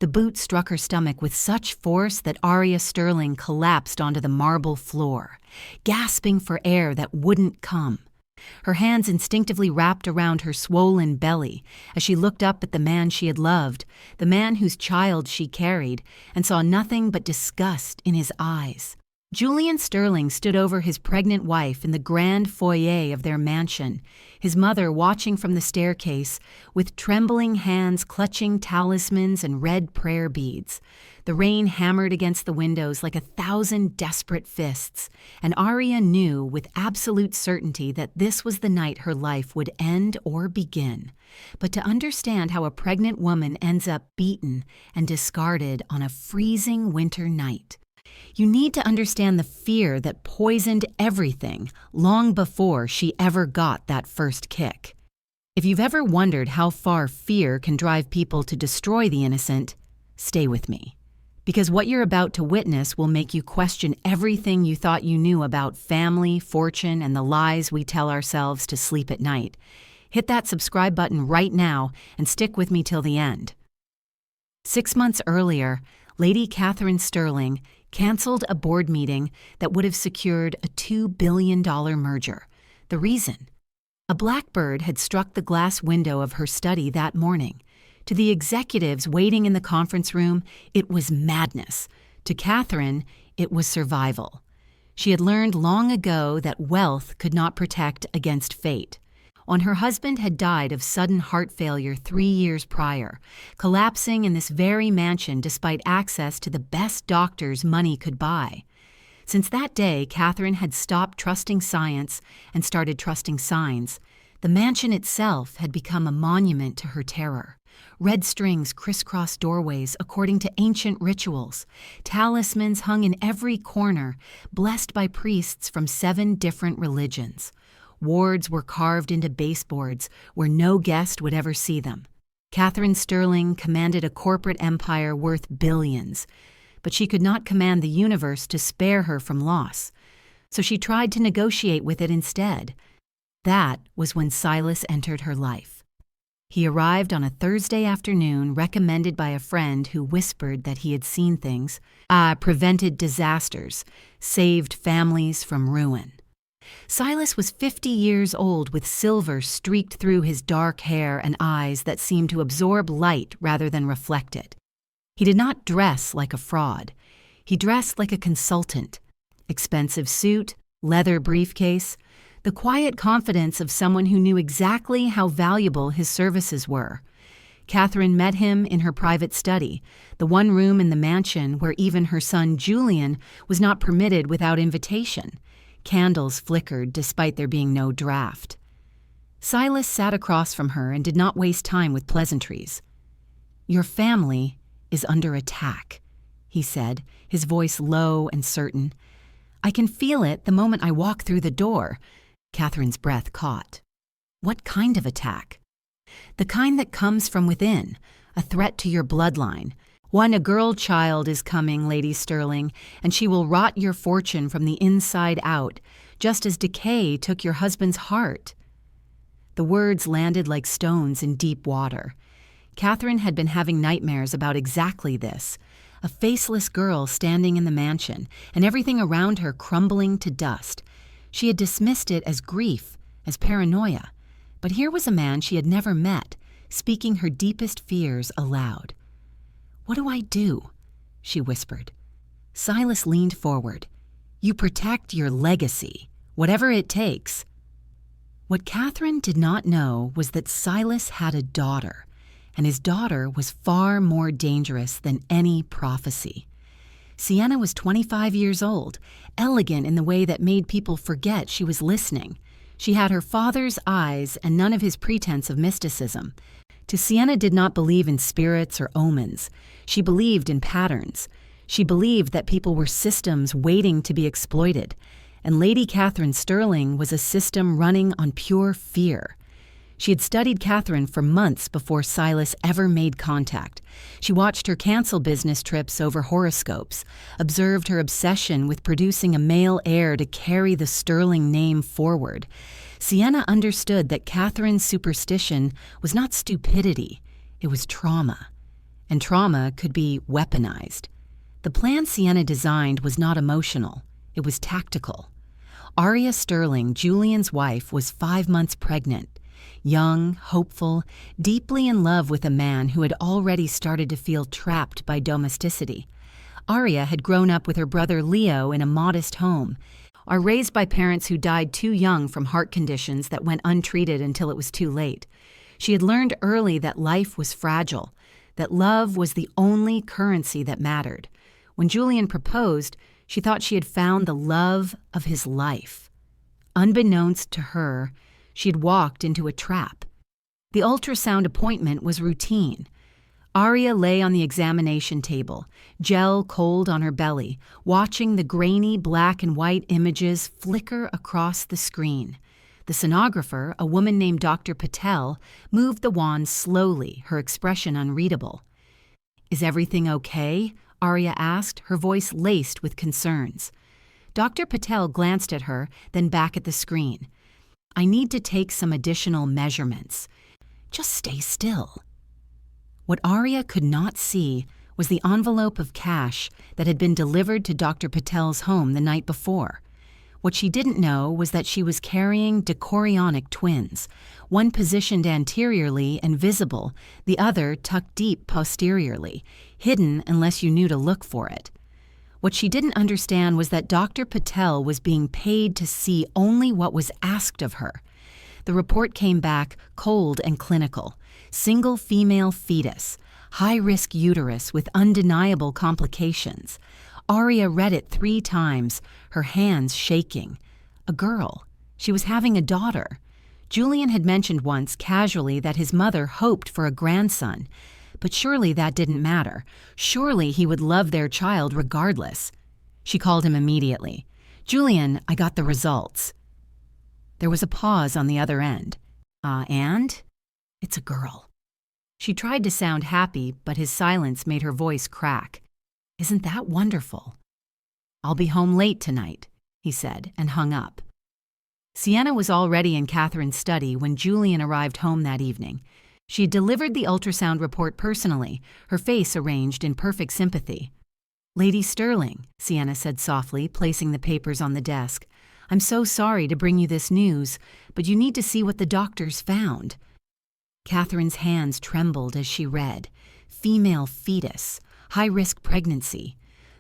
The boot struck her stomach with such force that Aria Sterling collapsed onto the marble floor, gasping for air that wouldn't come. Her hands instinctively wrapped around her swollen belly as she looked up at the man she had loved, the man whose child she carried, and saw nothing but disgust in his eyes. Julian Sterling stood over his pregnant wife in the grand foyer of their mansion, his mother watching from the staircase, with trembling hands clutching talismans and red prayer beads. The rain hammered against the windows like 1,000 desperate fists, and Aria knew with absolute certainty that this was the night her life would end or begin. But to understand how a pregnant woman ends up beaten and discarded on a freezing winter night, you need to understand the fear that poisoned everything long before she ever got that first kick. If you've ever wondered how far fear can drive people to destroy the innocent, stay with me. Because what you're about to witness will make you question everything you thought you knew about family, fortune, and the lies we tell ourselves to sleep at night. Hit that subscribe button right now and stick with me till the end. 6 months earlier, Lady Catherine Sterling canceled a board meeting that would have secured a $2 billion merger. The reason? A blackbird had struck the glass window of her study that morning. To the executives waiting in the conference room, it was madness. To Catherine, it was survival. She had learned long ago that wealth could not protect against fate. Her husband had died of sudden heart failure 3 years prior, collapsing in this very mansion despite access to the best doctors money could buy. Since that day, Catherine had stopped trusting science and started trusting signs. The mansion itself had become a monument to her terror. Red strings crisscrossed doorways according to ancient rituals, talismans hung in every corner, blessed by priests from 7 different religions. Wards were carved into baseboards where no guest would ever see them. Catherine Sterling commanded a corporate empire worth billions, but she could not command the universe to spare her from loss. So she tried to negotiate with it instead. That was when Silas entered her life. He arrived on a Thursday afternoon, recommended by a friend who whispered that he had seen things, prevented disasters, saved families from ruin. Silas was 50 years old with silver streaked through his dark hair and eyes that seemed to absorb light rather than reflect it. He did not dress like a fraud. He dressed like a consultant. Expensive suit, leather briefcase, the quiet confidence of someone who knew exactly how valuable his services were. Catherine met him in her private study, the one room in the mansion where even her son Julian was not permitted without invitation. Candles flickered despite there being no draft. Silas sat across from her and did not waste time with pleasantries. "Your family is under attack," he said, his voice low and certain. "I can feel it the moment I walk through the door." Catherine's breath caught. "What kind of attack?" "The kind that comes from within, a threat to your bloodline. A girl child is coming, Lady Sterling, and she will rot your fortune from the inside out, just as decay took your husband's heart." The words landed like stones in deep water. Catherine had been having nightmares about exactly this, a faceless girl standing in the mansion, and everything around her crumbling to dust. She had dismissed it as grief, as paranoia, but here was a man she had never met, speaking her deepest fears aloud. "What do I do?" she whispered. Silas leaned forward. "You protect your legacy, whatever it takes." What Catherine did not know was that Silas had a daughter, and his daughter was far more dangerous than any prophecy. Sienna was 25 years old, elegant in the way that made people forget she was listening. She had her father's eyes and none of his pretense of mysticism. Sienna did not believe in spirits or omens. She believed in patterns. She believed that people were systems waiting to be exploited, and Lady Catherine Sterling was a system running on pure fear. She had studied Catherine for months before Silas ever made contact. She watched her cancel business trips over horoscopes, observed her obsession with producing a male heir to carry the Sterling name forward. Sienna understood that Catherine's superstition was not stupidity, it was trauma. and trauma could be weaponized. The plan Sienna designed was not emotional, it was tactical. Aria Sterling, Julian's wife, was 5 months pregnant, young, hopeful, deeply in love with a man who had already started to feel trapped by domesticity. Aria had grown up with her brother Leo in a modest home, are raised by parents who died too young from heart conditions that went untreated until it was too late. She had learned early that life was fragile, that love was the only currency that mattered. When Julian proposed, she thought she had found the love of his life. Unbeknownst to her, she had walked into a trap. The ultrasound appointment was routine. Aria lay on the examination table, gel cold on her belly, watching the grainy black and white images flicker across the screen. The sonographer, a woman named Dr. Patel, moved the wand slowly, her expression unreadable. "Is everything okay?" Aria asked, her voice laced with concerns. Dr. Patel glanced at her, then back at the screen. "I need to take some additional measurements. Just stay still." What Aria could not see was the envelope of cash that had been delivered to Dr. Patel's home the night before. What she didn't know was that she was carrying dichorionic twins, one positioned anteriorly and visible, the other tucked deep posteriorly, hidden unless you knew to look for it. What she didn't understand was that Dr. Patel was being paid to see only what was asked of her. The report came back cold and clinical. Single female fetus, high-risk uterus with undeniable complications. Aria read it 3 times, her hands shaking. A girl. She was having a daughter. Julian had mentioned once casually that his mother hoped for a grandson. But surely that didn't matter. Surely he would love their child regardless. She called him immediately. "Julian, I got the results." There was a pause on the other end. And? "It's a girl." She tried to sound happy, but his silence made her voice crack. "Isn't that wonderful?" "I'll be home late tonight," he said, and hung up. Sienna was already in Catherine's study when Julian arrived home that evening. She had delivered the ultrasound report personally, her face arranged in perfect sympathy. "Lady Sterling," Sienna said softly, placing the papers on the desk, "I'm so sorry to bring you this news, but you need to see what the doctors found." Catherine's hands trembled as she read. Female fetus, high-risk pregnancy.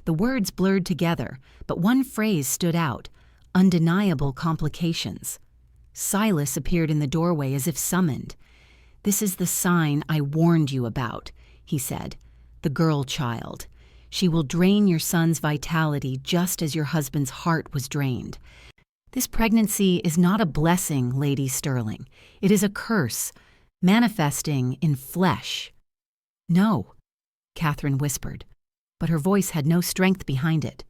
The words blurred together, but one phrase stood out. Undeniable complications. Silas appeared in the doorway as if summoned. "This is the sign I warned you about," he said. "The girl child. She will drain your son's vitality just as your husband's heart was drained. This pregnancy is not a blessing, Lady Sterling. It is a curse, manifesting in flesh." "No," Catherine whispered, but her voice had no strength behind it.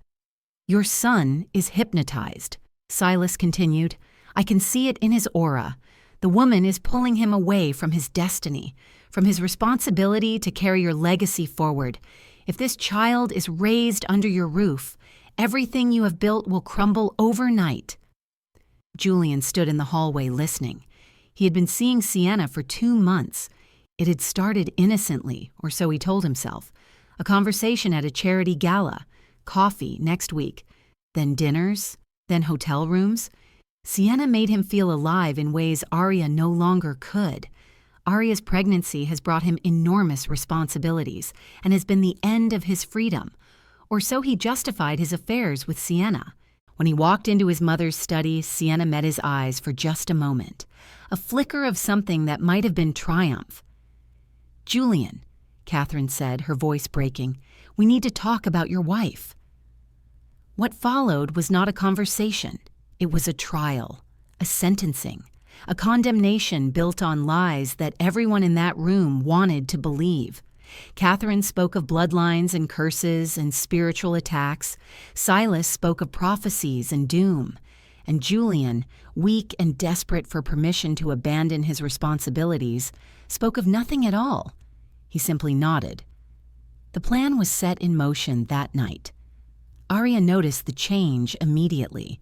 "Your son is hypnotized," Silas continued. "I can see it in his aura. The woman is pulling him away from his destiny, from his responsibility to carry your legacy forward. If this child is raised under your roof, everything you have built will crumble overnight." Julian stood in the hallway listening. He had been seeing Sienna for 2 months. It had started innocently, or so he told himself. A conversation at a charity gala, coffee next week, then dinners, then hotel rooms. Sienna made him feel alive in ways Aria no longer could. Aria's pregnancy has brought him enormous responsibilities and has been the end of his freedom. Or so he justified his affairs with Sienna. When he walked into his mother's study, Sienna met his eyes for just a moment. A flicker of something that might have been triumph. "Julian," Catherine said, her voice breaking, "we need to talk about your wife." What followed was not a conversation. It was a trial, a sentencing, a condemnation built on lies that everyone in that room wanted to believe. Catherine spoke of bloodlines and curses and spiritual attacks. Silas spoke of prophecies and doom. And Julian, weak and desperate for permission to abandon his responsibilities, spoke of nothing at all. He simply nodded. The plan was set in motion that night. Aria noticed the change immediately.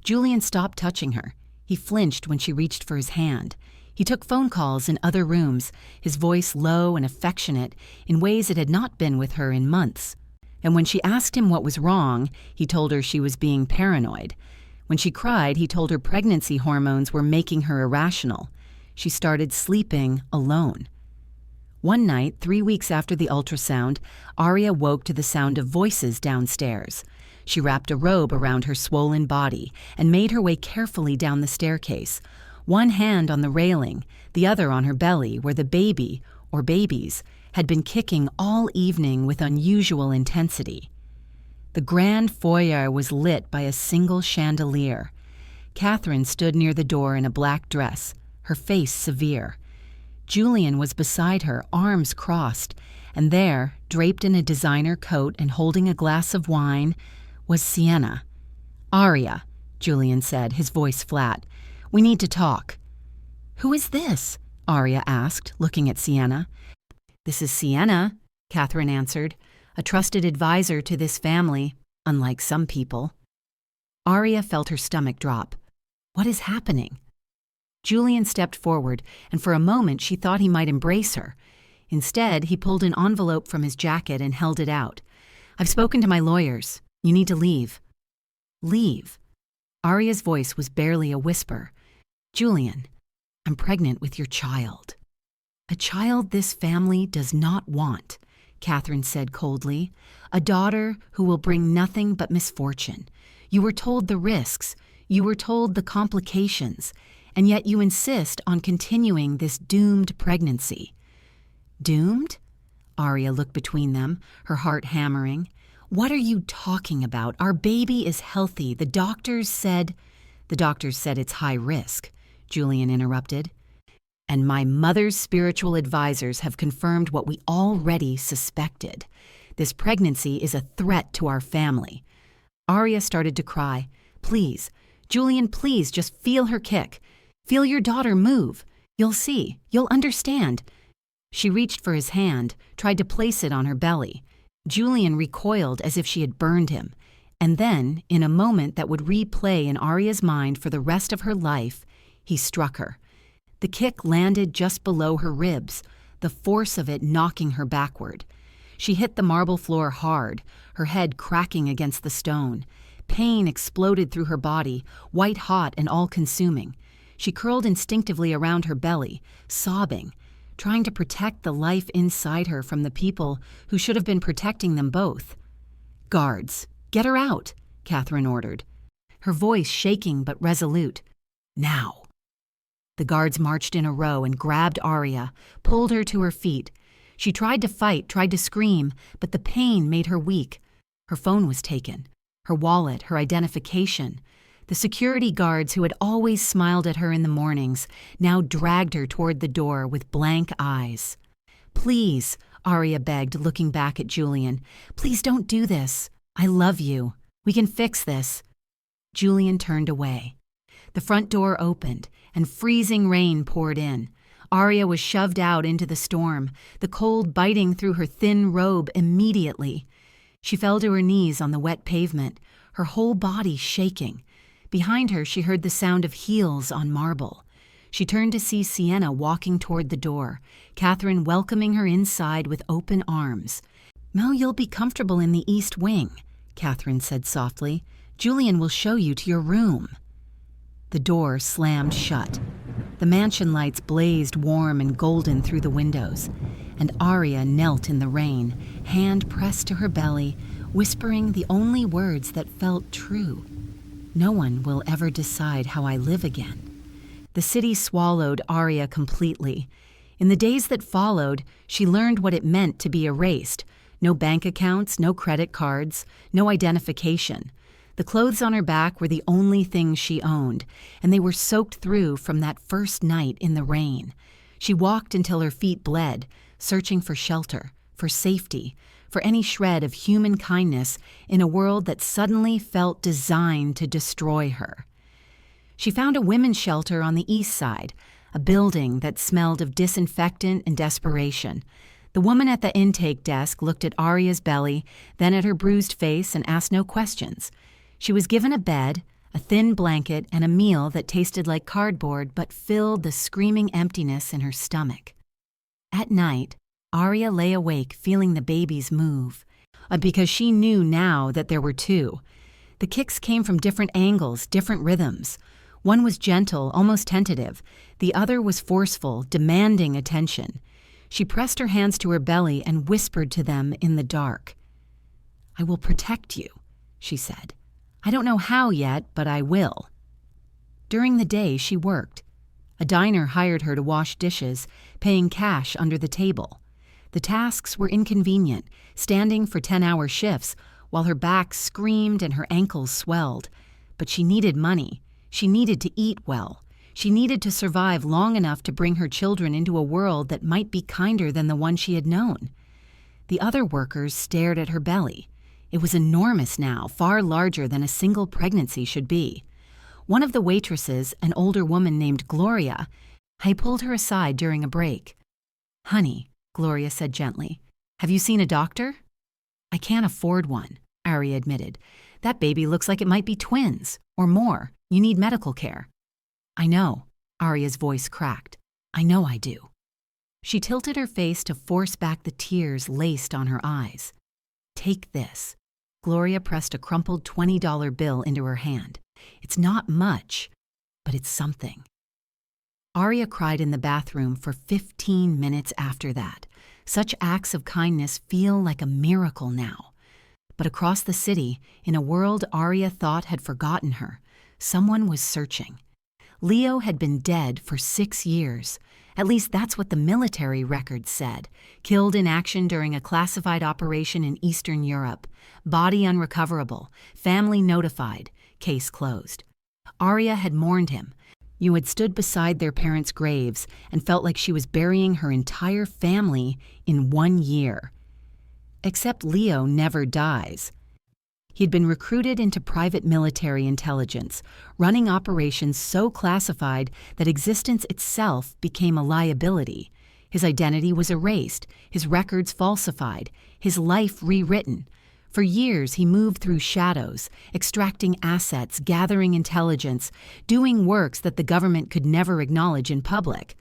Julian stopped touching her. He flinched when she reached for his hand. He took phone calls in other rooms, his voice low and affectionate in ways it had not been with her in months. And when she asked him what was wrong, he told her she was being paranoid. When she cried, he told her pregnancy hormones were making her irrational. She started sleeping alone. One night, 3 weeks after the ultrasound, Aria woke to the sound of voices downstairs. She wrapped a robe around her swollen body and made her way carefully down the staircase, one hand on the railing, the other on her belly, where the baby, or babies, had been kicking all evening with unusual intensity. The grand foyer was lit by a single chandelier. Catherine stood near the door in a black dress, her face severe. Julian was beside her, arms crossed, and there, draped in a designer coat and holding a glass of wine, was Sienna. "Aria," Julian said, his voice flat. "We need to talk." "Who is this?" Aria asked, looking at Sienna. "This is Sienna," Catherine answered, "a trusted advisor to this family, unlike some people." Aria felt her stomach drop. What is happening? Julian stepped forward, and for a moment she thought he might embrace her. Instead, he pulled an envelope from his jacket and held it out. "I've spoken to my lawyers. You need to leave." "Leave?" Aria's voice was barely a whisper. "Julian, I'm pregnant with your child." "A child this family does not want," Catherine said coldly. "A daughter who will bring nothing but misfortune. You were told the risks. You were told the complications. And yet you insist on continuing this doomed pregnancy." "Doomed?" Aria looked between them, her heart hammering. "What are you talking about? Our baby is healthy. The doctors said—" "The doctors said it's high risk," Julian interrupted. "And my mother's spiritual advisors have confirmed what we already suspected. This pregnancy is a threat to our family." Aria started to cry. "Please, Julian, please, just feel her kick. Feel your daughter move. You'll see. You'll understand." She reached for his hand, tried to place it on her belly. Julian recoiled as if she had burned him. And then, in a moment that would replay in Aria's mind for the rest of her life, he struck her. The kick landed just below her ribs, the force of it knocking her backward. She hit the marble floor hard, her head cracking against the stone. Pain exploded through her body, white-hot and all-consuming. She curled instinctively around her belly, sobbing, trying to protect the life inside her from the people who should have been protecting them both. "Guards, get her out," Catherine ordered, her voice shaking but resolute. "Now." The guards marched in a row and grabbed Aria, pulled her to her feet. She tried to fight, tried to scream, but the pain made her weak. Her phone was taken, her wallet, her identification. The security guards who had always smiled at her in the mornings now dragged her toward the door with blank eyes. "Please," Aria begged, looking back at Julian. "Please don't do this. I love you. We can fix this." Julian turned away. The front door opened, and freezing rain poured in. Aria was shoved out into the storm, the cold biting through her thin robe immediately. She fell to her knees on the wet pavement, her whole body shaking. Behind her, she heard the sound of heels on marble. She turned to see Sienna walking toward the door, Catherine welcoming her inside with open arms. "Now you'll be comfortable in the east wing," Catherine said softly. "Julian will show you to your room." The door slammed shut. The mansion lights blazed warm and golden through the windows, and Aria knelt in the rain, hand pressed to her belly, whispering the only words that felt true. "No one will ever decide how I live again." The city swallowed Aria completely. In the days that followed, she learned what it meant to be erased. No bank accounts, no credit cards, no identification. The clothes on her back were the only things she owned, and they were soaked through from that first night in the rain. She walked until her feet bled, searching for shelter, for safety, for any shred of human kindness in a world that suddenly felt designed to destroy her. She found a women's shelter on the east side, a building that smelled of disinfectant and desperation. The woman at the intake desk looked at Aria's belly, then at her bruised face and asked no questions. She was given a bed, a thin blanket and a meal that tasted like cardboard but filled the screaming emptiness in her stomach. At night, Aria lay awake feeling the babies move, because she knew now that there were two. The kicks came from different angles, different rhythms. One was gentle, almost tentative. The other was forceful, demanding attention. She pressed her hands to her belly and whispered to them in the dark. "I will protect you," she said. "I don't know how yet, but I will." During the day, she worked. A diner hired her to wash dishes, paying cash under the table. The tasks were inconvenient, standing for 10-hour shifts, while her back screamed and her ankles swelled. But she needed money. She needed to eat well. She needed to survive long enough to bring her children into a world that might be kinder than the one she had known. The other workers stared at her belly. It was enormous now, far larger than a single pregnancy should be. One of the waitresses, an older woman named Gloria, had pulled her aside during a break. "Honey," Gloria said gently, "have you seen a doctor?" "I can't afford one," Aria admitted. "That baby looks like it might be twins, or more. You need medical care." "I know," Aria's voice cracked. "I know I do." She tilted her face to force back the tears laced on her eyes. "Take this." Gloria pressed a crumpled $20 bill into her hand. "It's not much, but it's something." Aria cried in the bathroom for 15 minutes after that. Such acts of kindness feel like a miracle now. But across the city, in a world Aria thought had forgotten her, someone was searching. Leo had been dead for 6 years. At least that's what the military records said. Killed in action during a classified operation in Eastern Europe. Body unrecoverable. Family notified. Case closed. Aria had mourned him. You had stood beside their parents' graves and felt like she was burying her entire family in 1 year. Except Leo never dies. He'd been recruited into private military intelligence, running operations so classified that existence itself became a liability. His identity was erased, his records falsified, his life rewritten. For years, he moved through shadows, extracting assets, gathering intelligence, doing works that the government could never acknowledge in public.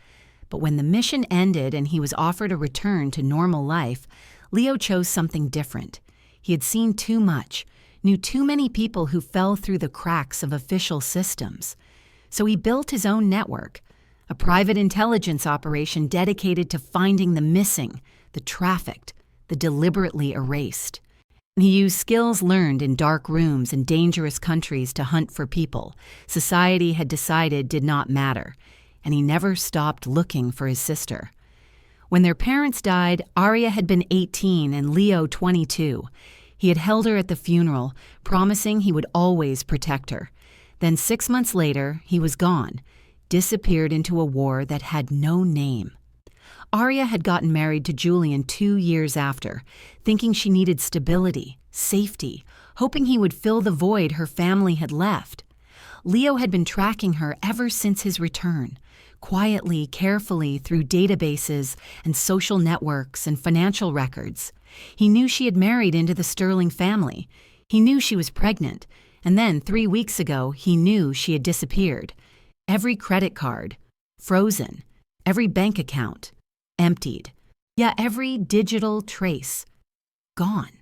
But when the mission ended and he was offered a return to normal life, Leo chose something different. He had seen too much, knew too many people who fell through the cracks of official systems. So he built his own network, a private intelligence operation dedicated to finding the missing, the trafficked, the deliberately erased. He used skills learned in dark rooms and dangerous countries to hunt for people society had decided did not matter, and he never stopped looking for his sister. When their parents died, Aria had been 18 and Leo 22. He had held her at the funeral, promising he would always protect her. Then 6 months later, he was gone, disappeared into a war that had no name. Aria had gotten married to Julian 2 years after, thinking she needed stability, safety, hoping he would fill the void her family had left. Leo had been tracking her ever since his return, quietly, carefully through databases and social networks and financial records. He knew she had married into the Sterling family. He knew she was pregnant. And then 3 weeks ago, he knew she had disappeared. Every credit card, frozen. Every bank account, emptied. Yeah, every digital trace, gone.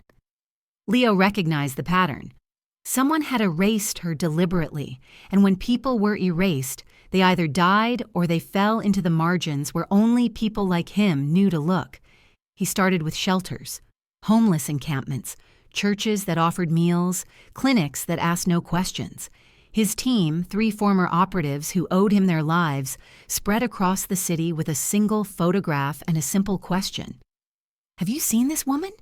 Leo recognized the pattern. Someone had erased her deliberately, and when people were erased, they either died or they fell into the margins where only people like him knew to look. He started with shelters, homeless encampments, churches that offered meals, clinics that asked no questions. His team, 3 former operatives who owed him their lives, spread across the city with a single photograph and a simple question. "Have you seen this woman?"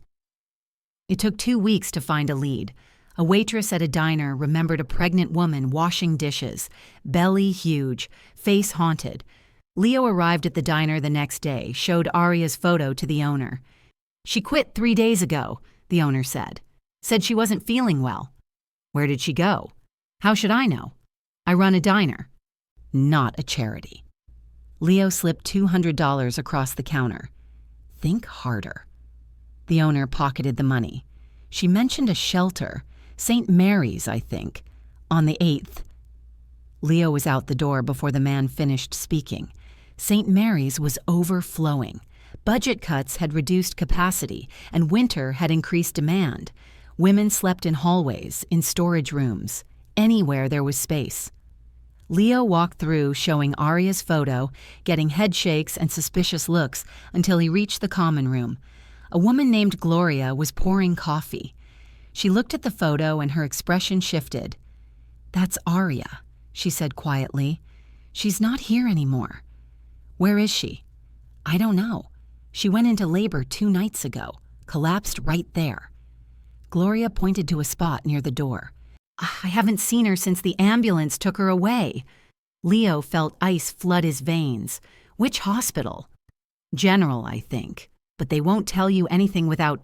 It took 2 weeks to find a lead. A waitress at a diner remembered a pregnant woman washing dishes, belly huge, face haunted. Leo arrived at the diner the next day, showed Aria's photo to the owner. "She quit 3 days ago," the owner said. "Said she wasn't feeling well." "Where did she go?" "How should I know? I run a diner." "Not a charity." Leo slipped $200 across the counter. "Think harder." The owner pocketed the money. "She mentioned a shelter. St. Mary's, I think. On the 8th. Leo was out the door before the man finished speaking. St. Mary's was overflowing. Budget cuts had reduced capacity, and winter had increased demand. Women slept in hallways, in storage rooms, anywhere there was space. Leo walked through, showing Aria's photo, getting head shakes and suspicious looks until he reached the common room. A woman named Gloria was pouring coffee. She looked at the photo and her expression shifted. "That's Aria," she said quietly. "She's not here anymore." "Where is she?" "I don't know. She went into labor 2 nights ago, collapsed right there." Gloria pointed to a spot near the door. "I haven't seen her since the ambulance took her away." Leo felt ice flood his veins. "Which hospital?" "General, I think. But they won't tell you anything without—"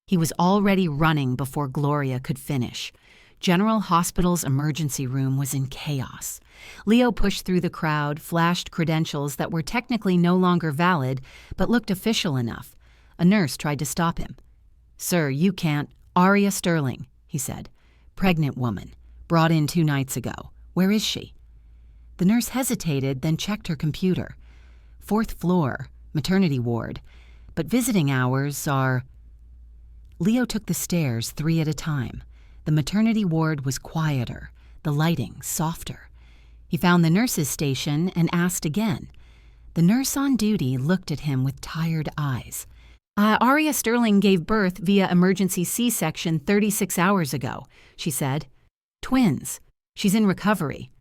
He was already running before Gloria could finish. General Hospital's emergency room was in chaos. Leo pushed through the crowd, flashed credentials that were technically no longer valid, but looked official enough. A nurse tried to stop him. "Sir, you can't—" "Aria Sterling," he said. "Pregnant woman. Brought in 2 nights ago. Where is she?" The nurse hesitated, then checked her computer. "4th floor, maternity ward. But visiting hours are—" Leo took the stairs 3 at a time. The maternity ward was quieter, the lighting softer. He found the nurse's station and asked again. The nurse on duty looked at him with tired eyes. Aria Sterling gave birth via emergency C-section 36 hours ago," she said. "Twins. She's in recovery."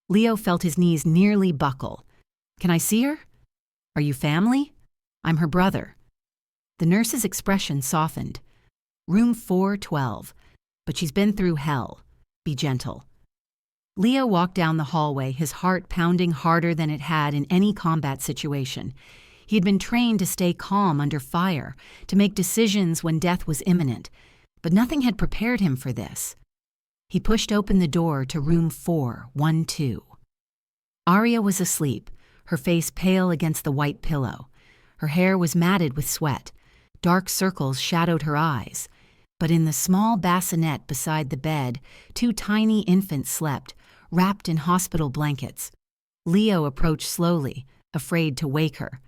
Leo felt his knees nearly buckle. "Can I see her?" "Are you family?" "I'm her brother." The nurse's expression softened. "Room 412. But she's been through hell. Be gentle." Leo walked down the hallway, his heart pounding harder than it had in any combat situation. He had been trained to stay calm under fire, to make decisions when death was imminent, but nothing had prepared him for this. He pushed open the door to room 412. Aria was asleep, her face pale against the white pillow. Her hair was matted with sweat. Dark circles shadowed her eyes. But in the small bassinet beside the bed, 2 tiny infants slept, wrapped in hospital blankets. Leo approached slowly, afraid to wake her.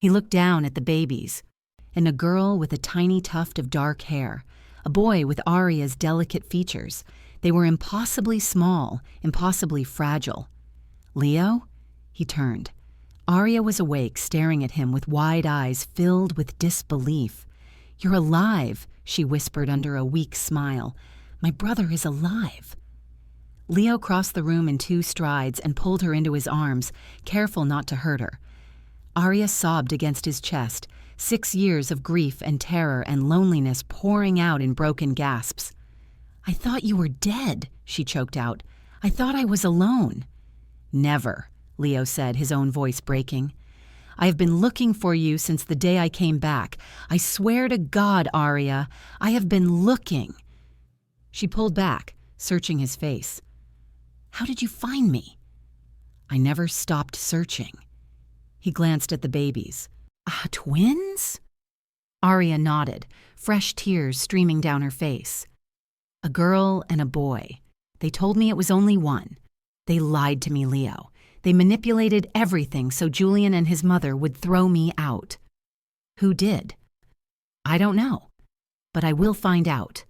He looked down at the babies, and a girl with a tiny tuft of dark hair, a boy with Aria's delicate features. They were impossibly small, impossibly fragile. "Leo?" He turned. Aria was awake, staring at him with wide eyes filled with disbelief. "You're alive," she whispered under a weak smile. "My brother is alive." Leo crossed the room in 2 strides and pulled her into his arms, careful not to hurt her. Aria sobbed against his chest, 6 years of grief and terror and loneliness pouring out in broken gasps. "I thought you were dead," she choked out. "I thought I was alone." "Never," Leo said, his own voice breaking. "I have been looking for you since the day I came back. I swear to God, Aria, I have been looking." She pulled back, searching his face. "How did you find me?" "I never stopped searching." He glanced at the babies. Twins?" Aria nodded, fresh tears streaming down her face. "A girl and a boy. They told me it was only one. They lied to me, Leo. They manipulated everything so Julian and his mother would throw me out." "Who did?" "I don't know, but I will find out."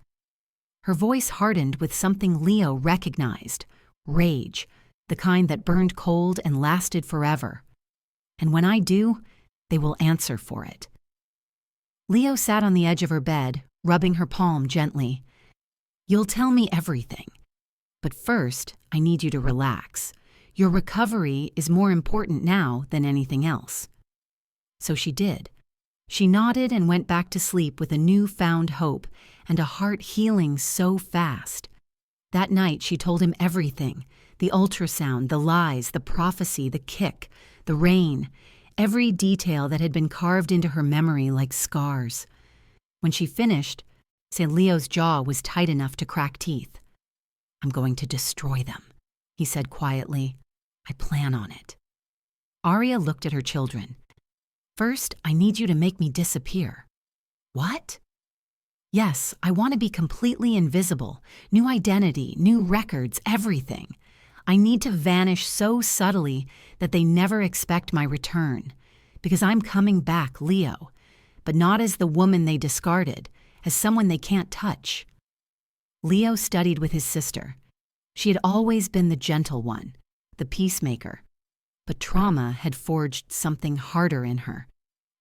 Her voice hardened with something Leo recognized, rage, the kind that burned cold and lasted forever. "And when I do, they will answer for it." Leo sat on the edge of her bed, rubbing her palm gently. "You'll tell me everything. But first, I need you to relax. Your recovery is more important now than anything else." So she did. She nodded and went back to sleep with a newfound hope and a heart healing so fast. That night she told him everything: the ultrasound, the lies, the prophecy, the kick, the rain, every detail that had been carved into her memory like scars. When she finished, St. Leo's jaw was tight enough to crack teeth. "I'm going to destroy them," he said quietly. "I plan on it." Aria looked at her children. "First, I need you to make me disappear." "What?" Yes, I want to be completely invisible, new identity, new records, everything. I need to vanish so subtly that they never expect my return. Because I'm coming back, Leo, but not as the woman they discarded, as someone they can't touch. Leo studied with his sister. She had always been the gentle one, the peacemaker. But trauma had forged something harder in her.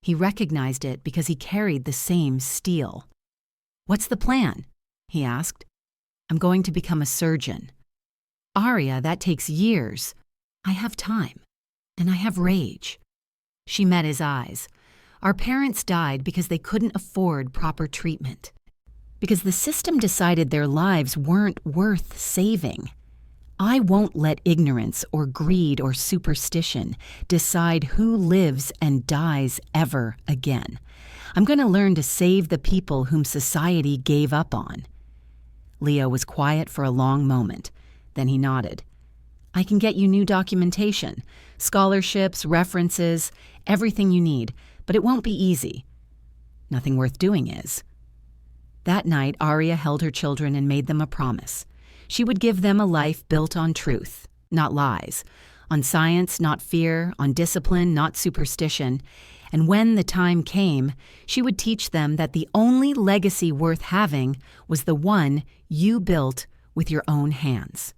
He recognized it because he carried the same steel. "What's the plan?" he asked. "I'm going to become a surgeon." "Aria, that takes years." "I have time, and I have rage." She met his eyes. "Our parents died because they couldn't afford proper treatment. Because the system decided their lives weren't worth saving. I won't let ignorance or greed or superstition decide who lives and dies ever again. I'm going to learn to save the people whom society gave up on." Leo was quiet for a long moment. Then he nodded. "I can get you new documentation, scholarships, references, everything you need, but it won't be easy." "Nothing worth doing is." That night, Aria held her children and made them a promise. She would give them a life built on truth, not lies, on science, not fear, on discipline, not superstition. And when the time came, she would teach them that the only legacy worth having was the one you built with your own hands.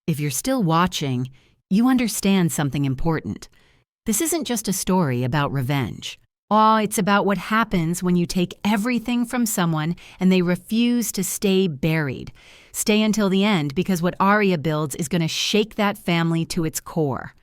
If you're still watching, you understand something important. This isn't just a story about revenge. Oh, it's about what happens when you take everything from someone and they refuse to stay buried. Stay until the end, because what Aria builds is going to shake that family to its core.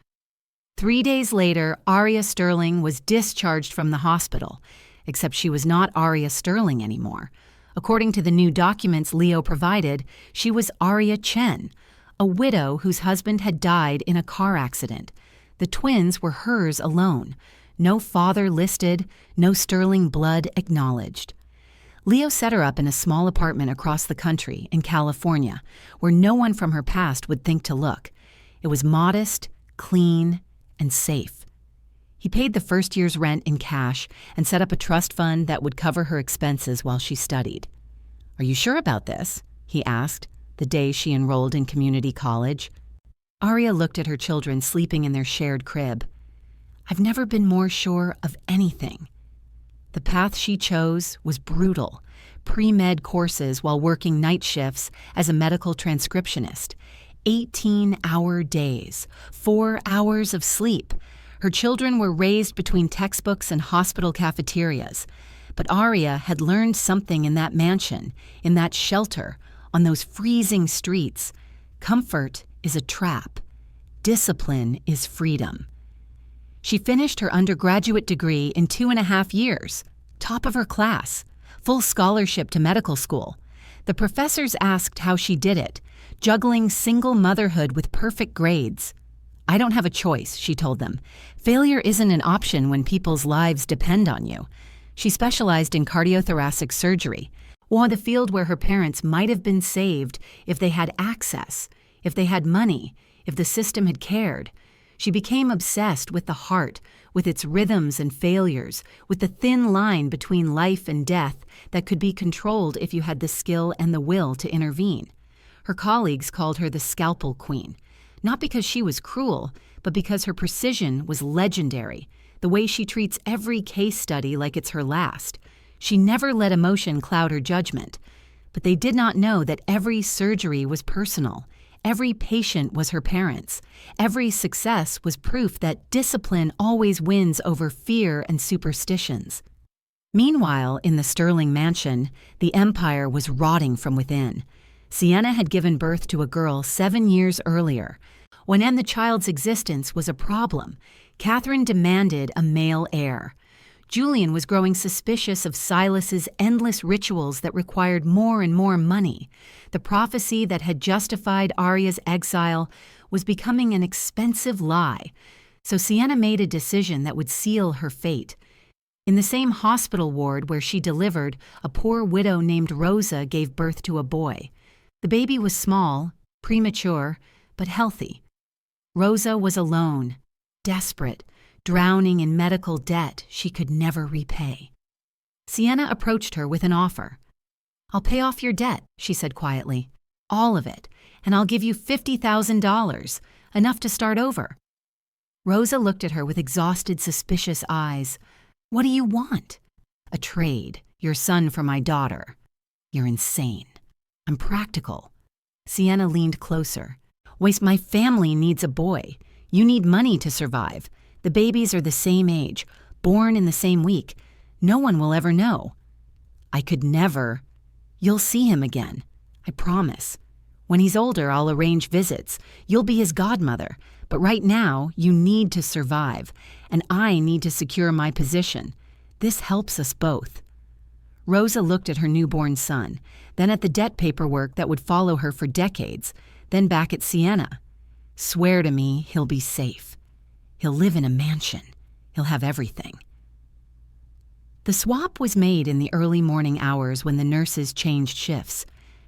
3 days later, Aria Sterling was discharged from the hospital, except she was not Aria Sterling anymore. According to the new documents Leo provided, she was Aria Chen, a widow whose husband had died in a car accident. The twins were hers alone. No father listed, no Sterling blood acknowledged. Leo set her up in a small apartment across the country in California, where no one from her past would think to look. It was modest, clean, and safe. He paid the first year's rent in cash and set up a trust fund that would cover her expenses while she studied. "Are you sure about this?" he asked, the day she enrolled in community college. Aria looked at her children sleeping in their shared crib. "I've never been more sure of anything." The path she chose was brutal. Pre-med courses while working night shifts as a medical transcriptionist. 18-hour days, 4 hours of sleep. Her children were raised between textbooks and hospital cafeterias. But Aria had learned something in that mansion, in that shelter, on those freezing streets. Comfort is a trap. Discipline is freedom. She finished her undergraduate degree in 2.5 years, top of her class, full scholarship to medical school. The professors asked how she did it, juggling single motherhood with perfect grades. "I don't have a choice," she told them. "Failure isn't an option when people's lives depend on you." She specialized in cardiothoracic surgery, the field where her parents might have been saved if they had access, if they had money, if the system had cared. She became obsessed with the heart, with its rhythms and failures, with the thin line between life and death that could be controlled if you had the skill and the will to intervene. Her colleagues called her the scalpel queen, not because she was cruel, but because her precision was legendary, the way she treats every case study like it's her last. She never let emotion cloud her judgment. But they did not know that every surgery was personal. Every patient was her parents. Every success was proof that discipline always wins over fear and superstitions. Meanwhile, in the Sterling mansion, the empire was rotting from within. Sienna had given birth to a girl 7 years earlier. When the child's existence was a problem, Catherine demanded a male heir. Julian was growing suspicious of Silas's endless rituals that required more and more money. The prophecy that had justified Aria's exile was becoming an expensive lie. So Sienna made a decision that would seal her fate. In the same hospital ward where she delivered, a poor widow named Rosa gave birth to a boy. The baby was small, premature, but healthy. Rosa was alone, desperate, drowning in medical debt she could never repay. Sienna approached her with an offer. "I'll pay off your debt," she said quietly. "All of it, and I'll give you $50,000, enough to start over." Rosa looked at her with exhausted, suspicious eyes. "What do you want?" "A trade, your son for my daughter." "You're insane." "I'm practical." Sienna leaned closer. My family needs a boy. You need money to survive. The babies are the same age, born in the same week. No one will ever know." "I could never." "You'll see him again. I promise. When he's older, I'll arrange visits. You'll be his godmother. But right now, you need to survive, and I need to secure my position. This helps us both." Rosa looked at her newborn son, then at the debt paperwork that would follow her for decades, then back at Sienna. "Swear to me he'll be safe. He'll live in a mansion. He'll have everything." The swap was made in the early morning hours when the nurses changed shifts.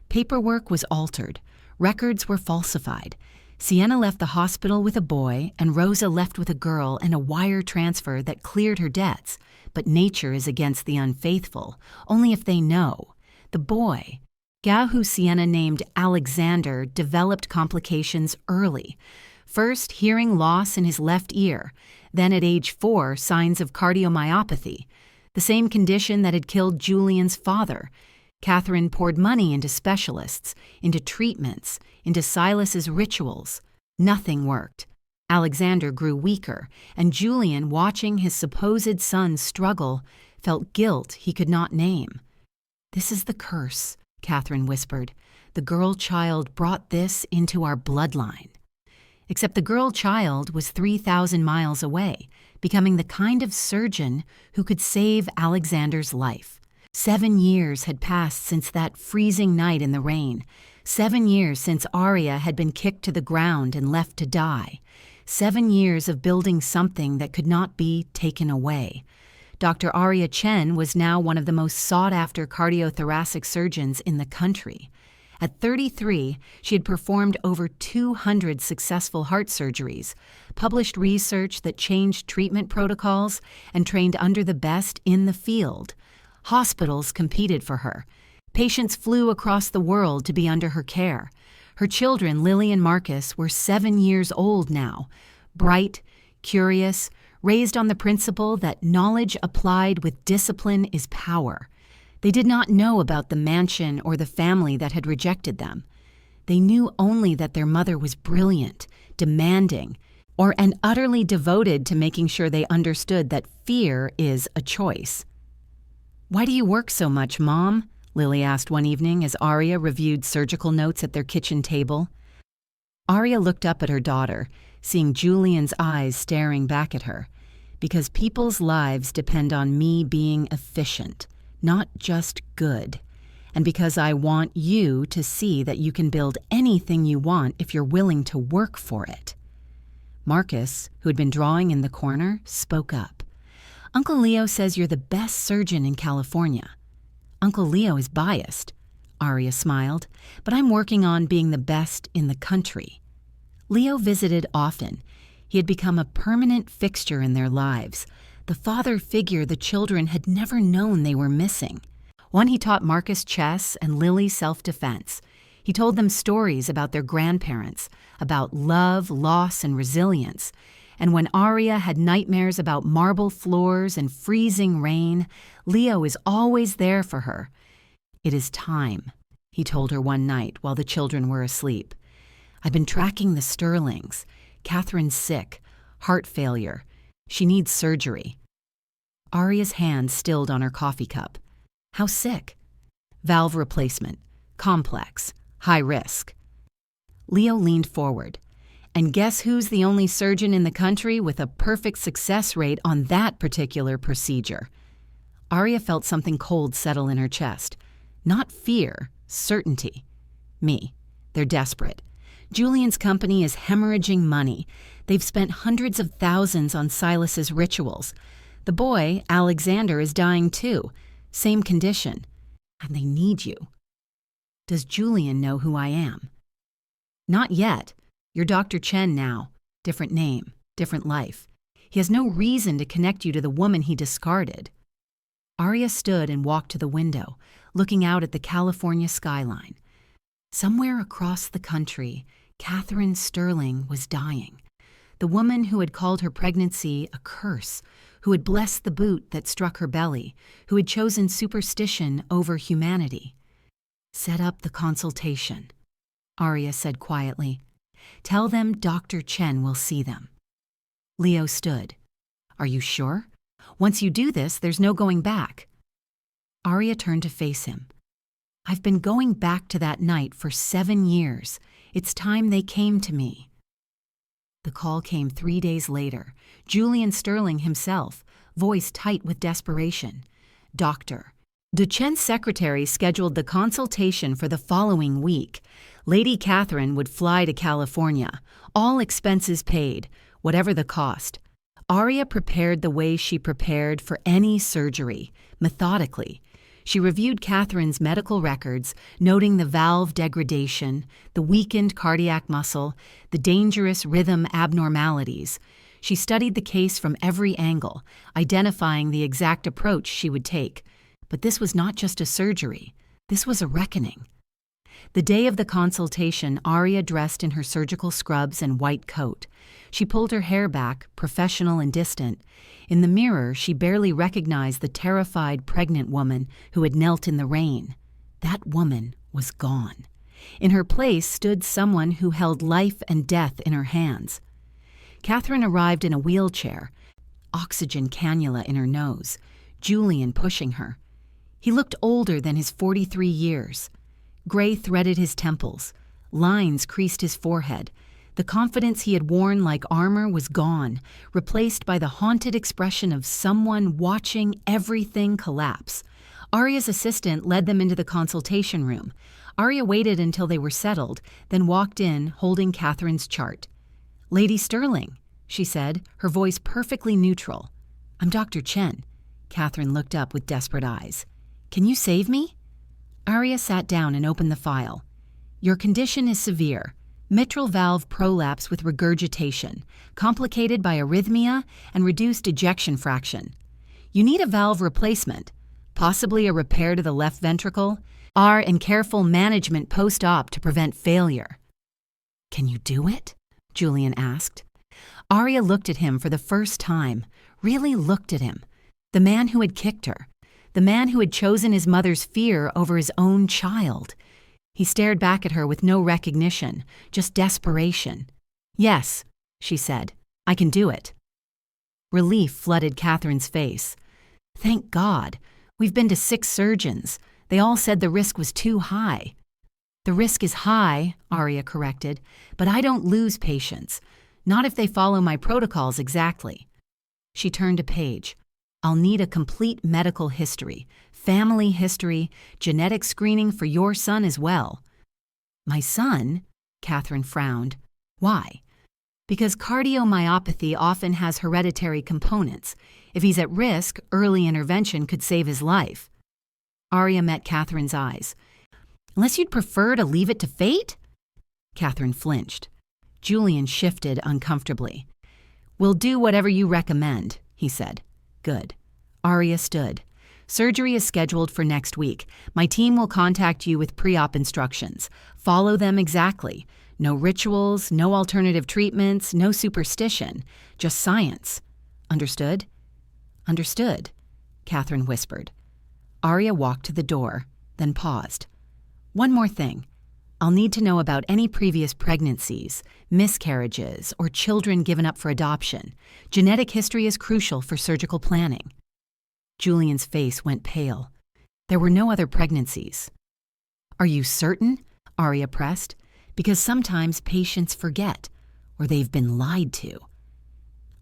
Paperwork was altered. Records were falsified. Sienna left the hospital with a boy, and Rosa left with a girl and a wire transfer that cleared her debts. But nature is against the unfaithful, only if they know. The boy, who Sienna named Alexander, developed complications early. First, hearing loss in his left ear. Then at age 4, signs of cardiomyopathy, the same condition that had killed Julian's father. Catherine poured money into specialists, into treatments, into Silas's rituals. Nothing worked. Alexander grew weaker, and Julian, watching his supposed son struggle, felt guilt he could not name. "This is the curse," Catherine whispered. "The girl child brought this into our bloodline." Except the girl child was 3,000 miles away, becoming the kind of surgeon who could save Alexander's life. 7 years had passed since that freezing night in the rain. 7 years since Aria had been kicked to the ground and left to die. 7 years of building something that could not be taken away. Dr. Aria Chen was now one of the most sought-after cardiothoracic surgeons in the country. At 33, she had performed over 200 successful heart surgeries, published research that changed treatment protocols, and trained under the best in the field. Hospitals competed for her. Patients flew across the world to be under her care. Her children, Lily and Marcus, were 7 years old now, bright, curious, raised on the principle that knowledge applied with discipline is power. They did not know about the mansion or the family that had rejected them. They knew only that their mother was brilliant, demanding, and utterly devoted to making sure they understood that fear is a choice. "Why do you work so much, Mom?" Lily asked one evening as Aria reviewed surgical notes at their kitchen table. Aria looked up at her daughter, seeing Julian's eyes staring back at her. "Because people's lives depend on me being efficient, not just good. And because I want you to see that you can build anything you want if you're willing to work for it." Marcus, who had been drawing in the corner, spoke up. "Uncle Leo says you're the best surgeon in California." "Uncle Leo is biased," Aria smiled, "but I'm working on being the best in the country." Leo visited often. He had become a permanent fixture in their lives, the father figure the children had never known they were missing. One, he taught Marcus chess and Lily self-defense. He told them stories about their grandparents, about love, loss, and resilience. And when Aria had nightmares about marble floors and freezing rain, Leo is always there for her. "It is time," he told her one night while the children were asleep. "I've been tracking the Sterlings. Catherine's sick, heart failure. She needs surgery." Aria's hand stilled on her coffee cup. "How sick?" "Valve replacement. Complex. High risk." Leo leaned forward. "And guess who's the only surgeon in the country with a perfect success rate on that particular procedure?" Aria felt something cold settle in her chest. Not fear, certainty. "Me. They're desperate. Julian's company is hemorrhaging money. They've spent hundreds of thousands on Silas's rituals. The boy, Alexander, is dying too. Same condition. And they need you." "Does Julian know who I am?" "Not yet. You're Dr. Chen now. Different name, different life. He has no reason to connect you to the woman he discarded." Aria stood and walked to the window, looking out at the California skyline. Somewhere across the country, Aria Sterling was dying. The woman who had called her pregnancy a curse, who had blessed the boot that struck her belly, who had chosen superstition over humanity. "Set up the consultation," Aria said quietly. "Tell them Dr. Chen will see them." Leo stood. "Are you sure? Once you do this, there's no going back." Aria turned to face him. "I've been going back to that night for 7 years. It's time they came to me." The call came 3 days later. Julian Sterling himself, voice tight with desperation. "Doctor, the Chen secretary scheduled the consultation for the following week. Lady Catherine would fly to California, all expenses paid, whatever the cost." Aria prepared the way she prepared for any surgery, methodically. She reviewed Catherine's medical records, noting the valve degradation, the weakened cardiac muscle, the dangerous rhythm abnormalities. She studied the case from every angle, identifying the exact approach she would take. But this was not just a surgery. This was a reckoning. The day of the consultation, Aria dressed in her surgical scrubs and white coat. She pulled her hair back, professional and distant. In the mirror, she barely recognized the terrified pregnant woman who had knelt in the rain. That woman was gone. In her place stood someone who held life and death in her hands. Catherine arrived in a wheelchair, oxygen cannula in her nose, Julian pushing her. He looked older than his 43 years. Gray threaded his temples. Lines creased his forehead. The confidence he had worn like armor was gone, replaced by the haunted expression of someone watching everything collapse. Aria's assistant led them into the consultation room. Aria waited until they were settled, then walked in, holding Catherine's chart. "Lady Sterling," she said, her voice perfectly neutral. "I'm Dr. Chen." Catherine looked up with desperate eyes. "Can you save me?" Aria sat down and opened the file. "Your condition is severe. Mitral valve prolapse with regurgitation, complicated by arrhythmia and reduced ejection fraction. You need a valve replacement, possibly a repair to the left ventricle, and careful management post-op to prevent failure." "Can you do it?" Julian asked. Aria looked at him for the first time, really looked at him. The man who had kicked her, the man who had chosen his mother's fear over his own child. He stared back at her with no recognition, just desperation. "Yes," she said, "I can do it." Relief flooded Catherine's face. "Thank God. We've been to 6 surgeons. They all said the risk was too high." "The risk is high," Aria corrected, "but I don't lose patients. Not if they follow my protocols exactly." She turned a page. "I'll need a complete medical history, family history, genetic screening for your son as well." "My son?" Catherine frowned. "Why?" "Because cardiomyopathy often has hereditary components. If he's at risk, early intervention could save his life." Aria met Catherine's eyes. "Unless you'd prefer to leave it to fate?" Catherine flinched. Julian shifted uncomfortably. "We'll do whatever you recommend," he said. "Good." Aria stood. "Surgery is scheduled for next week. My team will contact you with pre-op instructions. Follow them exactly. No rituals, no alternative treatments, no superstition. Just science. Understood?" "Understood," Catherine whispered. Aria walked to the door, then paused. "One more thing. I'll need to know about any previous pregnancies, miscarriages, or children given up for adoption. Genetic history is crucial for surgical planning." Julian's face went pale. "There were no other pregnancies." "Are you certain?" Aria pressed. "Because sometimes patients forget, or they've been lied to."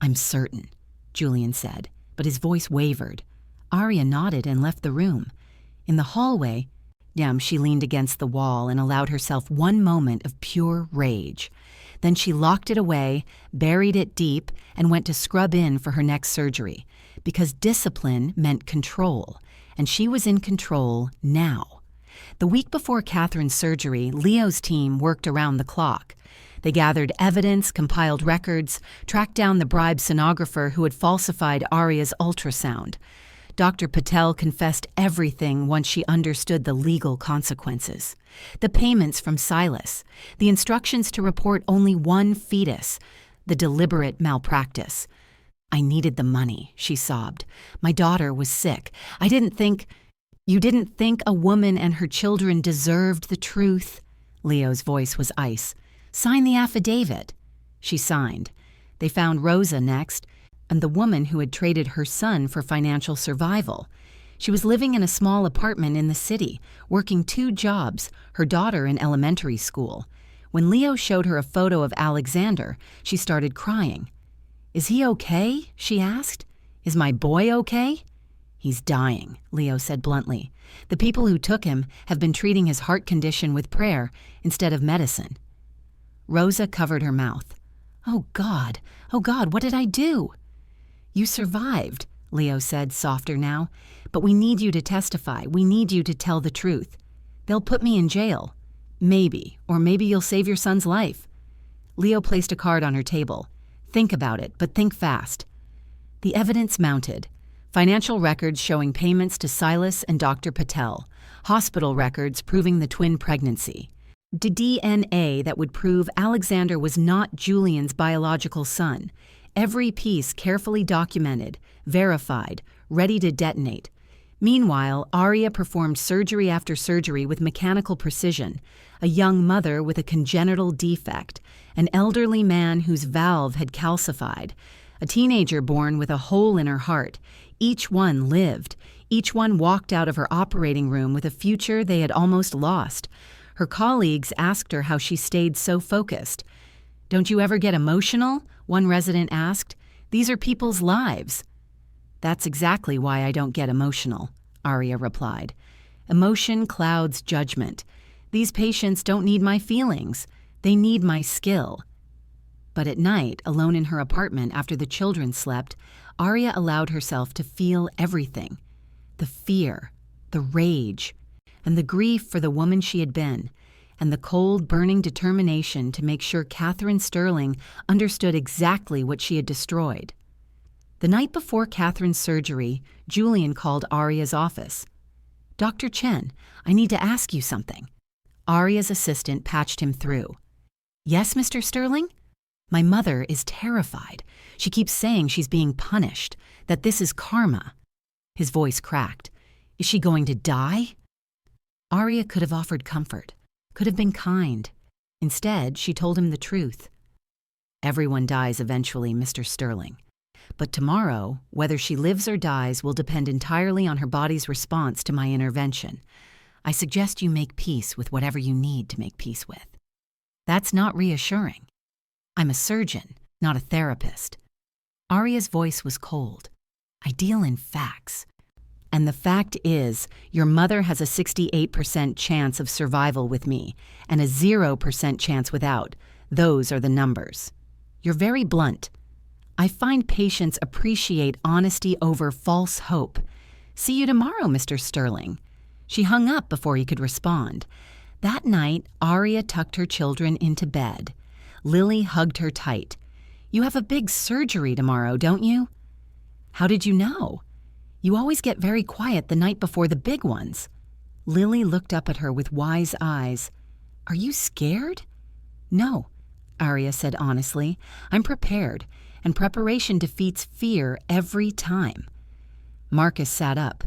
"I'm certain," Julian said, but his voice wavered. Aria nodded and left the room. In the hallway, she leaned against the wall and allowed herself one moment of pure rage. Then she locked it away, buried it deep, and went to scrub in for her next surgery, because discipline meant control, and she was in control now. The week before Catherine's surgery, Leo's team worked around the clock. They gathered evidence, compiled records, tracked down the bribed sonographer who had falsified Aria's ultrasound. Dr. Patel confessed everything once she understood the legal consequences. The payments from Silas, the instructions to report only one fetus, the deliberate malpractice. "I needed the money," she sobbed. "My daughter was sick. You didn't think a woman and her children deserved the truth?" Leo's voice was ice. "Sign the affidavit." She signed. They found Rosa next, and the woman who had traded her son for financial survival. She was living in a small apartment in the city, working 2 jobs, her daughter in elementary school. When Leo showed her a photo of Alexander, she started crying. "Is he okay?" she asked. "Is my boy okay?" "He's dying," Leo said bluntly. "The people who took him have been treating his heart condition with prayer instead of medicine." Rosa covered her mouth. Oh God, what did I do?" "You survived," Leo said, softer now. "But we need you to testify. We need you to tell the truth. They'll put me in jail. Maybe, or maybe you'll save your son's life." Leo placed a card on her table. "Think about it, but think fast." The evidence mounted. Financial records showing payments to Silas and Dr. Patel. Hospital records proving the twin pregnancy. DNA that would prove Alexander was not Julian's biological son. Every piece carefully documented, verified, ready to detonate. Meanwhile, Aria performed surgery after surgery with mechanical precision. A young mother with a congenital defect. An elderly man whose valve had calcified. A teenager born with a hole in her heart. Each one lived. Each one walked out of her operating room with a future they had almost lost. Her colleagues asked her how she stayed so focused. "Don't you ever get emotional?" one resident asked. "These are people's lives." "That's exactly why I don't get emotional," Aria replied. "Emotion clouds judgment. These patients don't need my feelings. They need my skill." But at night, alone in her apartment after the children slept, Aria allowed herself to feel everything. The fear, the rage, and the grief for the woman she had been, and the cold, burning determination to make sure Catherine Sterling understood exactly what she had destroyed. The night before Catherine's surgery, Julian called Aria's office. "Dr. Chen, I need to ask you something." Aria's assistant patched him through. "Yes, Mr. Sterling?" "My mother is terrified. She keeps saying she's being punished, that this is karma." His voice cracked. "Is she going to die?" Aria could have offered comfort, could have been kind. Instead, she told him the truth. "Everyone dies eventually, Mr. Sterling. But tomorrow, whether she lives or dies will depend entirely on her body's response to my intervention. I suggest you make peace with whatever you need to make peace with." "That's not reassuring. I'm a surgeon, not a therapist." Aria's voice was cold. "I deal in facts. And the fact is, your mother has a 68% chance of survival with me, and a 0% chance without. Those are the numbers. You're very blunt. I find patients appreciate honesty over false hope. See you tomorrow, Mr. Sterling." She hung up before he could respond. That night, Aria tucked her children into bed. Lily hugged her tight. "You have a big surgery tomorrow, don't you?" "How did you know?" "You always get very quiet the night before the big ones." Lily looked up at her with wise eyes. "Are you scared?" "No," Aria said honestly. "I'm prepared, and preparation defeats fear every time." Marcus sat up.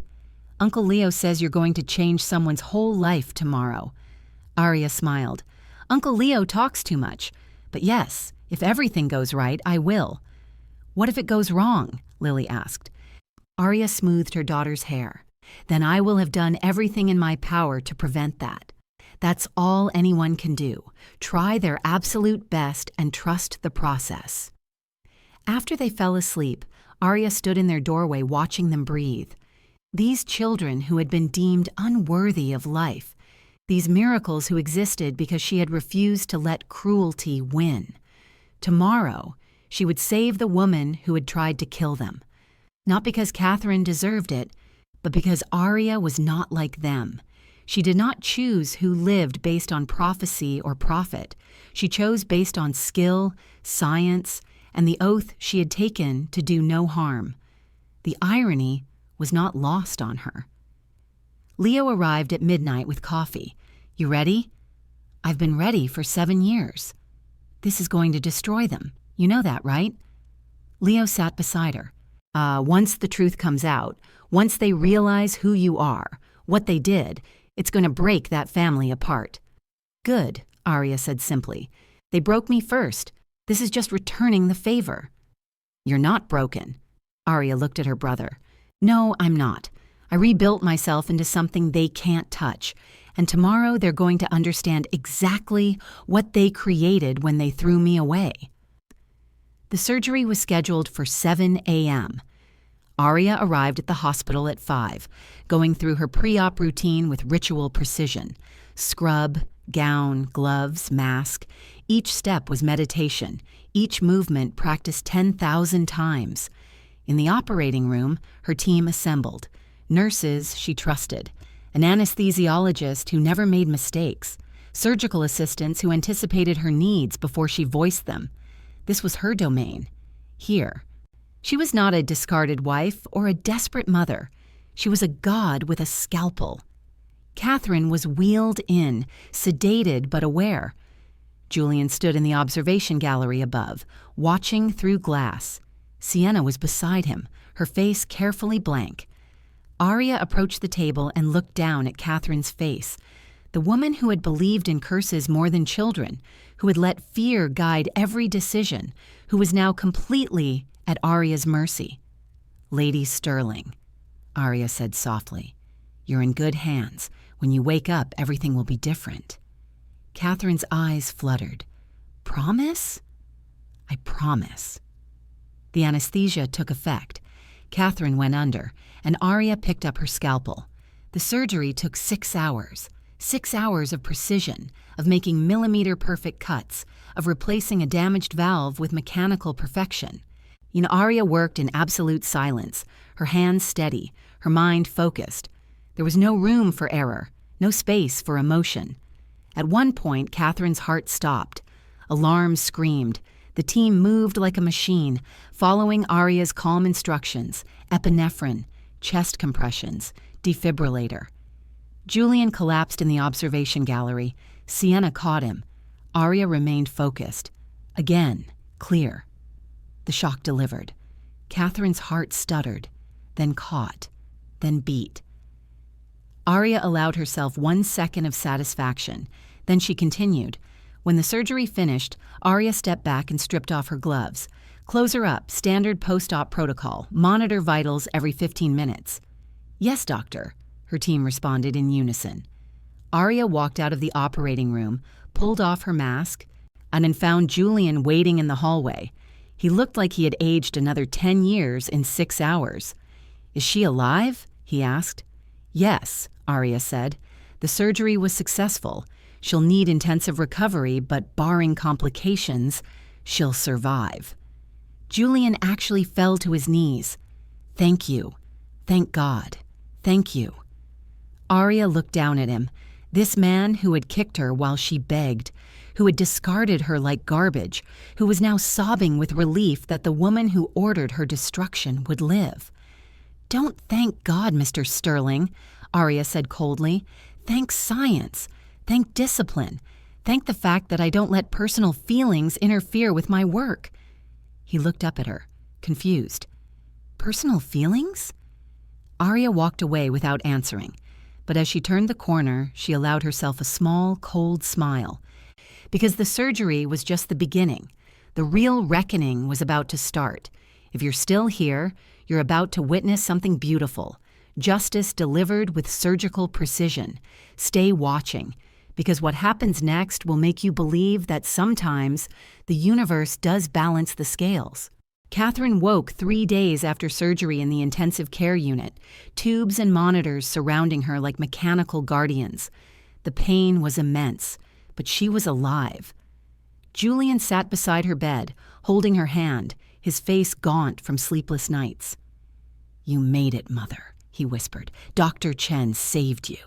"Uncle Leo says you're going to change someone's whole life tomorrow." Aria smiled. "Uncle Leo talks too much. But yes, if everything goes right, I will." "What if it goes wrong?" Lily asked. Aria smoothed her daughter's hair. "Then I will have done everything in my power to prevent that. That's all anyone can do. Try their absolute best and trust the process." After they fell asleep, Aria stood in their doorway watching them breathe. These children who had been deemed unworthy of life. These miracles who existed because she had refused to let cruelty win. Tomorrow, she would save the woman who had tried to kill them. Not because Catherine deserved it, but because Aria was not like them. She did not choose who lived based on prophecy or profit. She chose based on skill, science, and the oath she had taken to do no harm. The irony was not lost on her. Leo arrived at midnight with coffee. "You ready?" "I've been ready for 7 years." "This is going to destroy them. You know that, right?" Leo sat beside her. Once the truth comes out, once they realize who you are, what they did, it's going to break that family apart." "Good," Aria said simply. "They broke me first. This is just returning the favor." "You're not broken." Aria looked at her brother. "No, I'm not. I rebuilt myself into something they can't touch, and tomorrow they're going to understand exactly what they created when they threw me away." The surgery was scheduled for 7 a.m. Aria arrived at the hospital at 5, going through her pre-op routine with ritual precision. Scrub, gown, gloves, mask. Each step was meditation, each movement practiced 10,000 times. In the operating room, her team assembled. Nurses she trusted, an anesthesiologist who never made mistakes, surgical assistants who anticipated her needs before she voiced them. This was her domain. Here. She was not a discarded wife or a desperate mother. She was a god with a scalpel. Catherine was wheeled in, sedated but aware. Julian stood in the observation gallery above, watching through glass. Sienna was beside him, her face carefully blank. Aria approached the table and looked down at Catherine's face, the woman who had believed in curses more than children, who had let fear guide every decision, who was now completely at Aria's mercy. "Lady Sterling," Aria said softly, "you're in good hands. When you wake up, everything will be different." Catherine's eyes fluttered. "Promise?" "I promise." The anesthesia took effect. Catherine went under, and Aria picked up her scalpel. The surgery took 6 hours. 6 hours of precision, of making millimeter-perfect cuts, of replacing a damaged valve with mechanical perfection. Aria worked in absolute silence, her hands steady, her mind focused. There was no room for error, no space for emotion. At one point, Catherine's heart stopped. Alarms screamed. The team moved like a machine, following Aria's calm instructions: epinephrine, chest compressions, defibrillator. Julian collapsed in the observation gallery. Sienna caught him. Aria remained focused. Again, clear. The shock delivered. Catherine's heart stuttered, then caught, then beat. Aria allowed herself 1 second of satisfaction. Then she continued. When the surgery finished, Aria stepped back and stripped off her gloves. "Close her up, standard post-op protocol. Monitor vitals every 15 minutes. "Yes, doctor," her team responded in unison. Aria walked out of the operating room, pulled off her mask, and then found Julian waiting in the hallway. He looked like he had aged another 10 years in 6 hours. "Is she alive?" he asked. "Yes," Aria said. "The surgery was successful. She'll need intensive recovery, but barring complications, she'll survive." Julian actually fell to his knees. "Thank you. Thank God. Thank you." Aria looked down at him. This man who had kicked her while she begged, who had discarded her like garbage, who was now sobbing with relief that the woman who ordered her destruction would live. "Don't thank God, Mr. Sterling," Aria said coldly. "Thank science. Thank discipline. Thank the fact that I don't let personal feelings interfere with my work." He looked up at her, confused. "Personal feelings?" Aria walked away without answering, but as she turned the corner, she allowed herself a small, cold smile. Because the surgery was just the beginning. The real reckoning was about to start. If you're still here, you're about to witness something beautiful. Justice delivered with surgical precision. Stay watching, because what happens next will make you believe that sometimes the universe does balance the scales. Catherine woke 3 days after surgery in the intensive care unit, tubes and monitors surrounding her like mechanical guardians. The pain was immense, but she was alive. Julian sat beside her bed, holding her hand, his face gaunt from sleepless nights. "You made it, Mother," he whispered. "Dr. Chen saved you."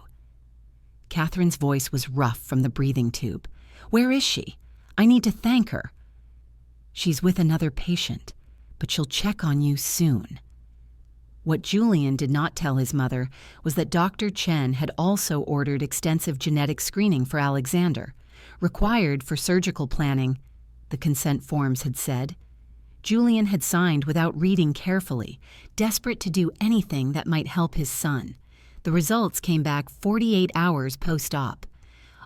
Catherine's voice was rough from the breathing tube. "Where is she? I need to thank her." "She's with another patient, but she'll check on you soon." What Julian did not tell his mother was that Dr. Chen had also ordered extensive genetic screening for Alexander, required for surgical planning, the consent forms had said. Julian had signed without reading carefully, desperate to do anything that might help his son. The results came back 48 hours post-op.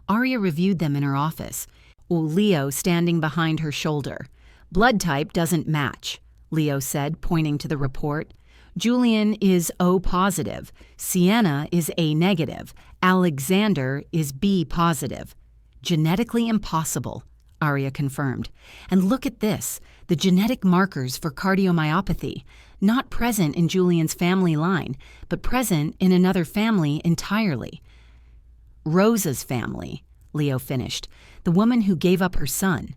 Aria reviewed them in her office, Leo standing behind her shoulder. "Blood type doesn't match," Leo said, pointing to the report. "Julian is O positive, Sienna is A negative, Alexander is B positive. Genetically impossible," Aria confirmed. "And look at this, the genetic markers for cardiomyopathy, not present in Julian's family line, but present in another family entirely." "Rosa's family," Leo finished, "the woman who gave up her son."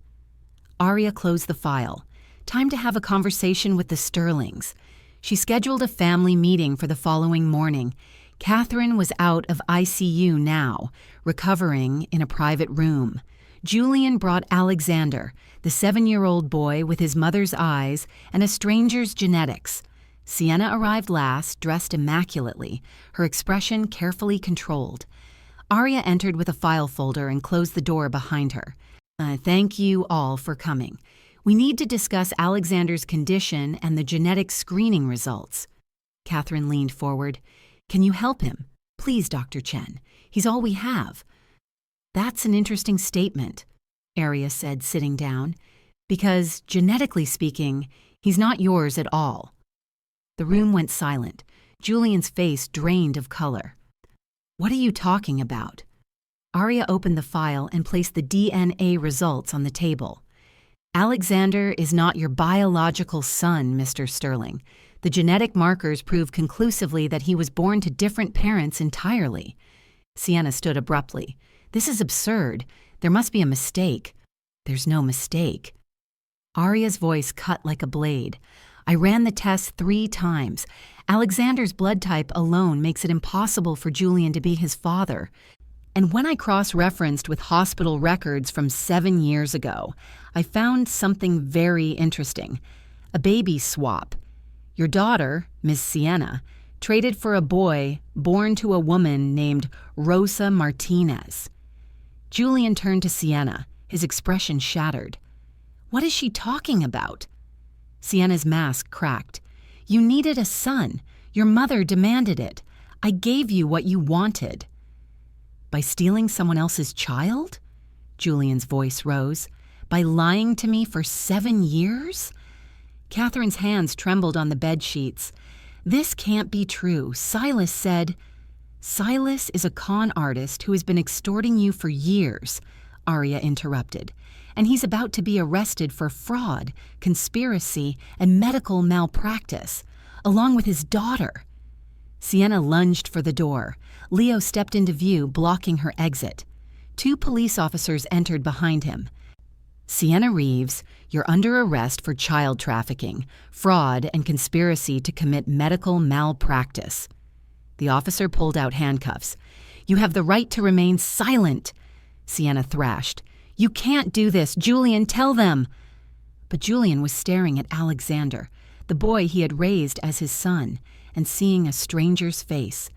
Aria closed the file. Time to have a conversation with the Sterlings. She scheduled a family meeting for the following morning. Catherine was out of ICU now, recovering in a private room. Julian brought Alexander, the 7-year-old boy with his mother's eyes and a stranger's genetics. Sienna arrived last, dressed immaculately, her expression carefully controlled. Aria entered with a file folder and closed the door behind her. "Thank you all for coming. We need to discuss Alexander's condition and the genetic screening results." Catherine leaned forward. "Can you help him? Please, Dr. Chen. He's all we have." "That's an interesting statement," Aria said, sitting down, "because, genetically speaking, he's not yours at all." The room went silent. Julian's face drained of color. "What are you talking about?" Aria opened the file and placed the DNA results on the table. "Alexander is not your biological son, Mr. Sterling. The genetic markers prove conclusively that he was born to different parents entirely." Sienna stood abruptly. "This is absurd. There must be a mistake." "There's no mistake." Aria's voice cut like a blade. "I ran the test 3 times. Alexander's blood type alone makes it impossible for Julian to be his father. And when I cross-referenced with hospital records from 7 years ago, I found something very interesting. A baby swap. Your daughter, Miss Sienna, traded for a boy born to a woman named Rosa Martinez." Julian turned to Sienna, his expression shattered. "What is she talking about?" Sienna's mask cracked. "You needed a son. Your mother demanded it. I gave you what you wanted." "By stealing someone else's child?" Julian's voice rose. "By lying to me for 7 years?" Catherine's hands trembled on the bed sheets. "This can't be true. Silas said—" "Silas is a con artist who has been extorting you for years," Aria interrupted. "And he's about to be arrested for fraud, conspiracy, and medical malpractice, along with his daughter." Sienna lunged for the door. Leo stepped into view, blocking her exit. 2 police officers entered behind him. "Sienna Reeves, you're under arrest for child trafficking, fraud, and conspiracy to commit medical malpractice." The officer pulled out handcuffs. "You have the right to remain silent," Sienna thrashed. "You can't do this. Julian, tell them." But Julian was staring at Alexander, the boy he had raised as his son, and seeing a stranger's face.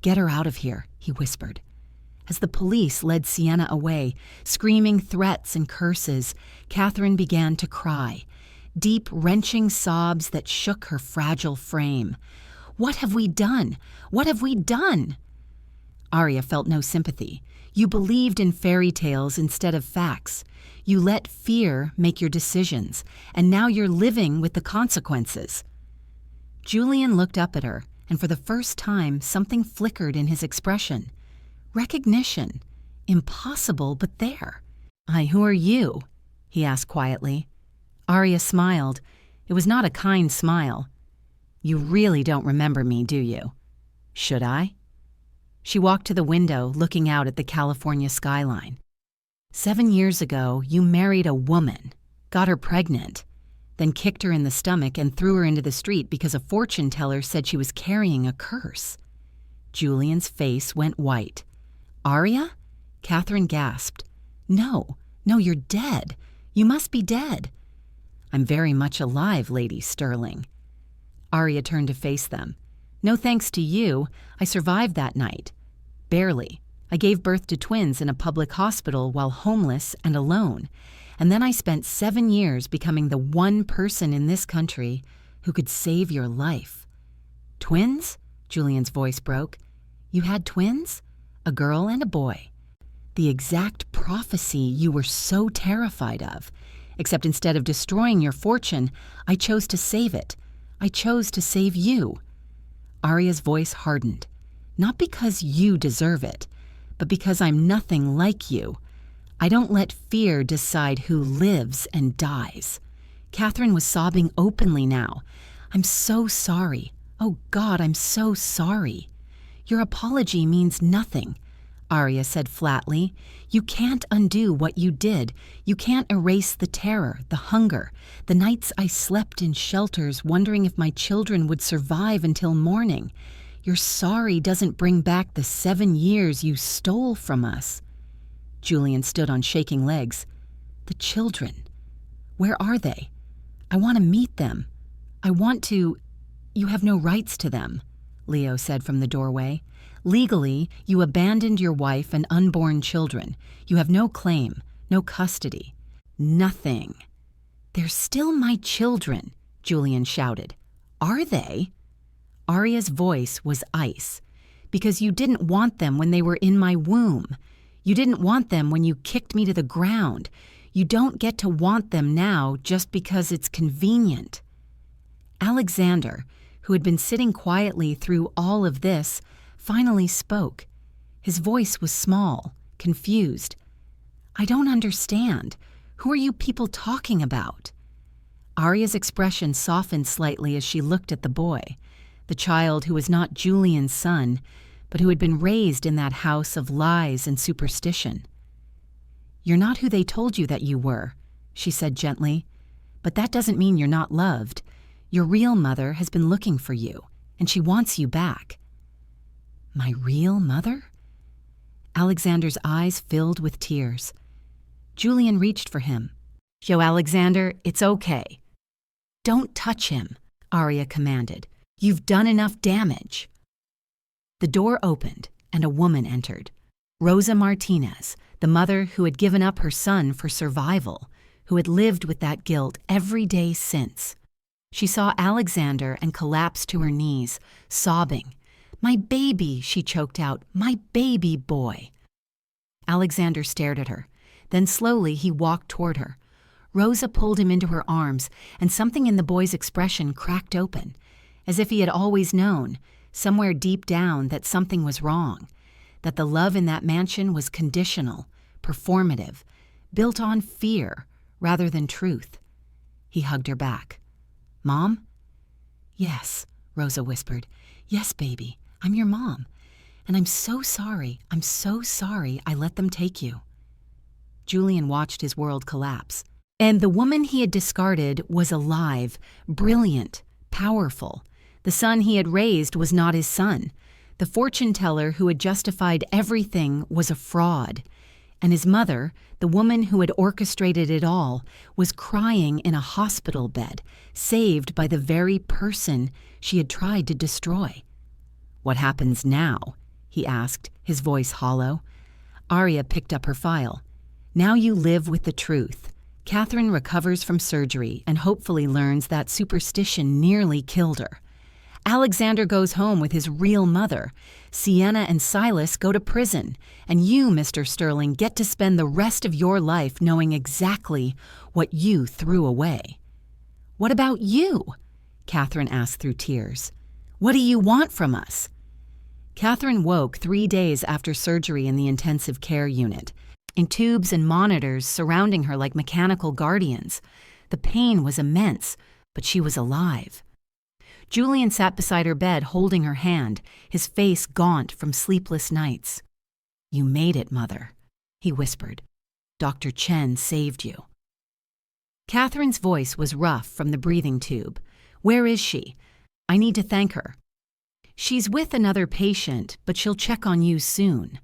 "Get her out of here," he whispered. As the police led Sienna away, screaming threats and curses, Catherine began to cry, deep, wrenching sobs that shook her fragile frame. "What have we done? What have we done?" Aria felt no sympathy. "You believed in fairy tales instead of facts. You let fear make your decisions, and now you're living with the consequences." Julian looked up at her, and for the first time something flickered in his expression. Recognition. Impossible, but there. "Who are you?" he asked quietly. Aria smiled. It was not a kind smile. "You really don't remember me, do you?" "Should I?" She walked to the window, looking out at the California skyline. 7 years ago, you married a woman, got her pregnant, then kicked her in the stomach and threw her into the street because a fortune teller said she was carrying a curse. Julian's face went white. "Aria?" Catherine gasped. No, you're dead. You must be dead." "I'm very much alive, Lady Sterling." Aria turned to face them. No thanks to you, I survived that night. Barely. I gave birth to twins in a public hospital while homeless and alone, and then I spent 7 years becoming the one person in this country who could save your life." "Twins?" Julian's voice broke. "You had twins? A girl and a boy. The exact prophecy you were so terrified of. Except instead of destroying your fortune, I chose to save it. I chose to save you." Aria's voice hardened. "Not because you deserve it, but because I'm nothing like you. I don't let fear decide who lives and dies." Catherine was sobbing openly now. "I'm so sorry. Oh God, I'm so sorry." "Your apology means nothing," Aria said flatly. "You can't undo what you did. You can't erase the terror, the hunger, the nights I slept in shelters wondering if my children would survive until morning. Your sorry doesn't bring back the 7 years you stole from us." Julian stood on shaking legs. "The children. Where are they? I want to meet them. I want to—" "You have no rights to them," Leo said from the doorway. "Legally, you abandoned your wife and unborn children. You have no claim, no custody. Nothing." "They're still my children," Julian shouted. "Are they?" Aria's voice was ice. "Because you didn't want them when they were in my womb. You didn't want them when you kicked me to the ground. You don't get to want them now just because it's convenient." Alexander, who had been sitting quietly through all of this, finally spoke. His voice was small, confused. "I don't understand. Who are you people talking about?" Aria's expression softened slightly as she looked at the boy, the child who was not Julian's son, but who had been raised in that house of lies and superstition. "You're not who they told you that you were," she said gently. "But that doesn't mean you're not loved. Your real mother has been looking for you, and she wants you back." "My real mother?" Alexander's eyes filled with tears. Julian reached for him. "Yo, Alexander, it's okay." "Don't touch him," Aria commanded. "You've done enough damage." The door opened, and a woman entered. Rosa Martinez, the mother who had given up her son for survival, who had lived with that guilt every day since. She saw Alexander and collapsed to her knees, sobbing. "My baby," she choked out, "my baby boy." Alexander stared at her. Then slowly he walked toward her. Rosa pulled him into her arms, and something in the boy's expression cracked open, as if he had always known, somewhere deep down, that something was wrong, that the love in that mansion was conditional, performative, built on fear rather than truth. He hugged her back. "Mom?" "Yes," Rosa whispered. "Yes, baby, I'm your mom. And I'm so sorry I let them take you." Julian watched his world collapse. And the woman he had discarded was alive, brilliant, powerful. The son he had raised was not his son. The fortune teller who had justified everything was a fraud. And his mother, the woman who had orchestrated it all, was crying in a hospital bed, saved by the very person she had tried to destroy. "What happens now?" he asked, his voice hollow. Aria picked up her file. "Now you live with the truth. Catherine recovers from surgery and hopefully learns that superstition nearly killed her. Alexander goes home with his real mother. Sienna and Silas go to prison. And you, Mr. Sterling, get to spend the rest of your life knowing exactly what you threw away." "What about you?" Catherine asked through tears. "What do you want from us?" Catherine woke 3 days after surgery in the intensive care unit, in tubes and monitors surrounding her like mechanical guardians. The pain was immense, but she was alive. Julian sat beside her bed holding her hand, his face gaunt from sleepless nights. "You made it, Mother," he whispered. "Dr. Chen saved you." Catherine's voice was rough from the breathing tube. "Where is she? I need to thank her." "She's with another patient, but she'll check on you soon."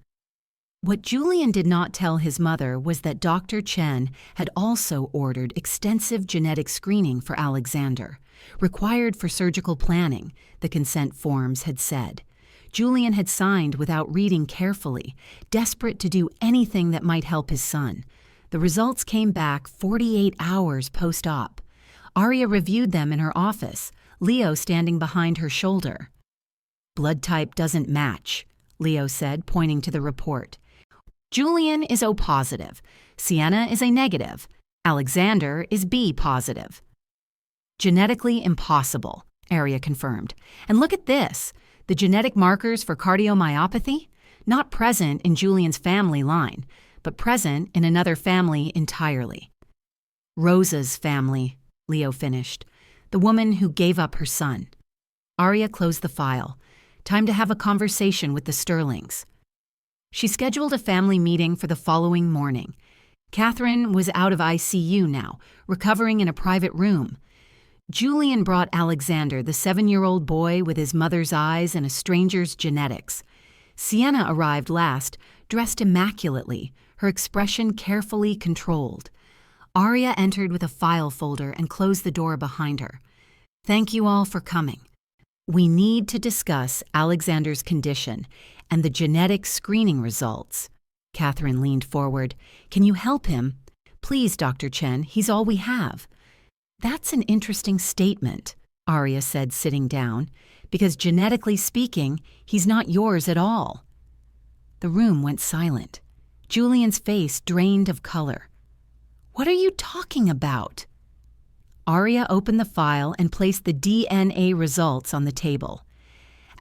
What Julian did not tell his mother was that Dr. Chen had also ordered extensive genetic screening for Alexander, required for surgical planning, the consent forms had said. Julian had signed without reading carefully, desperate to do anything that might help his son. The results came back 48 hours post-op. Aria reviewed them in her office, Leo standing behind her shoulder. "Blood type doesn't match," Leo said, pointing to the report. "Julian is O positive, Sienna is A negative, Alexander is B positive." "Genetically impossible," Aria confirmed. "And look at this. The genetic markers for cardiomyopathy? Not present in Julian's family line, but present in another family entirely." "Rosa's family," Leo finished. "The woman who gave up her son." Aria closed the file. Time to have a conversation with the Sterlings. She scheduled a family meeting for the following morning. Catherine was out of ICU now, recovering in a private room. Julian brought Alexander, the 7-year-old boy with his mother's eyes and a stranger's genetics. Sienna arrived last, dressed immaculately, her expression carefully controlled. Aria entered with a file folder and closed the door behind her. "Thank you all for coming. We need to discuss Alexander's condition and the genetic screening results." Catherine leaned forward. "Can you help him? Please, Dr. Chen, he's all we have." "That's an interesting statement," Aria said, sitting down, "because genetically speaking, he's not yours at all." The room went silent. Julian's face drained of color. "What are you talking about?" Aria opened the file and placed the DNA results on the table.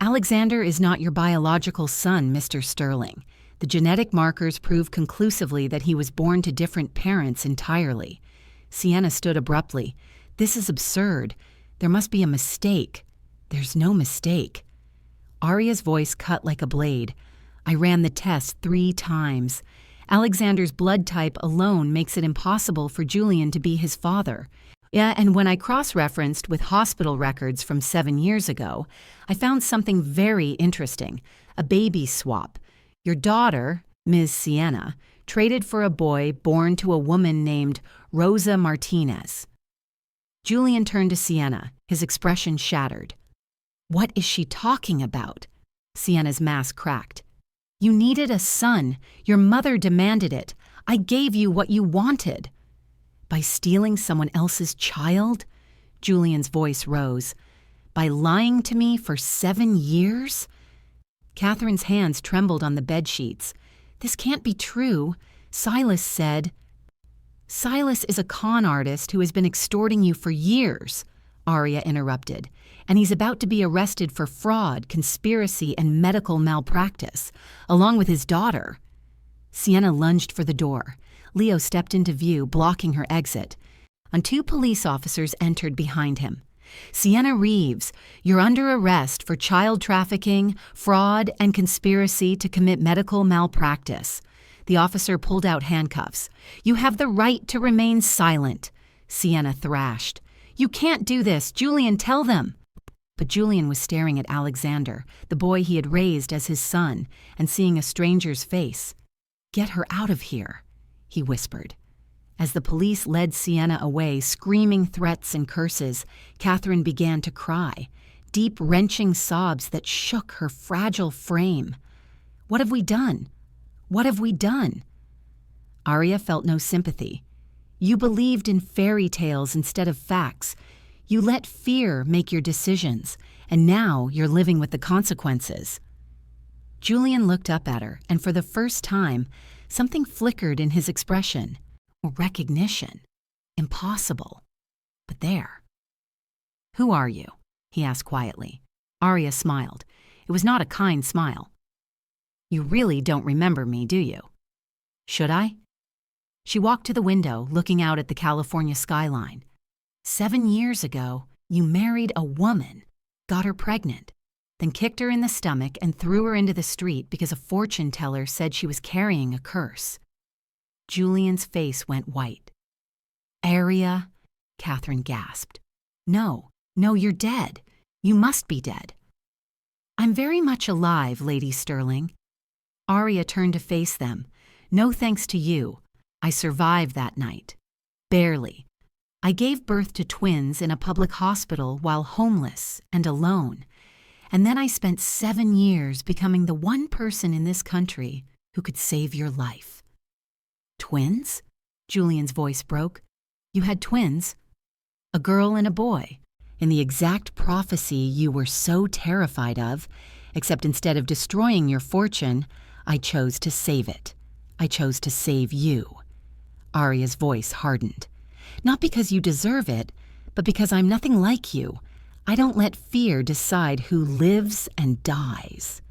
"Alexander is not your biological son, Mr. Sterling. The genetic markers prove conclusively that he was born to different parents entirely." Sienna stood abruptly. "This is absurd. There must be a mistake." "There's no mistake." Aria's voice cut like a blade. "I ran the test 3 times. Alexander's blood type alone makes it impossible for Julian to be his father. Yeah, and when I cross-referenced with hospital records from 7 years ago, I found something very interesting, a baby swap. Your daughter, Ms. Sienna, traded for a boy born to a woman named Rosa Martinez." Julian turned to Sienna, his expression shattered. "What is she talking about?" Sienna's mask cracked. "You needed a son. Your mother demanded it. I gave you what you wanted." "By stealing someone else's child?" Julian's voice rose. "By lying to me for 7 years?" Catherine's hands trembled on the bedsheets. "This can't be true. Silas said—" "Silas is a con artist who has been extorting you for years," Aria interrupted, "and he's about to be arrested for fraud, conspiracy, and medical malpractice, along with his daughter." Sienna lunged for the door. Leo stepped into view, blocking her exit. 2 police officers entered behind him. "Sienna Reeves, you're under arrest for child trafficking, fraud, and conspiracy to commit medical malpractice." The officer pulled out handcuffs. "You have the right to remain silent," Sienna thrashed. "You can't do this. Julian, tell them." But Julian was staring at Alexander, the boy he had raised as his son, and seeing a stranger's face. "Get her out of here," he whispered. As the police led Sienna away, screaming threats and curses, Catherine began to cry, deep, wrenching sobs that shook her fragile frame. "What have we done? What have we done?" Aria felt no sympathy. "You believed in fairy tales instead of facts. You let fear make your decisions, and now you're living with the consequences." Julian looked up at her, and for the first time, something flickered in his expression. Recognition. Impossible. But there. "Who are you?" he asked quietly. Aria smiled. It was not a kind smile. "You really don't remember me, do you?" "Should I?" She walked to the window, looking out at the California skyline. 7 years ago, you married a woman, got her pregnant, then kicked her in the stomach and threw her into the street because a fortune teller said she was carrying a curse." Julian's face went white. "Aria," Catherine gasped. No, you're dead. You must be dead." "I'm very much alive, Lady Sterling." Aria turned to face them. No thanks to you. I survived that night. Barely. I gave birth to twins in a public hospital while homeless and alone. And then I spent 7 years becoming the one person in this country who could save your life. Twins? Julian's voice broke. You had twins? A girl and a boy, in the exact prophecy you were so terrified of, except instead of destroying your fortune, I chose to save it. I chose to save you. Aria's voice hardened. Not because you deserve it, but because I'm nothing like you. I don't let fear decide who lives and dies.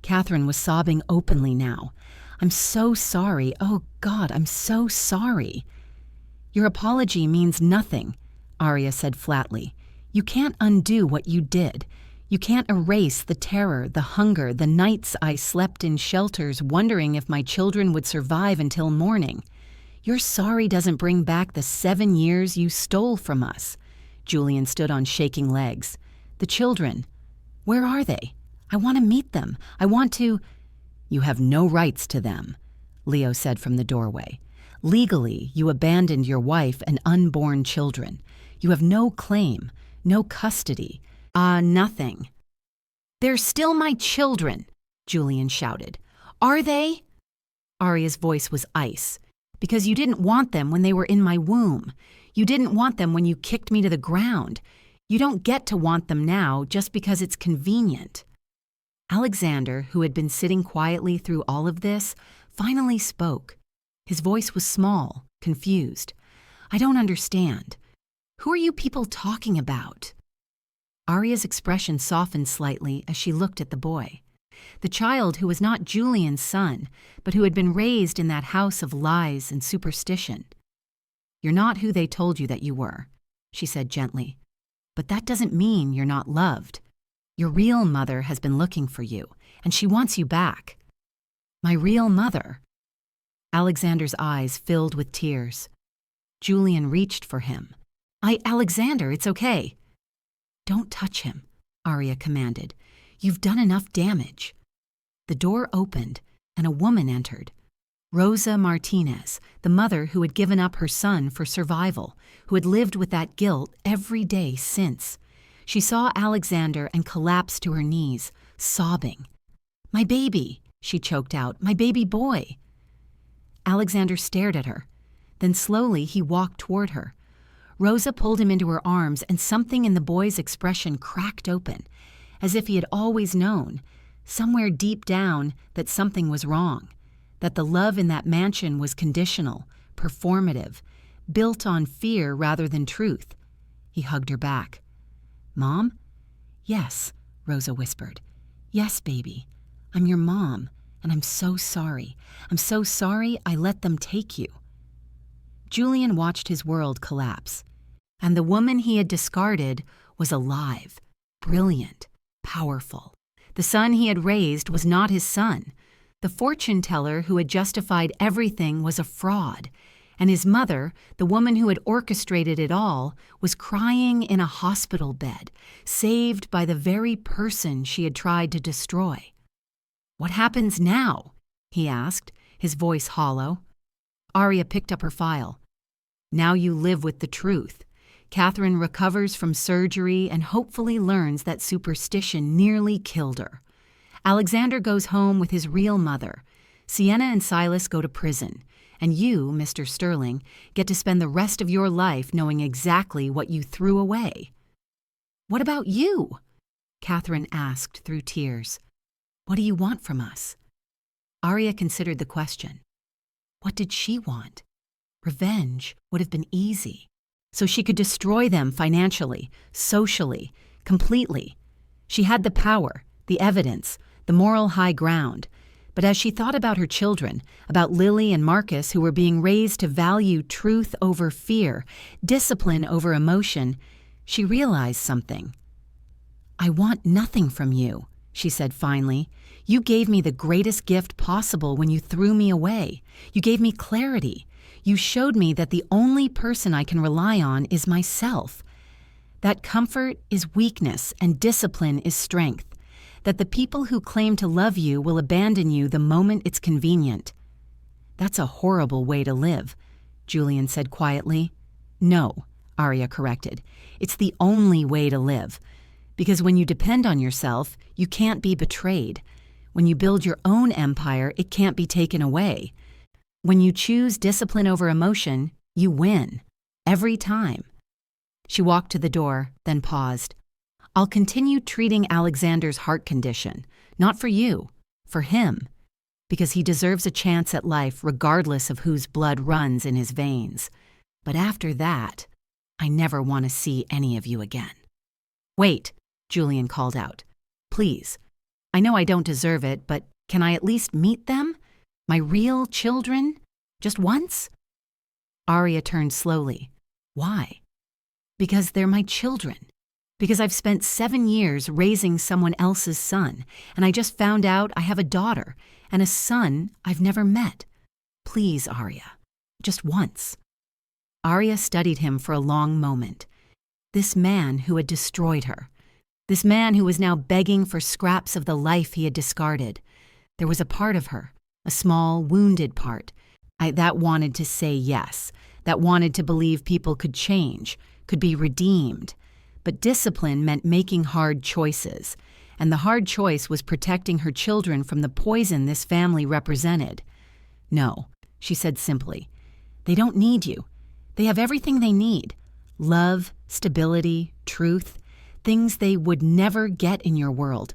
Catherine was sobbing openly now. I'm so sorry. Oh, God, I'm so sorry. Your apology means nothing, Aria said flatly. You can't undo what you did. You can't erase the terror, the hunger, the nights I slept in shelters wondering if my children would survive until morning. Your sorry doesn't bring back the 7 years you stole from us. Julian stood on shaking legs. The children, where are they? I want to meet them. I want to... You have no rights to them, Leo said from the doorway. Legally, you abandoned your wife and unborn children. You have no claim, no custody. Nothing. They're still my children, Julian shouted. Are they? Aria's voice was ice. Because you didn't want them when they were in my womb. You didn't want them when you kicked me to the ground. You don't get to want them now just because it's convenient. Alexander, who had been sitting quietly through all of this, finally spoke. His voice was small, confused. I don't understand. Who are you people talking about? Aria's expression softened slightly as she looked at the boy. The child who was not Julian's son, but who had been raised in that house of lies and superstition. You're not who they told you that you were, she said gently. But that doesn't mean you're not loved. Your real mother has been looking for you, and she wants you back. My real mother? Alexander's eyes filled with tears. Julian reached for him. Alexander, it's okay. Don't touch him, Aria commanded. You've done enough damage. The door opened, and a woman entered. Rosa Martinez, the mother who had given up her son for survival, who had lived with that guilt every day since. She saw Alexander and collapsed to her knees, sobbing. My baby, she choked out, my baby boy. Alexander stared at her. Then slowly he walked toward her. Rosa pulled him into her arms, and something in the boy's expression cracked open, as if he had always known, somewhere deep down, that something was wrong, that the love in that mansion was conditional, performative, built on fear rather than truth. He hugged her back. Mom? Yes, Rosa whispered. Yes, baby. I'm your mom, and I'm so sorry. I'm so sorry I let them take you. Julian watched his world collapse, and the woman he had discarded was alive, brilliant, powerful. The son he had raised was not his son. The fortune teller who had justified everything was a fraud, and his mother, the woman who had orchestrated it all, was crying in a hospital bed, saved by the very person she had tried to destroy. What happens now? He asked, his voice hollow. Aria picked up her file. Now you live with the truth. Catherine recovers from surgery and hopefully learns that superstition nearly killed her. Alexander goes home with his real mother. Sienna and Silas go to prison. And you, Mr. Sterling, get to spend the rest of your life knowing exactly what you threw away. What about you? Catherine asked through tears. What do you want from us? Aria considered the question. What did she want? Revenge would have been easy. So she could destroy them financially, socially, completely. She had the power, the evidence, the moral high ground. But as she thought about her children, about Lily and Marcus who were being raised to value truth over fear, discipline over emotion, she realized something. I want nothing from you, she said finally. You gave me the greatest gift possible when you threw me away. You gave me clarity. You showed me that the only person I can rely on is myself. That comfort is weakness and discipline is strength. that the people who claim to love you will abandon you the moment it's convenient. That's a horrible way to live, Julian said quietly. No, Aria corrected. It's the only way to live. Because when you depend on yourself, you can't be betrayed. When you build your own empire, it can't be taken away. When you choose discipline over emotion, you win. Every time. She walked to the door, then paused. I'll continue treating Alexander's heart condition, not for you, for him, because he deserves a chance at life regardless of whose blood runs in his veins. But after that, I never want to see any of you again. Wait, Julian called out. Please. I know I don't deserve it, but can I at least meet them? My real children? Just once? Aria turned slowly. Why? Because they're my children. Because I've spent 7 years raising someone else's son, and I just found out I have a daughter and a son I've never met. Please, Aria. Just once. Aria studied him for a long moment. This man who had destroyed her. This man who was now begging for scraps of the life he had discarded. There was a part of her, a small, wounded part, that wanted to say yes, that wanted to believe people could change, could be redeemed. But discipline meant making hard choices, and the hard choice was protecting her children from the poison this family represented. No, she said simply. They don't need you. They have everything they need. Love, stability, truth. Things they would never get in your world.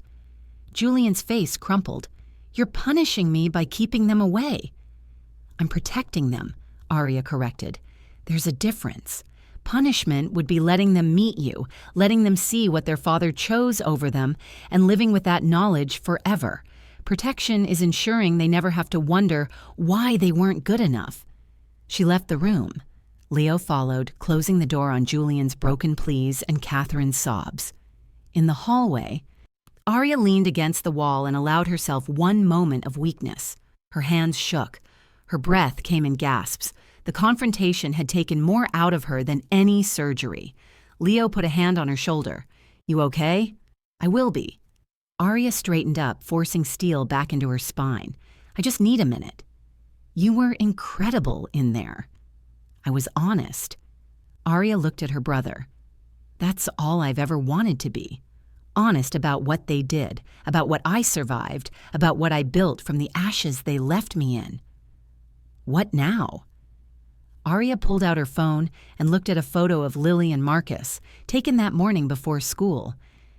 Julian's face crumpled. You're punishing me by keeping them away. I'm protecting them, Aria corrected. There's a difference. Punishment would be letting them meet you, letting them see what their father chose over them, and living with that knowledge forever. Protection is ensuring they never have to wonder why they weren't good enough. She left the room. Leo followed, closing the door on Julian's broken pleas and Catherine's sobs. In the hallway, Aria leaned against the wall and allowed herself one moment of weakness. Her hands shook. Her breath came in gasps. The confrontation had taken more out of her than any surgery. Leo put a hand on her shoulder. You okay? I will be. Aria straightened up, forcing steel back into her spine. I just need a minute. You were incredible in there. I was honest. Aria looked at her brother. That's all I've ever wanted to be. Honest about what they did, about what I survived, about what I built from the ashes they left me in. What now? Aria pulled out her phone and looked at a photo of Lily and Marcus, taken that morning before school.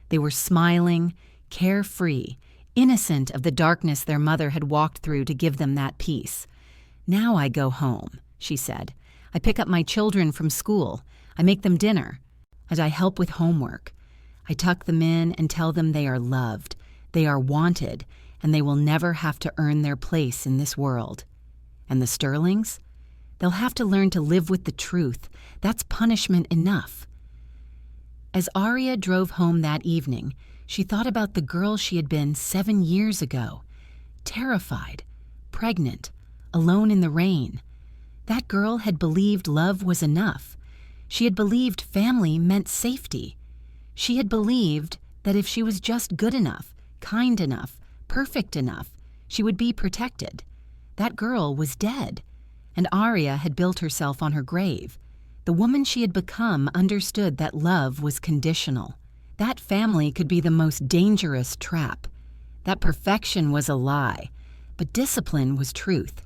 They were smiling, carefree, innocent of the darkness their mother had walked through to give them that peace. Now I go home, she said. I pick up my children from school. I make them dinner. And I help with homework. I tuck them in and tell them they are loved, they are wanted, and they will never have to earn their place in this world. And the Sterlings? They'll have to learn to live with the truth. That's punishment enough. As Aria drove home that evening, she thought about the girl she had been 7 years ago. Terrified, pregnant, alone in the rain. That girl had believed love was enough. She had believed family meant safety. She had believed that if she was just good enough, kind enough, perfect enough, she would be protected. That girl was dead, and Aria had built herself on her grave. The woman she had become understood that love was conditional. That family could be the most dangerous trap. That perfection was a lie, but discipline was truth.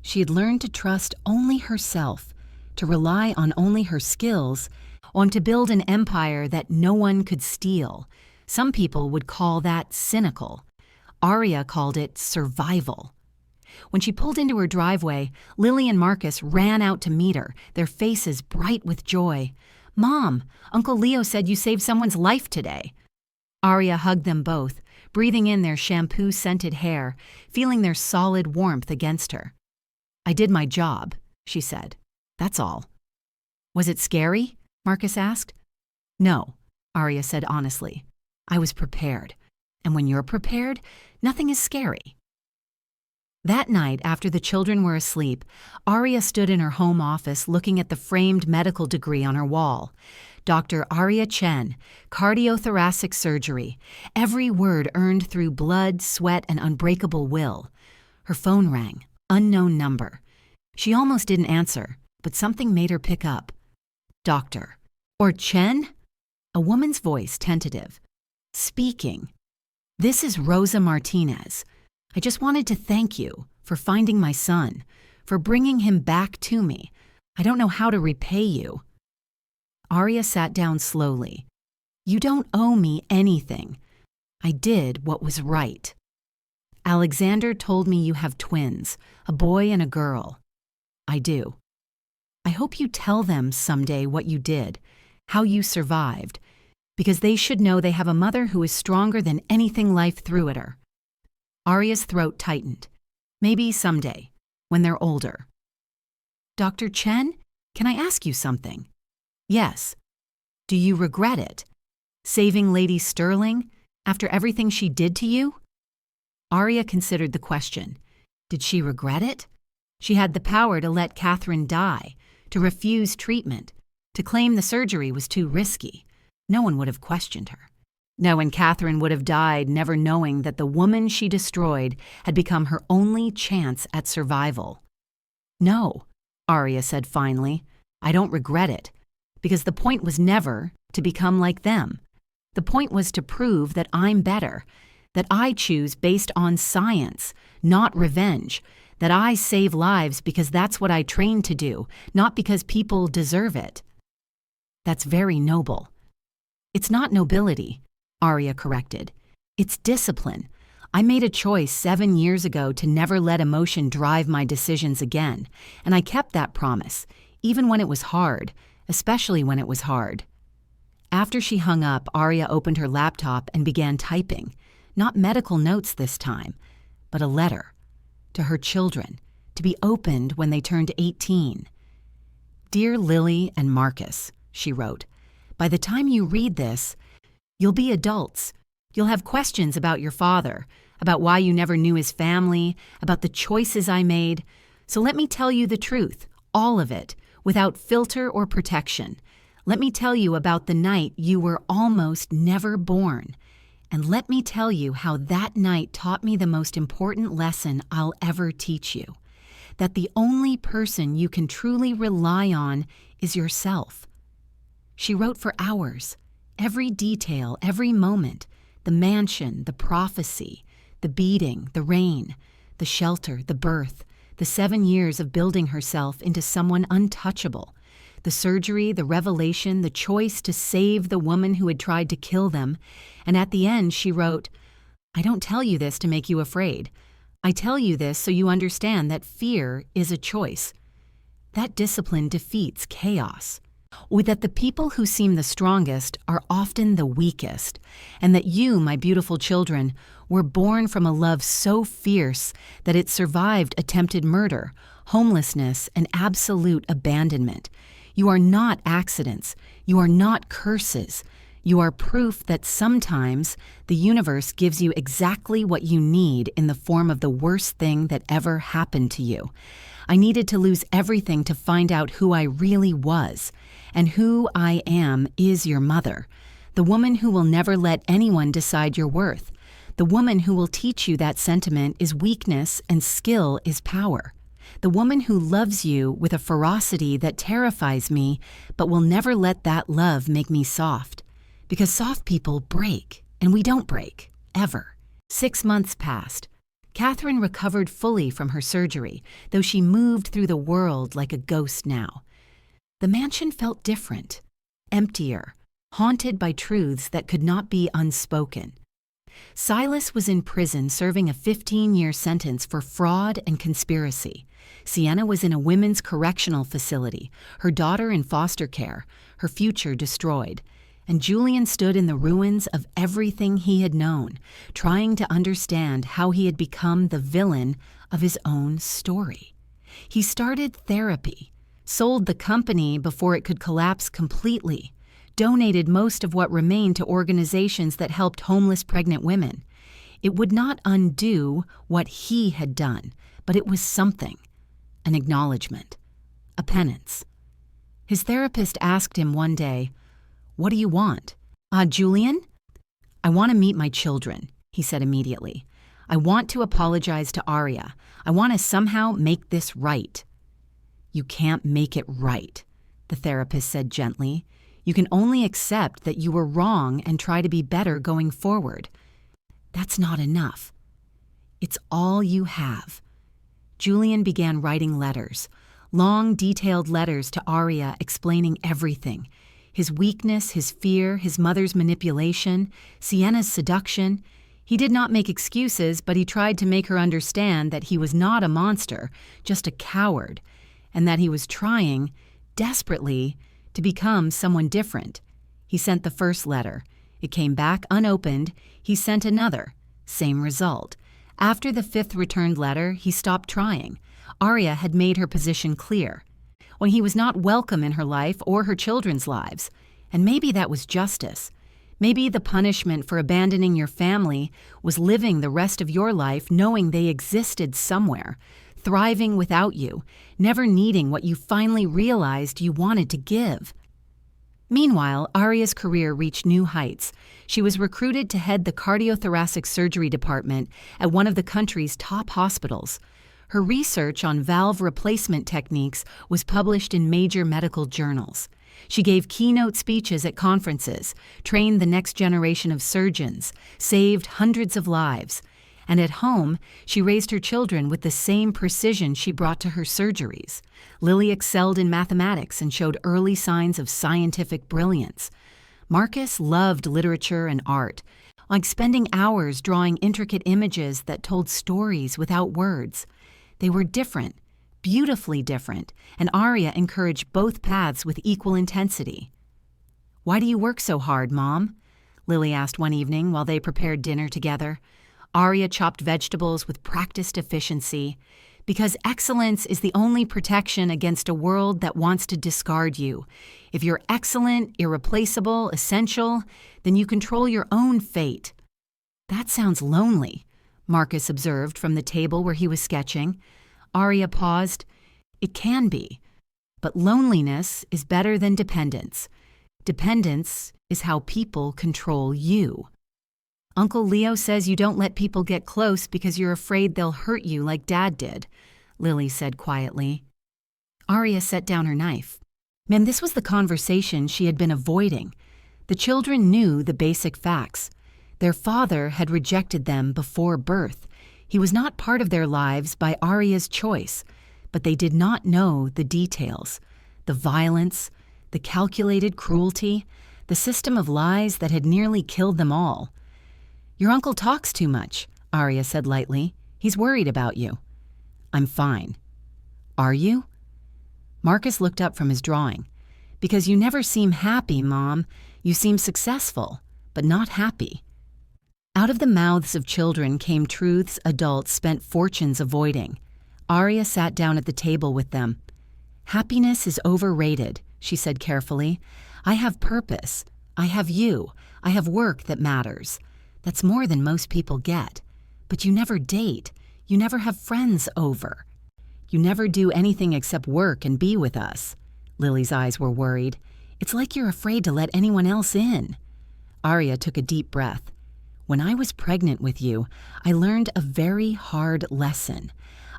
She had learned to trust only herself, to rely on only her skills, on to build an empire that no one could steal. Some people would call that cynical. Aria called it survival. When she pulled into her driveway, Lily and Marcus ran out to meet her, their faces bright with joy. Mom, Uncle Leo said you saved someone's life today. Aria hugged them both, breathing in their shampoo-scented hair, feeling their solid warmth against her. I did my job, she said. That's all. Was it scary? Marcus asked. No, Aria said honestly. I was prepared. And when you're prepared, nothing is scary. That night, after the children were asleep, Aria stood in her home office looking at the framed medical degree on her wall. Dr. Aria Chen, cardiothoracic surgery. Every word earned through blood, sweat, and unbreakable will. Her phone rang. Unknown number. She almost didn't answer, but something made her pick up. Doctor. Or Chen? A woman's voice, tentative. Speaking. This is Rosa Martinez. I just wanted to thank you for finding my son, for bringing him back to me. I don't know how to repay you. Aria sat down slowly. You don't owe me anything. I did what was right. Alexander told me you have twins, a boy and a girl. I do. I hope you tell them someday what you did, how you survived, because they should know they have a mother who is stronger than anything life threw at her. Aria's throat tightened. Maybe someday, when they're older. Dr. Chen, can I ask you something? Yes. Do you regret it? Saving Lady Sterling, after everything she did to you? Aria considered the question. Did she regret it? She had the power to let Catherine die, to refuse treatment, to claim the surgery was too risky. No one would have questioned her. No, and Catherine would have died never knowing that the woman she destroyed had become her only chance at survival. No, Aria said finally, I don't regret it, because the point was never to become like them. The point was to prove that I'm better, that I choose based on science, not revenge, that I save lives because that's what I trained to do, not because people deserve it. That's very noble. It's not nobility, Aria corrected. It's discipline. I made a choice 7 years ago to never let emotion drive my decisions again, and I kept that promise, even when it was hard, especially when it was hard. After she hung up, Aria opened her laptop and began typing, not medical notes this time, but a letter to her children, to be opened when they turned 18. Dear Lily and Marcus, she wrote, by the time you read this, you'll be adults. You'll have questions about your father, about why you never knew his family, about the choices I made. So let me tell you the truth, all of it, without filter or protection. Let me tell you about the night you were almost never born. And let me tell you how that night taught me the most important lesson I'll ever teach you. That the only person you can truly rely on is yourself. She wrote for hours, every detail, every moment, the mansion, the prophecy, the beating, the rain, the shelter, the birth, the 7 years of building herself into someone untouchable, the surgery, the revelation, the choice to save the woman who had tried to kill them, and at the end she wrote, I don't tell you this to make you afraid. I tell you this so you understand that fear is a choice. That discipline defeats chaos. Or that the people who seem the strongest are often the weakest, and that you, my beautiful children, were born from a love so fierce that it survived attempted murder, homelessness, and absolute abandonment. You are not accidents. You are not curses. You are proof that sometimes the universe gives you exactly what you need in the form of the worst thing that ever happened to you. I needed to lose everything to find out who I really was. And who I am is your mother, the woman who will never let anyone decide your worth, the woman who will teach you that sentiment is weakness and skill is power, the woman who loves you with a ferocity that terrifies me but will never let that love make me soft. Because soft people break, and we don't break, ever. 6 months passed. Catherine recovered fully from her surgery, though she moved through the world like a ghost now. The mansion felt different, emptier, haunted by truths that could not be unspoken. Silas was in prison serving a 15-year sentence for fraud and conspiracy. Sienna was in a women's correctional facility, her daughter in foster care, her future destroyed. And Julian stood in the ruins of everything he had known, trying to understand how he had become the villain of his own story. He started therapy, sold the company before it could collapse completely, donated most of what remained to organizations that helped homeless pregnant women. It would not undo what he had done, but it was something, an acknowledgement, a penance. His therapist asked him one day, What do you want? Julian? I want to meet my children, he said immediately. I want to apologize to Aria. I want to somehow make this right. You can't make it right, the therapist said gently. You can only accept that you were wrong and try to be better going forward. That's not enough. It's all you have. Julian began writing letters, long, detailed letters to Aria explaining everything. His weakness, his fear, his mother's manipulation, Sienna's seduction. He did not make excuses, but he tried to make her understand that he was not a monster, just a coward, and that he was trying, desperately, to become someone different. He sent the first letter. It came back unopened. He sent another. Same result. After the fifth returned letter, he stopped trying. Aria had made her position clear. When he was not welcome in her life or her children's lives. And maybe that was justice. Maybe the punishment for abandoning your family was living the rest of your life knowing they existed somewhere, thriving without you, never needing what you finally realized you wanted to give. Meanwhile, Aria's career reached new heights. She was recruited to head the cardiothoracic surgery department at one of the country's top hospitals. Her research on valve replacement techniques was published in major medical journals. She gave keynote speeches at conferences, trained the next generation of surgeons, saved hundreds of lives. And at home, she raised her children with the same precision she brought to her surgeries. Lily excelled in mathematics and showed early signs of scientific brilliance. Marcus loved literature and art, like spending hours drawing intricate images that told stories without words. They were different, beautifully different, and Aria encouraged both paths with equal intensity. "Why do you work so hard, Mom?" Lily asked one evening while they prepared dinner together. Aria chopped vegetables with practiced efficiency. "Because excellence is the only protection against a world that wants to discard you. If you're excellent, irreplaceable, essential, then you control your own fate." "That sounds lonely," Marcus observed from the table where he was sketching. Aria paused. "It can be. But loneliness is better than dependence. Dependence is how people control you. Uncle Leo says you don't let people get close because you're afraid they'll hurt you like Dad did," Lily said quietly. Aria set down her knife. Man, this was the conversation she had been avoiding. The children knew the basic facts. Their father had rejected them before birth. He was not part of their lives by Aria's choice, but they did not know the details, the violence, the calculated cruelty, the system of lies that had nearly killed them all. "Your uncle talks too much," Aria said lightly. "He's worried about you." "I'm fine." "Are you?" Marcus looked up from his drawing. "Because you never seem happy, Mom. You seem successful, but not happy." Out of the mouths of children came truths adults spent fortunes avoiding. Aria sat down at the table with them. "Happiness is overrated," she said carefully. "I have purpose. I have you. I have work that matters. That's more than most people get. But you never date. You never have friends over. You never do anything except work and be with us." Lily's eyes were worried. "It's like you're afraid to let anyone else in." Aria took a deep breath. "When I was pregnant with you, I learned a very hard lesson.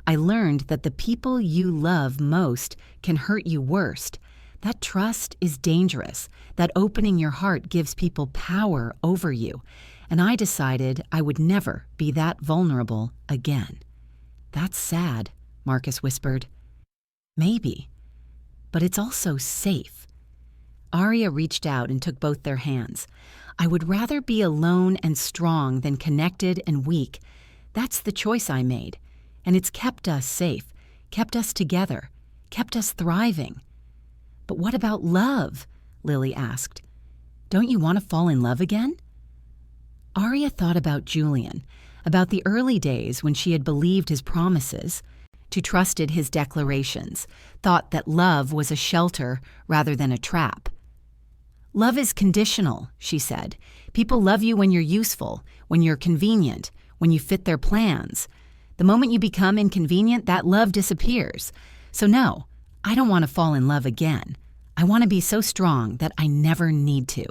I learned that the people you love most can hurt you worst. That trust is dangerous. That opening your heart gives people power over you. And I decided I would never be that vulnerable again." "That's sad," Marcus whispered. "Maybe. But it's also safe." Aria reached out and took both their hands. "I would rather be alone and strong than connected and weak. That's the choice I made. And it's kept us safe, kept us together, kept us thriving." "But what about love?" Lily asked. "Don't you want to fall in love again?" Aria thought about Julian, about the early days when she had believed his promises, trusted his declarations, thought that love was a shelter rather than a trap. "Love is conditional," she said. "People love you when you're useful, when you're convenient, when you fit their plans. The moment you become inconvenient, that love disappears. So no, I don't want to fall in love again. I want to be so strong that I never need to."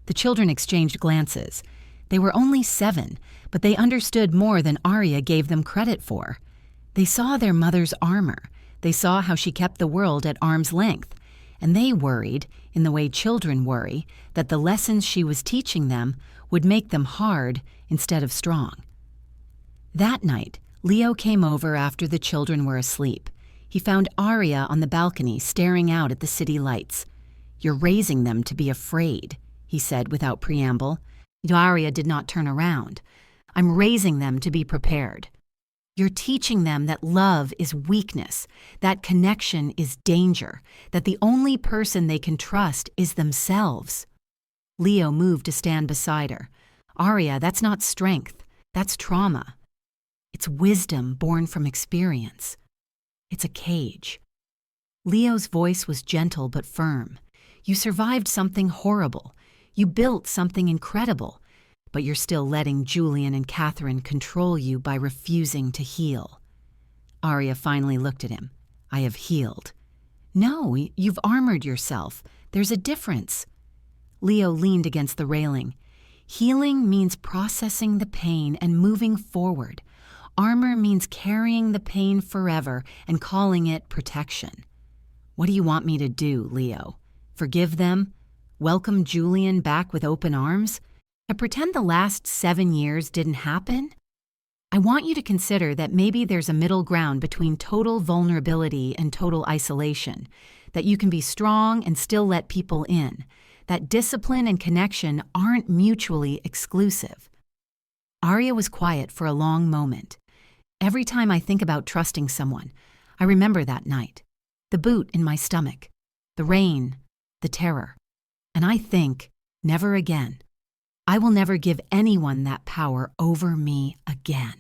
The children exchanged glances. They were only 7, but they understood more than Aria gave them credit for. They saw their mother's armor. They saw how she kept the world at arm's length. And they worried, in the way children worry, that the lessons she was teaching them would make them hard instead of strong. That night, Leo came over after the children were asleep. He found Aria on the balcony staring out at the city lights. "You're raising them to be afraid," he said without preamble. Aria did not turn around. "I'm raising them to be prepared. You're teaching them that love is weakness, that connection is danger, that the only person they can trust is themselves." Leo moved to stand beside her. "Aria, that's not strength. That's trauma. It's wisdom born from experience. It's a cage." Leo's voice was gentle but firm. "You survived something horrible. You built something incredible. But you're still letting Julian and Catherine control you by refusing to heal." Aria finally looked at him. "I have healed." "No, you've armored yourself. There's a difference." Leo leaned against the railing. "Healing means processing the pain and moving forward. Armor means carrying the pain forever and calling it protection." "What do you want me to do, Leo? Forgive them? Welcome Julian back with open arms? To pretend the last 7 years didn't happen? I want you to consider that maybe there's a middle ground between total vulnerability and total isolation, that you can be strong and still let people in, that discipline and connection aren't mutually exclusive." Aria was quiet for a long moment. "Every time I think about trusting someone, I remember that night, the boot in my stomach, the rain, the terror, and I think, never again. I will never give anyone that power over me again."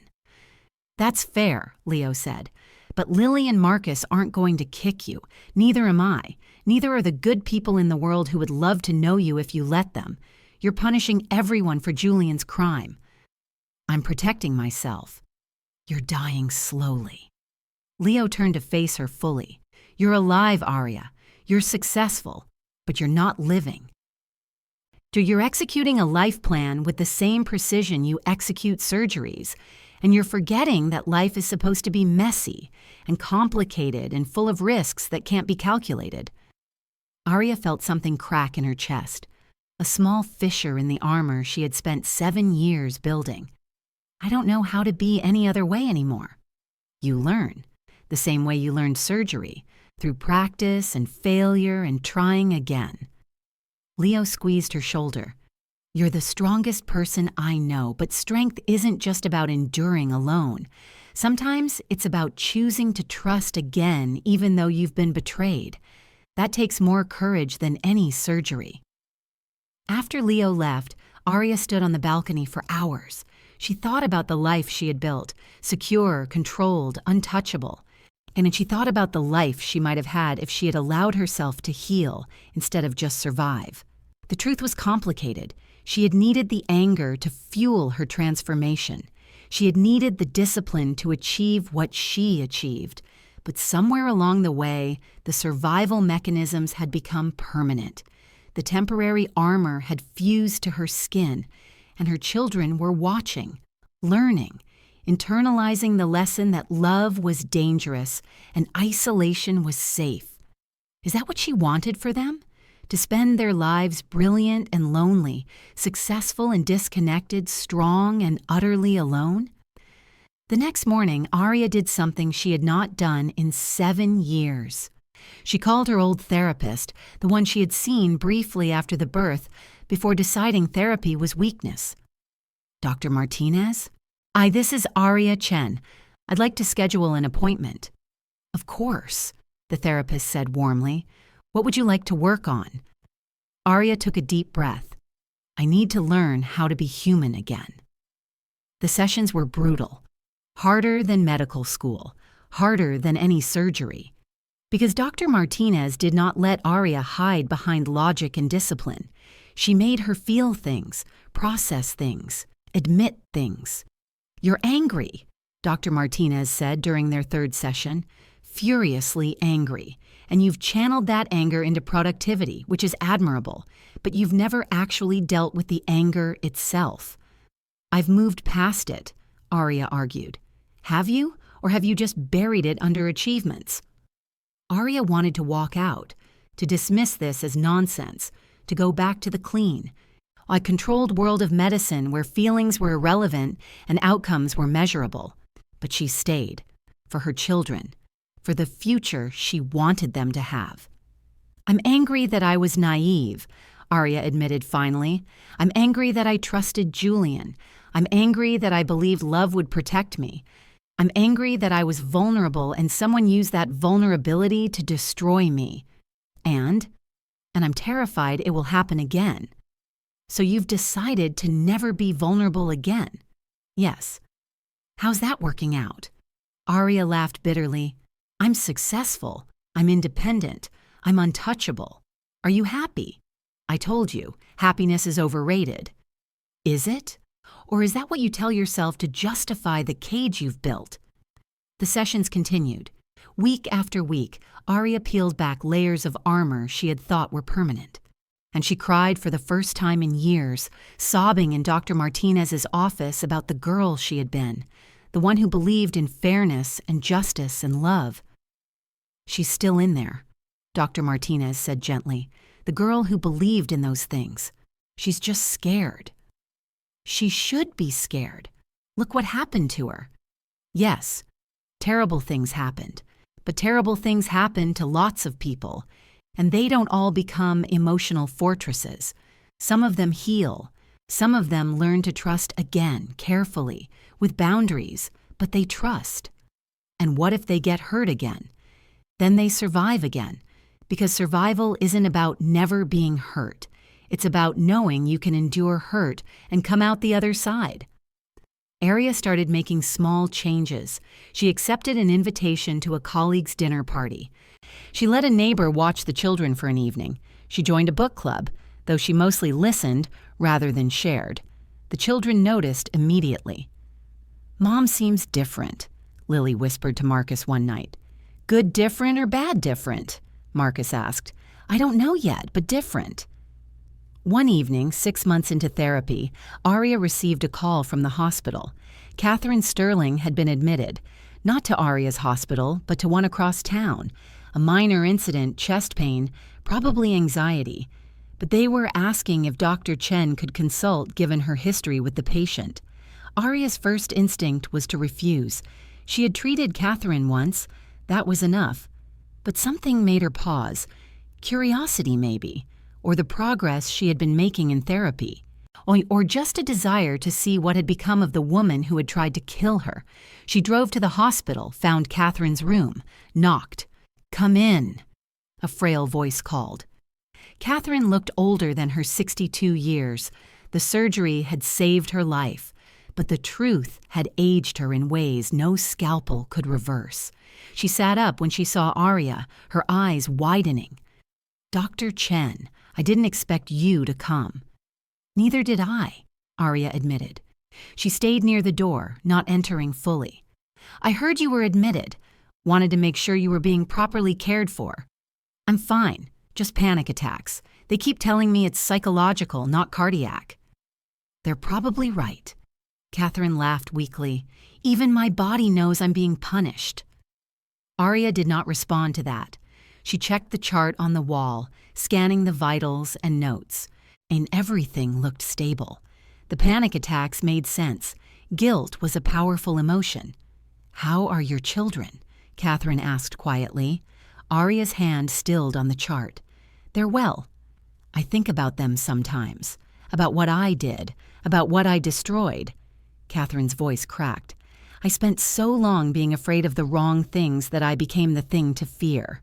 "That's fair," Leo said. "But Lily and Marcus aren't going to kick you. Neither am I. Neither are the good people in the world who would love to know you if you let them. You're punishing everyone for Julian's crime." "I'm protecting myself." "You're dying slowly." Leo turned to face her fully. "You're alive, Aria. You're successful, but you're not living. You're executing a life plan with the same precision you execute surgeries, and you're forgetting that life is supposed to be messy and complicated and full of risks that can't be calculated." Aria felt something crack in her chest, a small fissure in the armor she had spent 7 years building. "I don't know how to be any other way anymore." "You learn, the same way you learned surgery, through practice and failure and trying again." Leo squeezed her shoulder. "You're the strongest person I know, but strength isn't just about enduring alone. Sometimes it's about choosing to trust again even though you've been betrayed. That takes more courage than any surgery." After Leo left, Aria stood on the balcony for hours. She thought about the life she had built, secure, controlled, untouchable. And then she thought about the life she might have had if she had allowed herself to heal instead of just survive. The truth was complicated. She had needed the anger to fuel her transformation. She had needed the discipline to achieve what she achieved. But somewhere along the way, the survival mechanisms had become permanent. The temporary armor had fused to her skin, and her children were watching, learning, internalizing the lesson that love was dangerous and isolation was safe. Is that what she wanted for them? To spend their lives brilliant and lonely, successful and disconnected, strong and utterly alone? The next morning, Aria did something she had not done in 7 years. She called her old therapist, the one she had seen briefly after the birth, before deciding therapy was weakness. "Dr. Martinez? This is Aria Chen. I'd like to schedule an appointment." "Of course," the therapist said warmly. "What would you like to work on?" Aria took a deep breath. "I need to learn how to be human again." The sessions were brutal, harder than medical school, harder than any surgery. Because Dr. Martinez did not let Aria hide behind logic and discipline. She made her feel things, process things, admit things. "You're angry," Dr. Martinez said during their 3rd session. furiously angry, and you've channeled that anger into productivity, which is admirable, but you've never actually dealt with the anger itself. I've moved past it, Aria argued. Have you, or have you just buried it under achievements? Aria wanted to walk out, to dismiss this as nonsense, to go back to the clean, a controlled world of medicine where feelings were irrelevant and outcomes were measurable. But she stayed, for her children, for the future she wanted them to have. I'm angry that I was naive, Aria admitted finally. I'm angry that I trusted Julian. I'm angry that I believed love would protect me. I'm angry that I was vulnerable and someone used that vulnerability to destroy me. And I'm terrified it will happen again. So you've decided to never be vulnerable again? Yes. How's that working out? Aria laughed bitterly. I'm successful. I'm independent. I'm untouchable. Are you happy? I told you, happiness is overrated. Is it? Or is that what you tell yourself to justify the cage you've built? The sessions continued. Week after week, Aria peeled back layers of armor she had thought were permanent. And she cried for the first time in years, sobbing in Dr. Martinez's office about the girl she had been, the one who believed in fairness and justice and love. She's still in there, Dr. Martinez said gently, the girl who believed in those things. She's just scared. She should be scared. Look what happened to her. Yes, terrible things happened, but terrible things happen to lots of people, and they don't all become emotional fortresses. Some of them heal. Some of them learn to trust again, carefully, with boundaries, but they trust. And what if they get hurt again? Then they survive again, because survival isn't about never being hurt. It's about knowing you can endure hurt and come out the other side. Aria started making small changes. She accepted an invitation to a colleague's dinner party. She let a neighbor watch the children for an evening. She joined a book club, though she mostly listened rather than shared. The children noticed immediately. Mom seems different, Lily whispered to Marcus one night. Good different or bad different? Marcus asked. I don't know yet, but different. One evening, 6 months into therapy, Aria received a call from the hospital. Aria Sterling had been admitted, not to Aria's hospital, but to one across town. A minor incident, chest pain, probably anxiety. But they were asking if Dr. Chen could consult given her history with the patient. Aria's first instinct was to refuse. She had treated Catherine once. That was enough. But something made her pause. Curiosity, maybe. Or the progress she had been making in therapy, or just a desire to see what had become of the woman who had tried to kill her. She drove to the hospital, found Catherine's room, knocked. Come in, a frail voice called. Catherine looked older than her 62 years. The surgery had saved her life, but the truth had aged her in ways no scalpel could reverse. She sat up when she saw Aria, her eyes widening. Dr. Chen, I didn't expect you to come. Neither did I, Aria admitted. She stayed near the door, not entering fully. I heard you were admitted. Wanted to make sure you were being properly cared for. I'm fine, just panic attacks. They keep telling me it's psychological, not cardiac. They're probably right. Catherine laughed weakly. Even my body knows I'm being punished. Aria did not respond to that. She checked the chart on the wall, scanning the vitals and notes, and everything looked stable. The panic attacks made sense. Guilt was a powerful emotion. How are your children? Catherine asked quietly. Aria's hand stilled on the chart. They're well. I think about them sometimes, about what I did, about what I destroyed. Catherine's voice cracked. I spent so long being afraid of the wrong things that I became the thing to fear.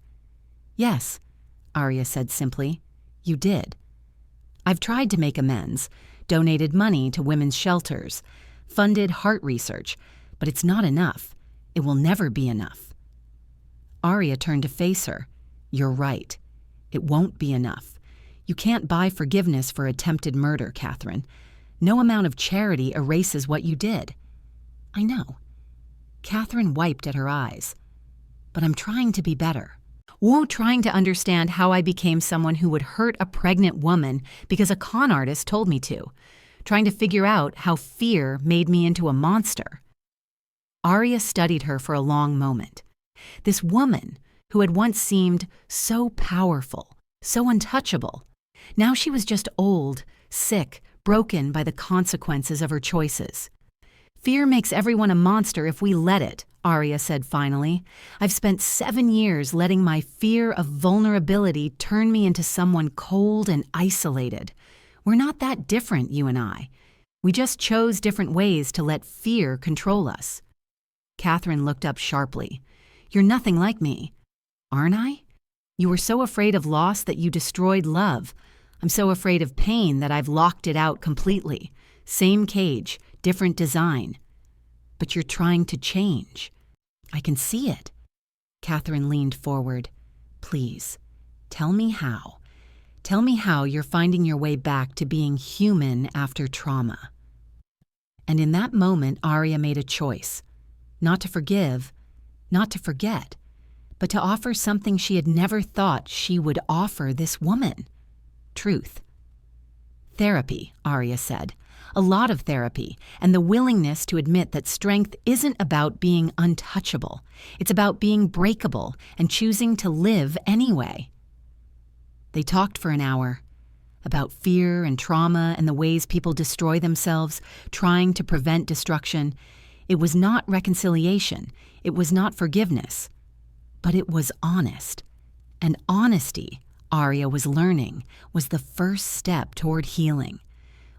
Yes, Aria said simply. You did. I've tried to make amends, donated money to women's shelters, funded heart research, but it's not enough. It will never be enough. Aria turned to face her. You're right. It won't be enough. You can't buy forgiveness for attempted murder, Catherine. No amount of charity erases what you did. I know. Catherine wiped at her eyes. but I'm trying to be better. Trying to understand how I became someone who would hurt a pregnant woman because a con artist told me to. Trying to figure out how fear made me into a monster. Aria studied her for a long moment. This woman who had once seemed so powerful, so untouchable. Now she was just old, sick, broken by the consequences of her choices. Fear makes everyone a monster if we let it, Aria said finally. I've spent 7 years letting my fear of vulnerability turn me into someone cold and isolated. We're not that different, you and I. We just chose different ways to let fear control us. Catherine looked up sharply. You're nothing like me. Aren't I? You were so afraid of loss that you destroyed love. I'm so afraid of pain that I've locked it out completely. Same cage, different design. But you're trying to change. I can see it. Catherine leaned forward. Please, tell me how. Tell me how you're finding your way back to being human after trauma. And in that moment, Aria made a choice. Not to forgive, not to forget, but to offer something she had never thought she would offer this woman. Truth. Therapy, Aria said. A lot of therapy, and the willingness to admit that strength isn't about being untouchable. It's about being breakable and choosing to live anyway. They talked for an hour about fear and trauma and the ways people destroy themselves, trying to prevent destruction. It was not reconciliation. It was not forgiveness. But it was honest. And honesty, Aria was learning, was the first step toward healing.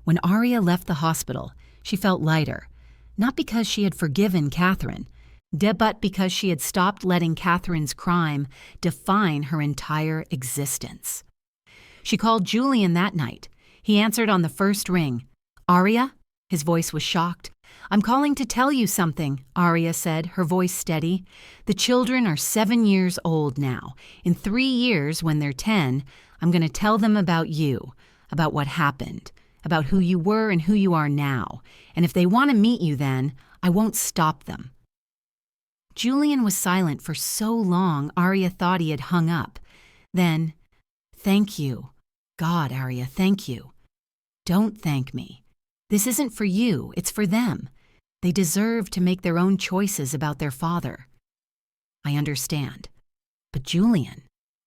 When Aria left the hospital, she felt lighter, not because she had forgiven Catherine, but because she had stopped letting Catherine's crime define her entire existence. She called Julian that night. He answered on the first ring. Aria? His voice was shocked. I'm calling to tell you something, Aria said, her voice steady. The children are 7 years old now. In 3 years, when they're 10, I'm going to tell them about you, about what happened, about who you were and who you are now. And if they want to meet you then, I won't stop them. Julian was silent for so long Aria thought he had hung up. Then, thank you. God, Aria, thank you. Don't thank me. This isn't for you, it's for them. They deserve to make their own choices about their father. I understand. But Julian,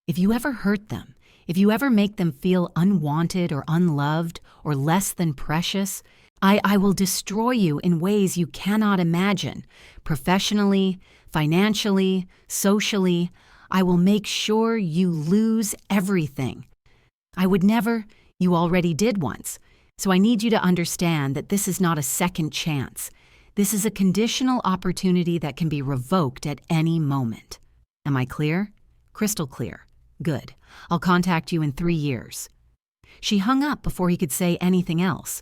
if you ever hurt them, if you ever make them feel unwanted or unloved or less than precious, I will destroy you in ways you cannot imagine. Professionally, financially, socially, I will make sure you lose everything. I would never, you already did once. So I need you to understand that this is not a second chance. This is a conditional opportunity that can be revoked at any moment. Am I clear? Crystal clear. Good. I'll contact you in 3 years. She hung up before he could say anything else.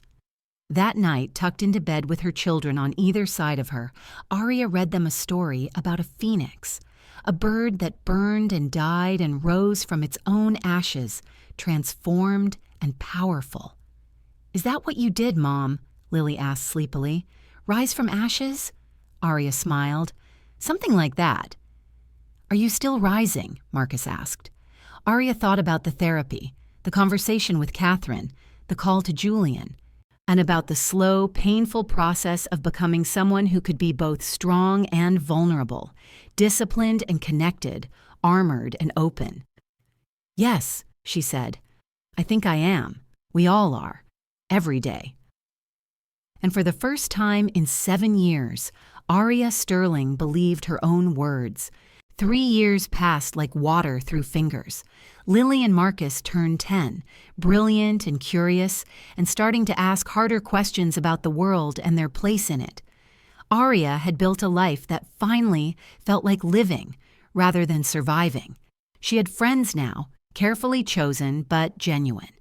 That night, tucked into bed with her children on either side of her, Aria read them a story about a phoenix, a bird that burned and died and rose from its own ashes, transformed and powerful. Is that what you did, Mom? Lily asked sleepily. Rise from ashes? Aria smiled. Something like that. Are you still rising? Marcus asked. Aria thought about the therapy, the conversation with Catherine, the call to Julian, and about the slow, painful process of becoming someone who could be both strong and vulnerable, disciplined and connected, armored and open. Yes, she said. I think I am. We all are. Every day. And for the first time in 7 years, Aria Sterling believed her own words. 3 years passed like water through fingers. Lily and Marcus turned 10, brilliant and curious, and starting to ask harder questions about the world and their place in it. Aria had built a life that finally felt like living rather than surviving. She had friends now, carefully chosen but genuine.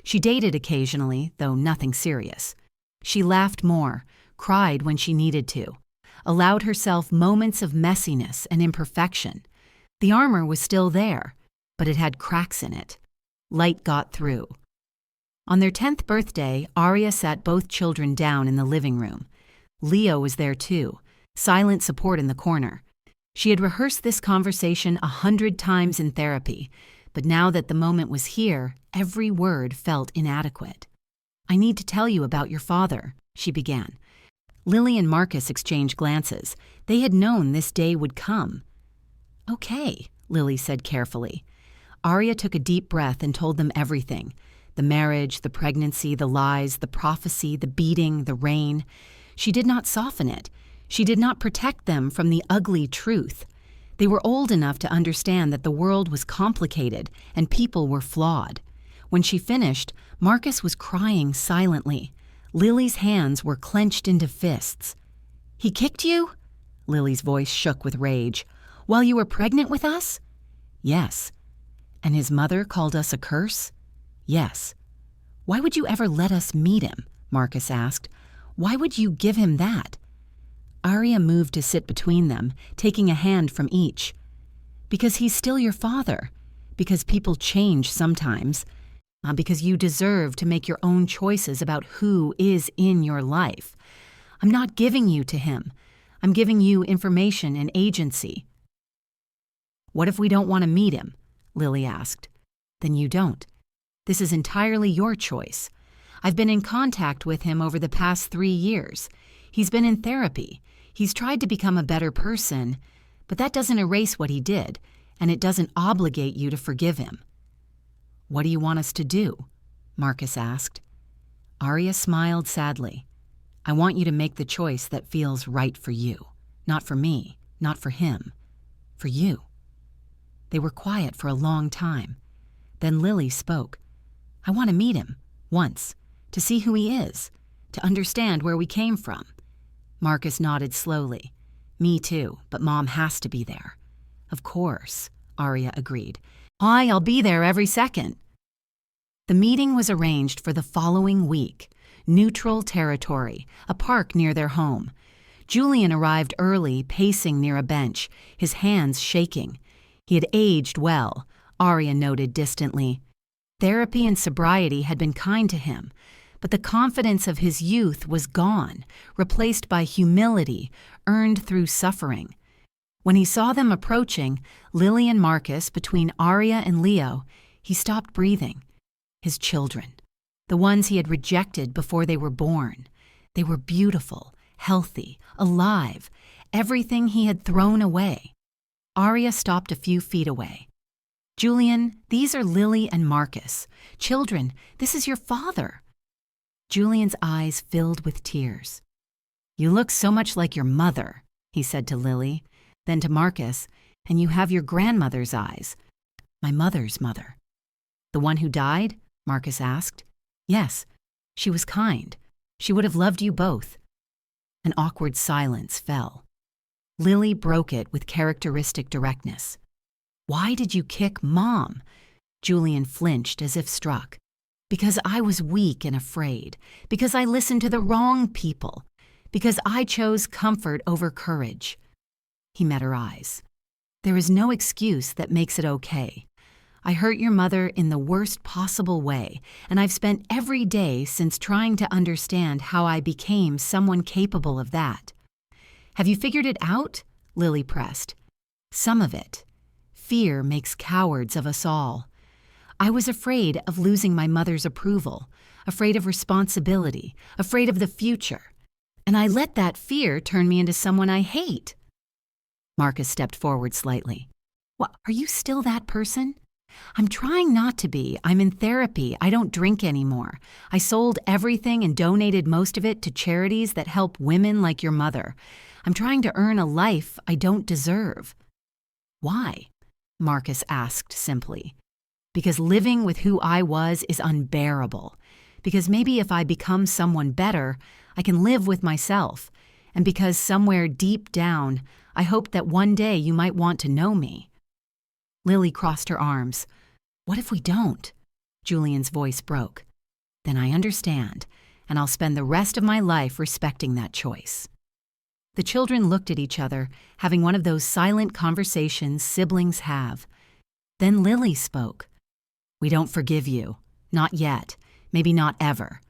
She dated occasionally, though nothing serious. She laughed more, cried when she needed to, allowed herself moments of messiness and imperfection. The armor was still there, but it had cracks in it. Light got through. On their 10th birthday, Aria sat both children down in the living room. Leo was there too, silent support in the corner. She had rehearsed this conversation 100 times in therapy, but now that the moment was here, every word felt inadequate. "I need to tell you about your father," she began. Lily and Marcus exchanged glances. They had known this day would come. "Okay," Lily said carefully. Aria took a deep breath and told them everything. The marriage, the pregnancy, the lies, the prophecy, the beating, the rain. She did not soften it. She did not protect them from the ugly truth. They were old enough to understand that the world was complicated and people were flawed. When she finished, Marcus was crying silently. Lily's hands were clenched into fists. "He kicked you?" Lily's voice shook with rage. "While you were pregnant with us?" "Yes." "And his mother called us a curse?" "Yes." "Why would you ever let us meet him?" Marcus asked. "Why would you give him that?" Aria moved to sit between them, taking a hand from each. "Because he's still your father. Because people change sometimes. Because you deserve to make your own choices about who is in your life. I'm not giving you to him. I'm giving you information and agency." "What if we don't want to meet him?" Lily asked. "Then you don't. This is entirely your choice. I've been in contact with him over the past 3 years. He's been in therapy. He's tried to become a better person, but that doesn't erase what he did, and it doesn't obligate you to forgive him." "What do you want us to do?" Marcus asked. Aria smiled sadly. "I want you to make the choice that feels right for you. Not for me, not for him. For you." They were quiet for a long time. Then Lily spoke. "I want to meet him, once, to see who he is, to understand where we came from." Marcus nodded slowly. "Me too, but Mom has to be there." "Of course," Aria agreed. "I'll be there every second." The meeting was arranged for the following week. Neutral territory, a park near their home. Julian arrived early, pacing near a bench, his hands shaking. He had aged well, Aria noted distantly. Therapy and sobriety had been kind to him, but the confidence of his youth was gone, replaced by humility earned through suffering. When he saw them approaching, Lily and Marcus, between Aria and Leo, he stopped breathing. His children, the ones he had rejected before they were born. They were beautiful, healthy, alive, everything he had thrown away. Aria stopped a few feet away. "Julian, these are Lily and Marcus. Children, this is your father." Julian's eyes filled with tears. "You look so much like your mother," he said to Lily. Then to Marcus, "And you have your grandmother's eyes." "My mother's mother." "The one who died?" Marcus asked. "Yes. She was kind. She would have loved you both." An awkward silence fell. Lily broke it with characteristic directness. "Why did you kick Mom?" Julian flinched as if struck. "Because I was weak and afraid. Because I listened to the wrong people. Because I chose comfort over courage." He met her eyes. "There is no excuse that makes it okay. I hurt your mother in the worst possible way, and I've spent every day since trying to understand how I became someone capable of that." "Have you figured it out?" Lily pressed. "Some of it. Fear makes cowards of us all. I was afraid of losing my mother's approval, afraid of responsibility, afraid of the future. And I let that fear turn me into someone I hate." Marcus stepped forward slightly. "What, are you still that person?" "I'm trying not to be. I'm in therapy. I don't drink anymore. I sold everything and donated most of it to charities that help women like your mother. I'm trying to earn a life I don't deserve." "Why?" Marcus asked simply. "Because living with who I was is unbearable. Because maybe if I become someone better, I can live with myself. And because somewhere deep down, I hope that one day you might want to know me." Lily crossed her arms. "What if we don't?" Julian's voice broke. "Then I understand, and I'll spend the rest of my life respecting that choice." The children looked at each other, having one of those silent conversations siblings have. Then Lily spoke. "We don't forgive you. Not yet. Maybe not ever.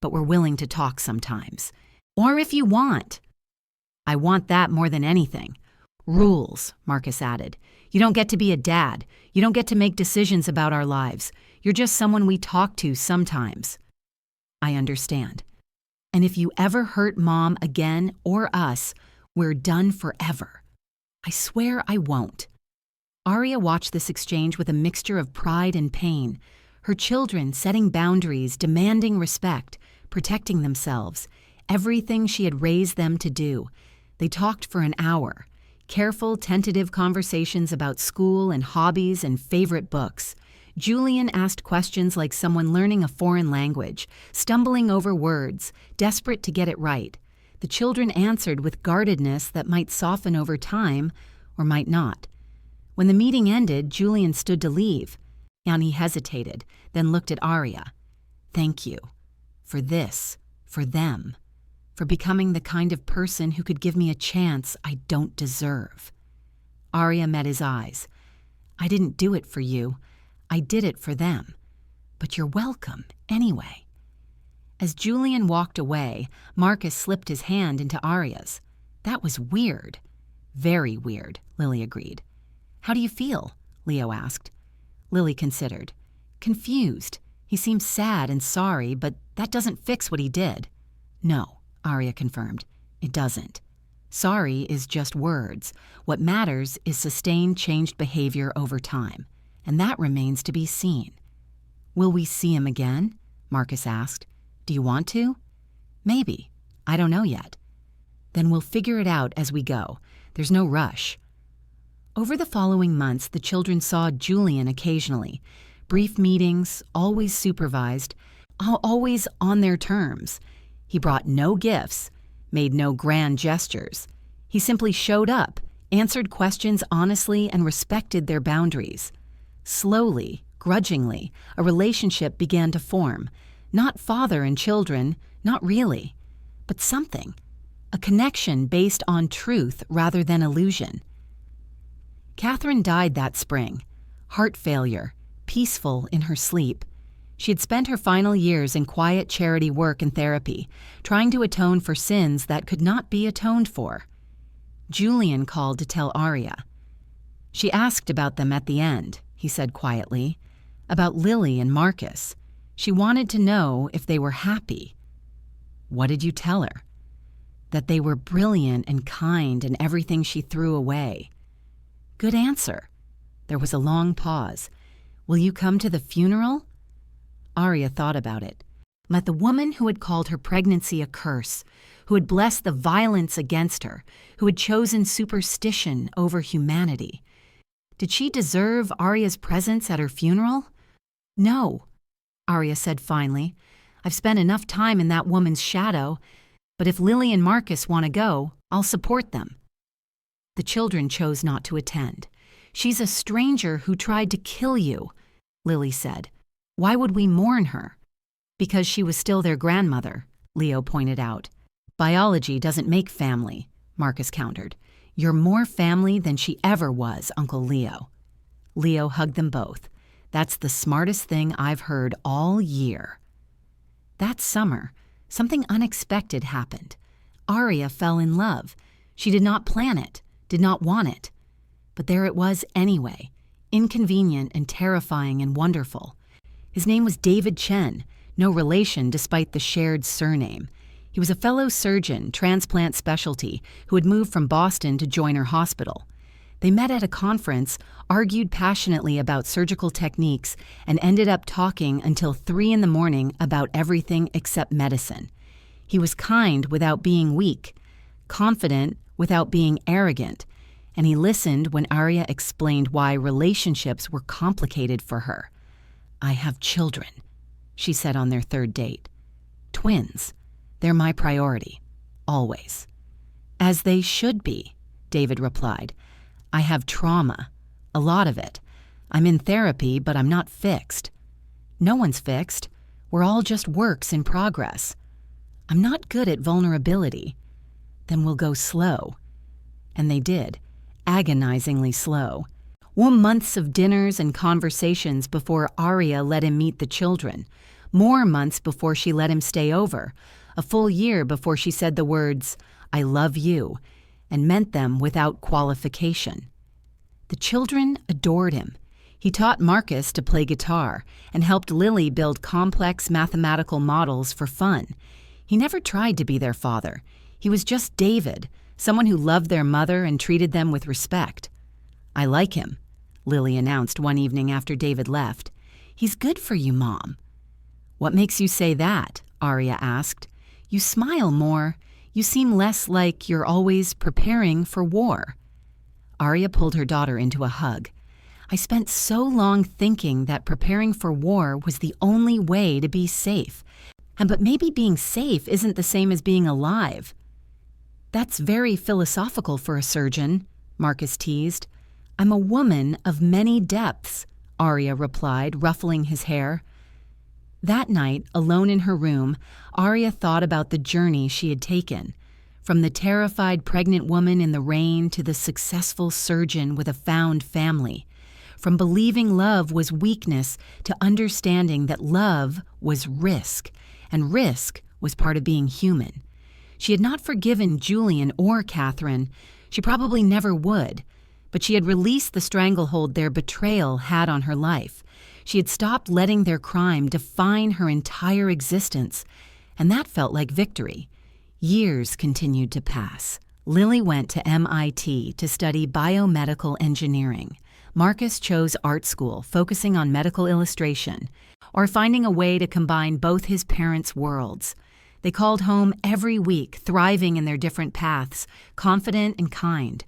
But we're willing to talk sometimes. Or if you want." "I want that more than anything." Rules, Marcus added. You don't get to be a dad. You don't get to make decisions about our lives. You're just someone we talk to sometimes. I understand. And if you ever hurt Mom again or us, we're done forever. I swear I won't. Aria watched this exchange with a mixture of pride and pain. Her children setting boundaries, demanding respect, protecting themselves, everything she had raised them to do. They talked for an hour. Careful, tentative conversations about school and hobbies and favorite books. Julian asked questions like someone learning a foreign language, stumbling over words, desperate to get it right. The children answered with guardedness that might soften over time or might not. When the meeting ended, Julian stood to leave. Yanni hesitated, then looked at Aria. Thank you. For this. For them. For becoming the kind of person who could give me a chance I don't deserve. Aria met his eyes. I didn't do it for you. I did it for them. But you're welcome, anyway. As Julian walked away, Marcus slipped his hand into Aria's. That was weird. Very weird, Lily agreed. How do you feel? Leo asked. Lily considered. Confused. He seems sad and sorry, but that doesn't fix what he did. No, Aria confirmed. It doesn't. Sorry is just words. What matters is sustained changed behavior over time. And that remains to be seen. Will we see him again? Marcus asked. Do you want to? Maybe. I don't know yet. Then we'll figure it out as we go. There's no rush. Over the following months, the children saw Julian occasionally. Brief meetings, always supervised, always on their terms. He brought no gifts, made no grand gestures. He simply showed up, answered questions honestly, and respected their boundaries. Slowly, grudgingly, a relationship began to form. Not father and children, not really, but something. A connection based on truth rather than illusion. Catherine died that spring. Heart failure, peaceful in her sleep. She had spent her final years in quiet charity work and therapy, trying to atone for sins that could not be atoned for. Julian called to tell Aria. She asked about them at the end, he said quietly, about Lily and Marcus. She wanted to know if they were happy. What did you tell her? That they were brilliant and kind in everything she threw away. Good answer. There was a long pause. Will you come to the funeral? Aria thought about it. Let the woman who had called her pregnancy a curse, who had blessed the violence against her, who had chosen superstition over humanity. Did she deserve Aria's presence at her funeral? No, Aria said finally. I've spent enough time in that woman's shadow, but if Lily and Marcus want to go, I'll support them. The children chose not to attend. She's a stranger who tried to kill you, Lily said. Why would we mourn her? Because she was still their grandmother, Leo pointed out. Biology doesn't make family, Marcus countered. You're more family than she ever was, Uncle Leo. Leo hugged them both. That's the smartest thing I've heard all year. That summer, something unexpected happened. Aria fell in love. She did not plan it, did not want it. But there it was anyway, inconvenient and terrifying and wonderful. His name was David Chen, no relation despite the shared surname. He was a fellow surgeon, transplant specialty, who had moved from Boston to join her hospital. They met at a conference, argued passionately about surgical techniques, and ended up talking until 3 a.m. about everything except medicine. He was kind without being weak, confident without being arrogant, and he listened when Aria explained why relationships were complicated for her. I have children, she said on their third date. Twins. They're my priority. Always. As they should be, David replied. I have trauma. A lot of it. I'm in therapy, but I'm not fixed. No one's fixed. We're all just works in progress. I'm not good at vulnerability. Then we'll go slow. And they did. Agonizingly slow. Months of dinners and conversations before Aria let him meet the children. More months before she let him stay over. A full year before she said the words, I love you. and meant them without qualification. The children adored him. He taught Marcus to play guitar and helped Lily build complex mathematical models for fun. He never tried to be their father. He was just David, someone who loved their mother and treated them with respect. "I like him," Lily announced one evening after David left. "He's good for you, Mom." "What makes you say that?" Aria asked. "You smile more. You seem less like you're always preparing for war." Aria pulled her daughter into a hug. "I spent so long thinking that preparing for war was the only way to be safe. But maybe being safe isn't the same as being alive." "That's very philosophical for a surgeon," Marcus teased. "I'm a woman of many depths," Aria replied, ruffling his hair. That night, alone in her room, Aria thought about the journey she had taken. From the terrified pregnant woman in the rain to the successful surgeon with a found family. From believing love was weakness to understanding that love was risk, and risk was part of being human. She had not forgiven Julian or Catherine. She probably never would. But she had released the stranglehold their betrayal had on her life. She had stopped letting their crime define her entire existence, and that felt like victory. Years continued to pass. Lily went to MIT to study biomedical engineering. Marcus chose art school, focusing on medical illustration, or finding a way to combine both his parents' worlds. They called home every week, thriving in their different paths, confident and kind.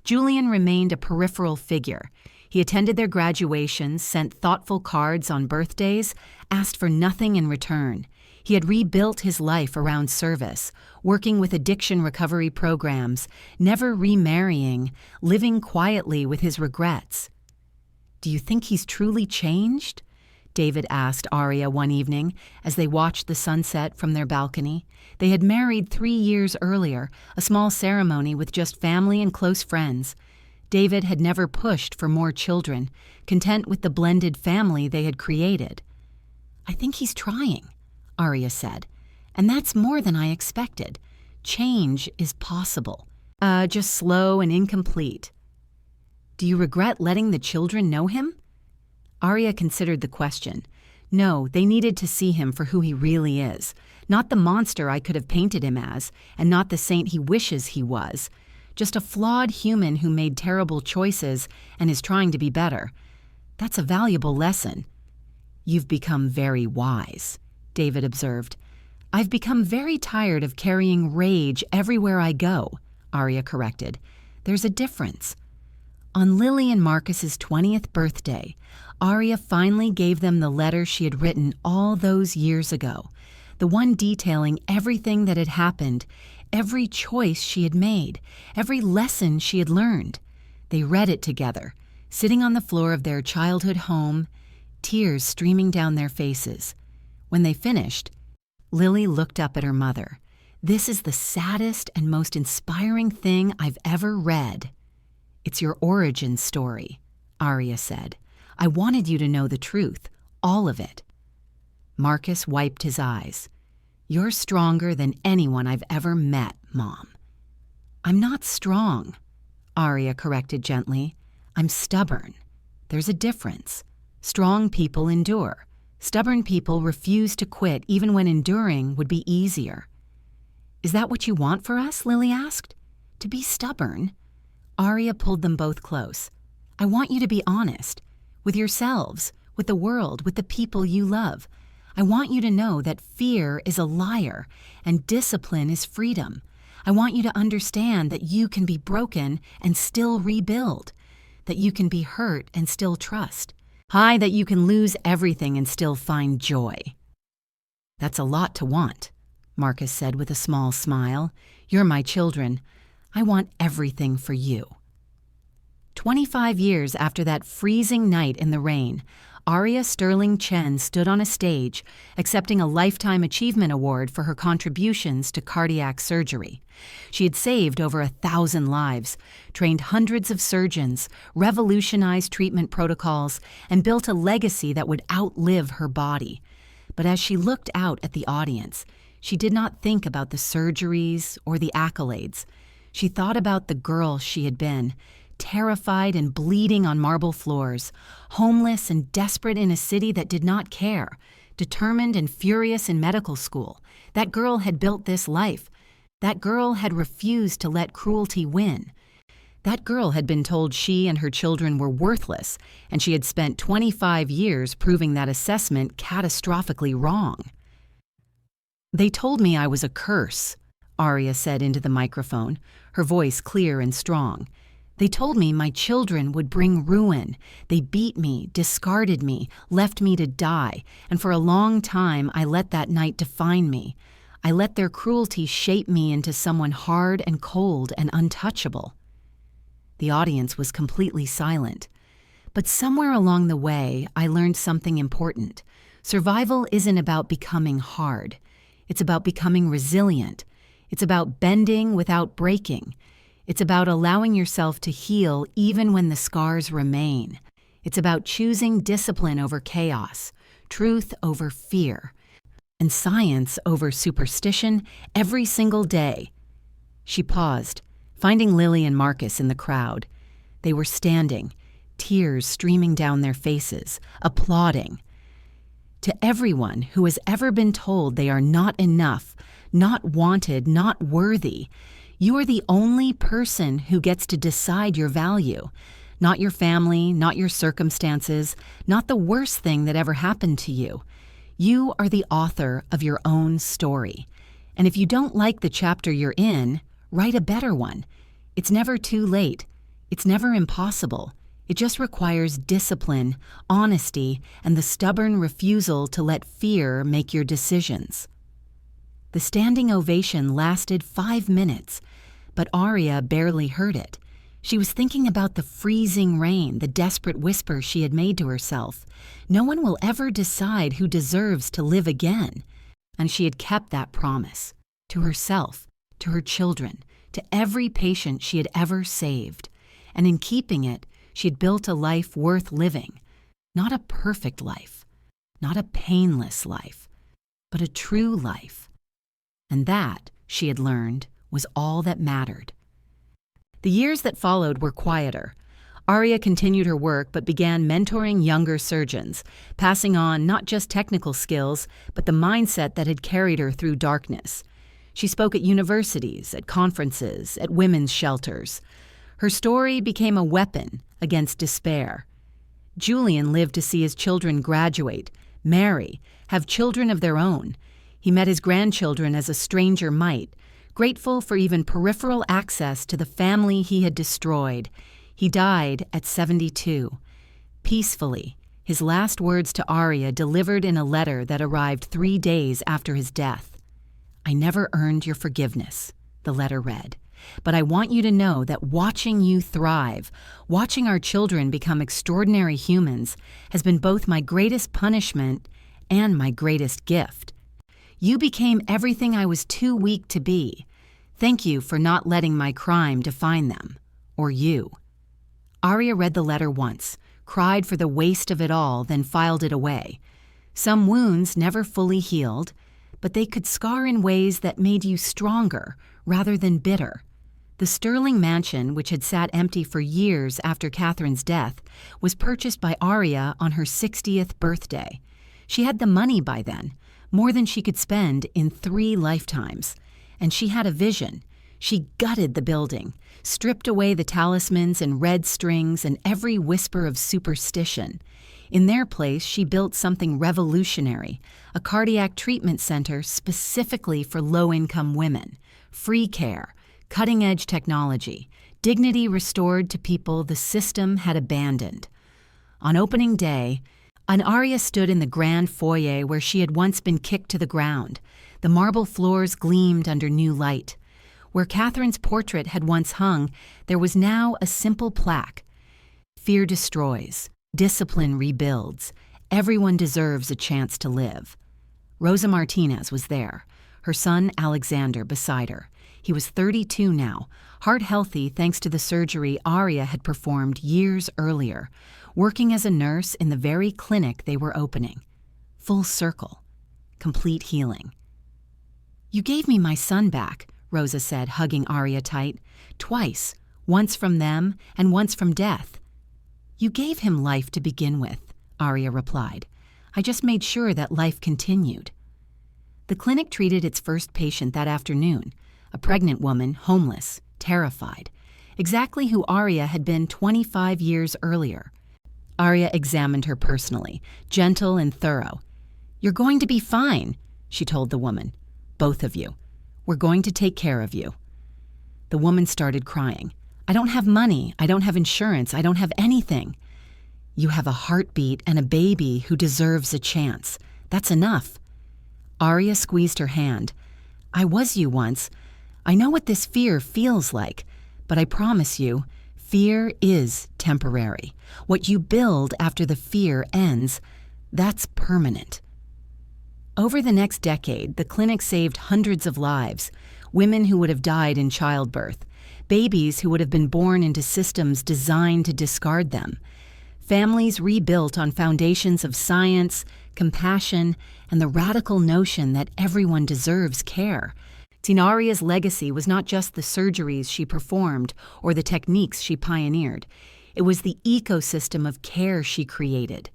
Julian remained a peripheral figure. He attended their graduations, sent thoughtful cards on birthdays, asked for nothing in return. He had rebuilt his life around service, working with addiction recovery programs, never remarrying, living quietly with his regrets. "Do you think he's truly changed?" David asked Aria one evening as they watched the sunset from their balcony. They had married 3 years earlier, a small ceremony with just family and close friends. David had never pushed for more children, content with the blended family they had created. "I think he's trying," Aria said, "and that's more than I expected. Change is possible, just slow and incomplete." "Do you regret letting the children know him?" Aria considered the question. No, they needed to see him for who he really is, not the monster I could have painted him as, and not the saint he wishes he was. Just a flawed human who made terrible choices and is trying to be better. That's a valuable lesson. "You've become very wise," David observed. "I've become very tired of carrying rage everywhere I go," Aria corrected. "There's a difference." On Lily and Marcus's 20th birthday, Aria finally gave them the letter she had written all those years ago, the one detailing everything that had happened, every choice she had made, every lesson she had learned. They read it together, sitting on the floor of their childhood home, tears streaming down their faces. When they finished, Lily looked up at her mother. "This is the saddest and most inspiring thing I've ever read." "It's your origin story," Aria said. "I wanted you to know the truth, all of it." Marcus wiped his eyes. "You're stronger than anyone I've ever met, Mom." "I'm not strong," Aria corrected gently. "I'm stubborn. There's a difference. Strong people endure. Stubborn people refuse to quit even when enduring would be easier." "Is that what you want for us?" Lily asked. "To be stubborn?" Aria pulled them both close. "I want you to be honest. With yourselves, with the world, with the people you love. I want you to know that fear is a liar and discipline is freedom. I want you to understand that you can be broken and still rebuild, that you can be hurt and still trust. That you can lose everything and still find joy." "That's a lot to want," Marcus said with a small smile. "You're my children. I want everything for you." 25 years after that freezing night in the rain, Aria Sterling Chen stood on a stage accepting a Lifetime Achievement Award for her contributions to cardiac surgery. She had saved over 1,000 lives, trained hundreds of surgeons, revolutionized treatment protocols, and built a legacy that would outlive her body. But as she looked out at the audience, she did not think about the surgeries or the accolades. She thought about the girl she had been, terrified and bleeding on marble floors, homeless and desperate in a city that did not care, determined and furious in medical school. That girl had built this life. That girl had refused to let cruelty win. That girl had been told she and her children were worthless, and she had spent 25 years proving that assessment catastrophically wrong. "They told me I was a curse," Aria said into the microphone, her voice clear and strong. "They told me my children would bring ruin. They beat me, discarded me, left me to die, and for a long time I let that night define me. I let their cruelty shape me into someone hard and cold and untouchable." The audience was completely silent. But somewhere along the way, I learned something important. Survival isn't about becoming hard. It's about becoming resilient. It's about bending without breaking. It's about allowing yourself to heal even when the scars remain. It's about choosing discipline over chaos, truth over fear, and science over superstition every single day. She paused, finding Lily and Marcus in the crowd. They were standing, tears streaming down their faces, applauding. To everyone who has ever been told they are not enough, not wanted, not worthy, you are the only person who gets to decide your value. Not your family, not your circumstances, not the worst thing that ever happened to you. You are the author of your own story. And if you don't like the chapter you're in, write a better one. It's never too late. It's never impossible. It just requires discipline, honesty, and the stubborn refusal to let fear make your decisions. The standing ovation lasted 5 minutes, but Aria barely heard it. She was thinking about the freezing rain, the desperate whisper she had made to herself. No one will ever decide who deserves to live again. And she had kept that promise. To herself, to her children, to every patient she had ever saved. And in keeping it, she had built a life worth living. Not a perfect life, not a painless life, but a true life. And that, she had learned, was all that mattered. The years that followed were quieter. Aria continued her work but began mentoring younger surgeons, passing on not just technical skills, but the mindset that had carried her through darkness. She spoke at universities, at conferences, at women's shelters. Her story became a weapon against despair. Julian lived to see his children graduate, marry, have children of their own. He met his grandchildren as a stranger might, grateful for even peripheral access to the family he had destroyed. He died at 72. Peacefully, his last words to Aria delivered in a letter that arrived 3 days after his death. "I never earned your forgiveness," the letter read, "but I want you to know that watching you thrive, watching our children become extraordinary humans, has been both my greatest punishment and my greatest gift. You became everything I was too weak to be. Thank you for not letting my crime define them, or you." Aria read the letter once, cried for the waste of it all, then filed it away. Some wounds never fully healed, but they could scar in ways that made you stronger rather than bitter. The Sterling mansion, which had sat empty for years after Catherine's death, was purchased by Aria on her 60th birthday. She had the money by then, more than she could spend in 3 lifetimes. And she had a vision. She gutted the building, stripped away the talismans and red strings and every whisper of superstition. In their place, she built something revolutionary, a cardiac treatment center specifically for low-income women, free care, cutting-edge technology, dignity restored to people the system had abandoned. On opening day, Aria stood in the grand foyer where she had once been kicked to the ground. The marble floors gleamed under new light. Where Catherine's portrait had once hung, there was now a simple plaque. "Fear destroys. Discipline rebuilds. Everyone deserves a chance to live." Rosa Martinez was there, her son Alexander beside her. He was 32 now, heart-healthy thanks to the surgery Aria had performed years earlier, working as a nurse in the very clinic they were opening. Full circle. Complete healing. "You gave me my son back," Rosa said, hugging Aria tight. "Twice, once from them and once from death." "You gave him life to begin with," Aria replied. "I just made sure that life continued." The clinic treated its first patient that afternoon, a pregnant woman, homeless, terrified, exactly who Aria had been 25 years earlier. Aria examined her personally, gentle and thorough. "You're going to be fine," she told the woman. "Both of you. We're going to take care of you." The woman started crying. "I don't have money. I don't have insurance. I don't have anything." "You have a heartbeat and a baby who deserves a chance. That's enough." Aria squeezed her hand. "I was you once. I know what this fear feels like, but I promise you, fear is temporary. What you build after the fear ends, that's permanent." Over the next decade, the clinic saved hundreds of lives, women who would have died in childbirth, babies who would have been born into systems designed to discard them, families rebuilt on foundations of science, compassion, and the radical notion that everyone deserves care. Aria's legacy was not just the surgeries she performed or the techniques she pioneered. It was the ecosystem of care she created,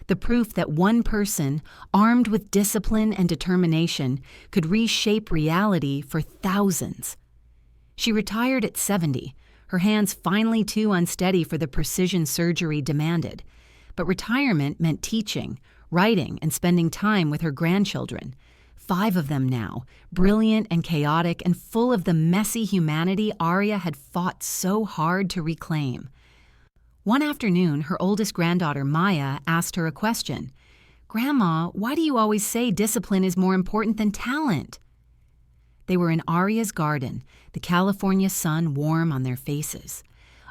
the proof that one person, armed with discipline and determination, could reshape reality for thousands. She retired at 70, her hands finally too unsteady for the precision surgery demanded. But retirement meant teaching, writing, and spending time with her grandchildren. 5 of them now, brilliant and chaotic and full of the messy humanity Aria had fought so hard to reclaim. One afternoon, her oldest granddaughter, Maya, asked her a question. "Grandma, why do you always say discipline is more important than talent?" They were in Aria's garden, the California sun warm on their faces.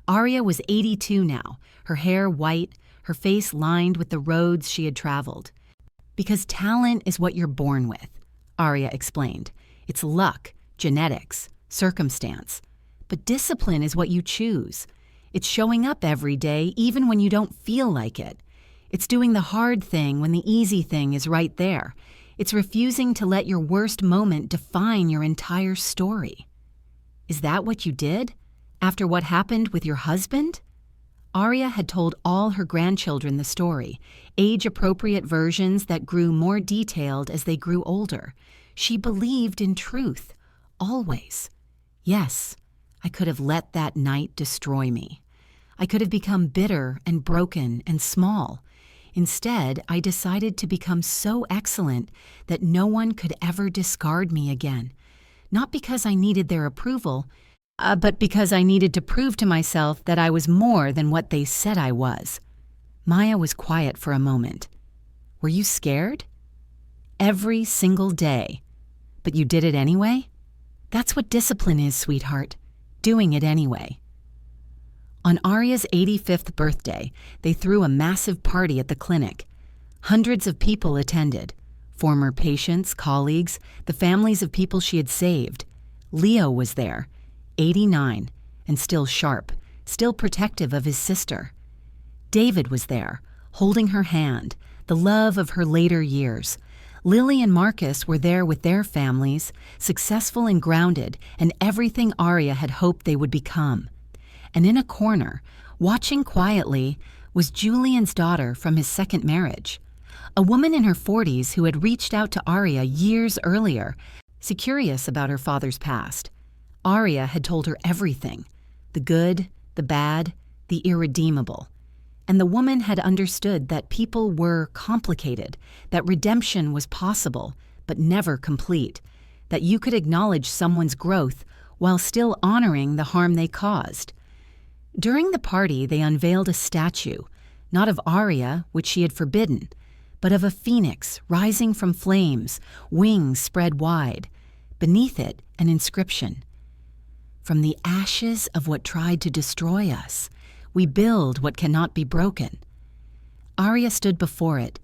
Aria was 82 now, her hair white, her face lined with the roads she had traveled. "Because talent is what you're born with," Aria explained. "It's luck, genetics, circumstance. But discipline is what you choose. It's showing up every day even when you don't feel like it. It's doing the hard thing when the easy thing is right there. It's refusing to let your worst moment define your entire story." "Is that what you did? After what happened with your husband?" Aria had told all her grandchildren the story, age-appropriate versions that grew more detailed as they grew older. She believed in truth, always. "Yes, I could have let that night destroy me. I could have become bitter and broken and small. Instead, I decided to become so excellent that no one could ever discard me again. Not because I needed their approval, but because I needed to prove to myself that I was more than what they said I was." Maya was quiet for a moment. "Were you scared?" "Every single day. But you did it anyway? That's what discipline is, sweetheart. Doing it anyway." On Aria's 85th birthday, they threw a massive party at the clinic. Hundreds of people attended. Former patients, colleagues, the families of people she had saved. Leo was there, 89, and still sharp, still protective of his sister. David was there, holding her hand, the love of her later years. Lily and Marcus were there with their families, successful and grounded, and everything Aria had hoped they would become. And in a corner, watching quietly, was Julian's daughter from his second marriage, a woman in her 40s who had reached out to Aria years earlier, curious about her father's past. Aria had told her everything, the good, the bad, the irredeemable. And the woman had understood that people were complicated, that redemption was possible, but never complete, that you could acknowledge someone's growth while still honoring the harm they caused. During the party, they unveiled a statue, not of Aria, which she had forbidden, but of a phoenix rising from flames, wings spread wide. Beneath it, an inscription. "From the ashes of what tried to destroy us, we build what cannot be broken." Aria stood before it,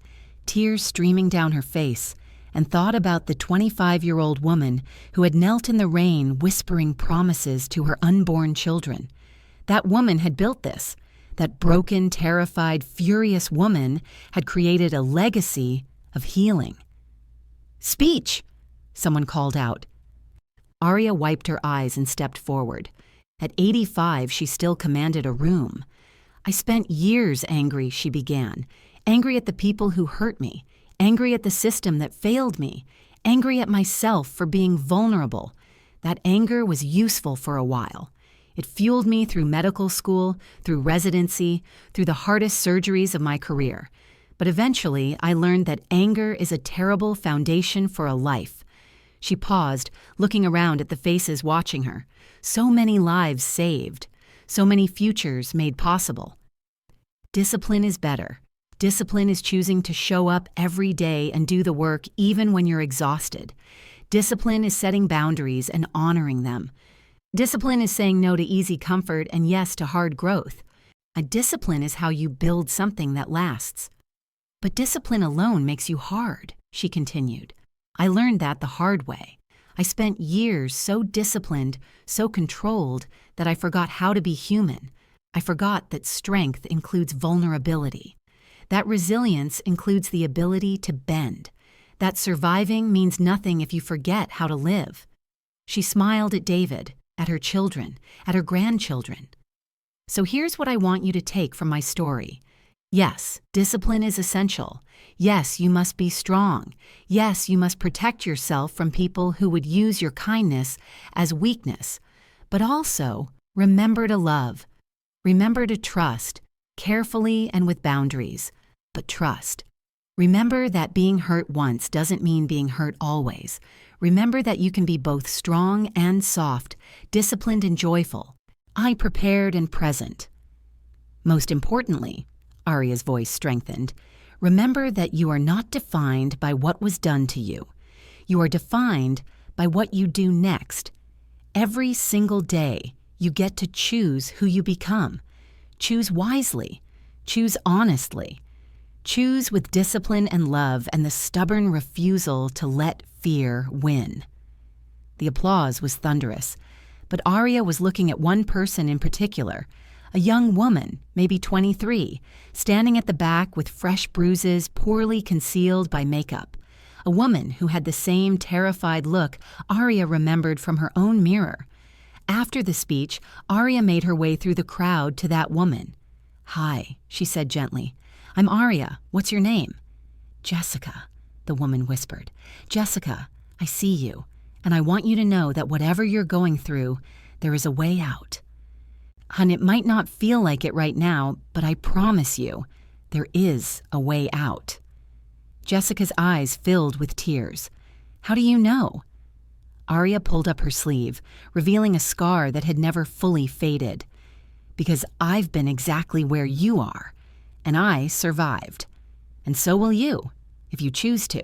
tears streaming down her face, and thought about the 25-year-old woman who had knelt in the rain whispering promises to her unborn children. That woman had built this. That broken, terrified, furious woman had created a legacy of healing. "Speech!" someone called out. Aria wiped her eyes and stepped forward. At 85, she still commanded a room. I spent years angry, she began. Angry at the people who hurt me. Angry at the system that failed me. Angry at myself for being vulnerable. That anger was useful for a while. It fueled me through medical school, through residency, through the hardest surgeries of my career. But eventually, I learned that anger is a terrible foundation for a life. She paused, looking around at the faces watching her. So many lives saved. So many futures made possible. Discipline is better. Discipline is choosing to show up every day and do the work even when you're exhausted. Discipline is setting boundaries and honoring them. Discipline is saying no to easy comfort and yes to hard growth. A discipline is how you build something that lasts. But discipline alone makes you hard, she continued. I learned that the hard way. I spent years so disciplined, so controlled, that I forgot how to be human. I forgot that strength includes vulnerability. That resilience includes the ability to bend. That surviving means nothing if you forget how to live. She smiled at David, at her children, at her grandchildren. So here's what I want you to take from my story. Yes, discipline is essential. Yes, you must be strong. Yes, you must protect yourself from people who would use your kindness as weakness. But also, remember to love. Remember to trust, carefully and with boundaries, but trust. Remember that being hurt once doesn't mean being hurt always. Remember that you can be both strong and soft, disciplined and joyful, prepared and present. Most importantly, Aria's voice strengthened, remember that you are not defined by what was done to you. You are defined by what you do next. Every single day, you get to choose who you become. Choose wisely. Choose honestly. Choose with discipline and love and the stubborn refusal to let fear win. The applause was thunderous, but Aria was looking at one person in particular, a young woman, maybe 23, standing at the back with fresh bruises poorly concealed by makeup. A woman who had the same terrified look Aria remembered from her own mirror. After the speech, Aria made her way through the crowd to that woman. "Hi," she said gently. "I'm Aria. What's your name?" "Jessica," the woman whispered. "Jessica, I see you, and I want you to know that whatever you're going through, there is a way out. Hun, it might not feel like it right now, but I promise you, there is a way out." Jessica's eyes filled with tears. "How do you know?" Aria pulled up her sleeve, revealing a scar that had never fully faded. "Because I've been exactly where you are, and I survived. And so will you, if you choose to."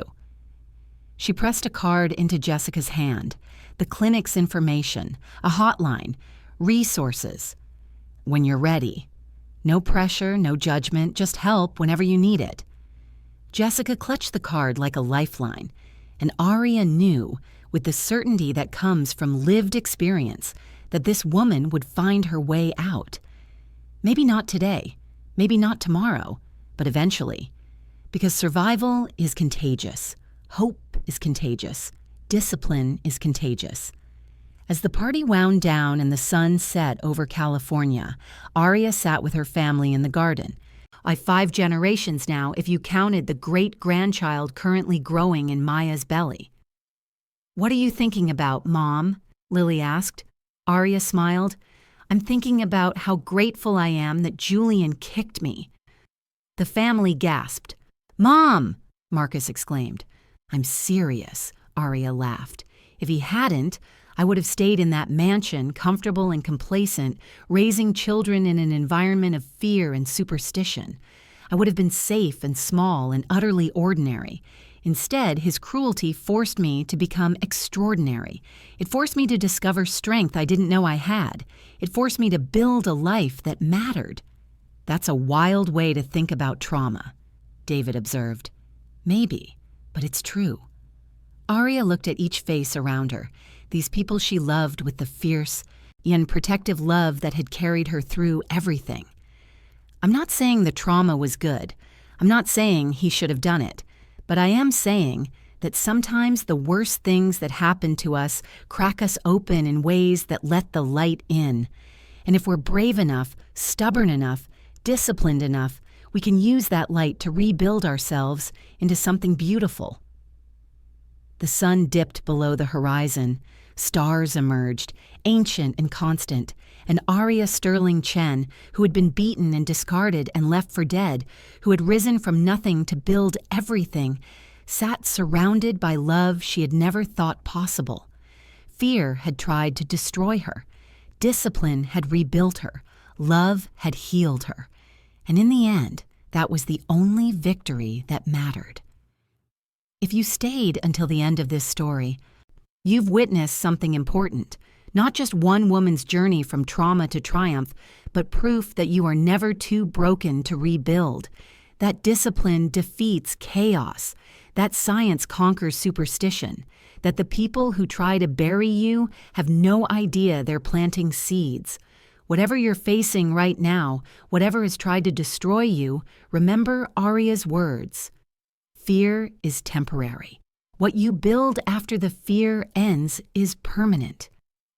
She pressed a card into Jessica's hand, the clinic's information, a hotline, resources. "When you're ready. No pressure, no judgment, just help whenever you need it." Jessica clutched the card like a lifeline, and Aria knew, with the certainty that comes from lived experience, that this woman would find her way out. Maybe not today, maybe not tomorrow, but eventually. Because survival is contagious. Hope is contagious. Discipline is contagious. As the party wound down and the sun set over California, Aria sat with her family in the garden. I've 5 generations now if you counted the great-grandchild currently growing in Maya's belly. "What are you thinking about, Mom?" Lily asked. Aria smiled. "I'm thinking about how grateful I am that Julian kicked me." The family gasped. "Mom!" Marcus exclaimed. "I'm serious," Aria laughed. "If he hadn't, I would have stayed in that mansion, comfortable and complacent, raising children in an environment of fear and superstition. I would have been safe and small and utterly ordinary. Instead, his cruelty forced me to become extraordinary. It forced me to discover strength I didn't know I had. It forced me to build a life that mattered." "That's a wild way to think about trauma," David observed. "Maybe, but it's true." Aria looked at each face around her, these people she loved with the fierce, yet protective love that had carried her through everything. "I'm not saying the trauma was good. I'm not saying he should have done it. But I am saying that sometimes the worst things that happen to us crack us open in ways that let the light in. And if we're brave enough, stubborn enough, disciplined enough, we can use that light to rebuild ourselves into something beautiful. The sun dipped below the horizon. Stars emerged, ancient and constant, and Aria Sterling Chen, who had been beaten and discarded and left for dead, who had risen from nothing to build everything, sat surrounded by love she had never thought possible. Fear had tried to destroy her. Discipline had rebuilt her. Love had healed her. And in the end, that was the only victory that mattered. If you stayed until the end of this story, you've witnessed something important. Not just one woman's journey from trauma to triumph, but proof that you are never too broken to rebuild. That discipline defeats chaos. That science conquers superstition. That the people who try to bury you have no idea they're planting seeds. Whatever you're facing right now, whatever has tried to destroy you, remember Aria's words. Fear is temporary. What you build after the fear ends is permanent.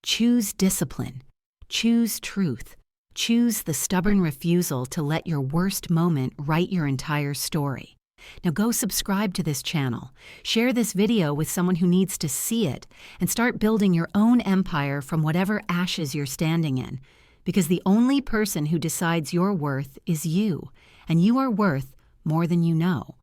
Choose discipline. Choose truth. Choose the stubborn refusal to let your worst moment write your entire story. Now go subscribe to this channel, share this video with someone who needs to see it, and start building your own empire from whatever ashes you're standing in. Because the only person who decides your worth is you, and you are worth more than you know.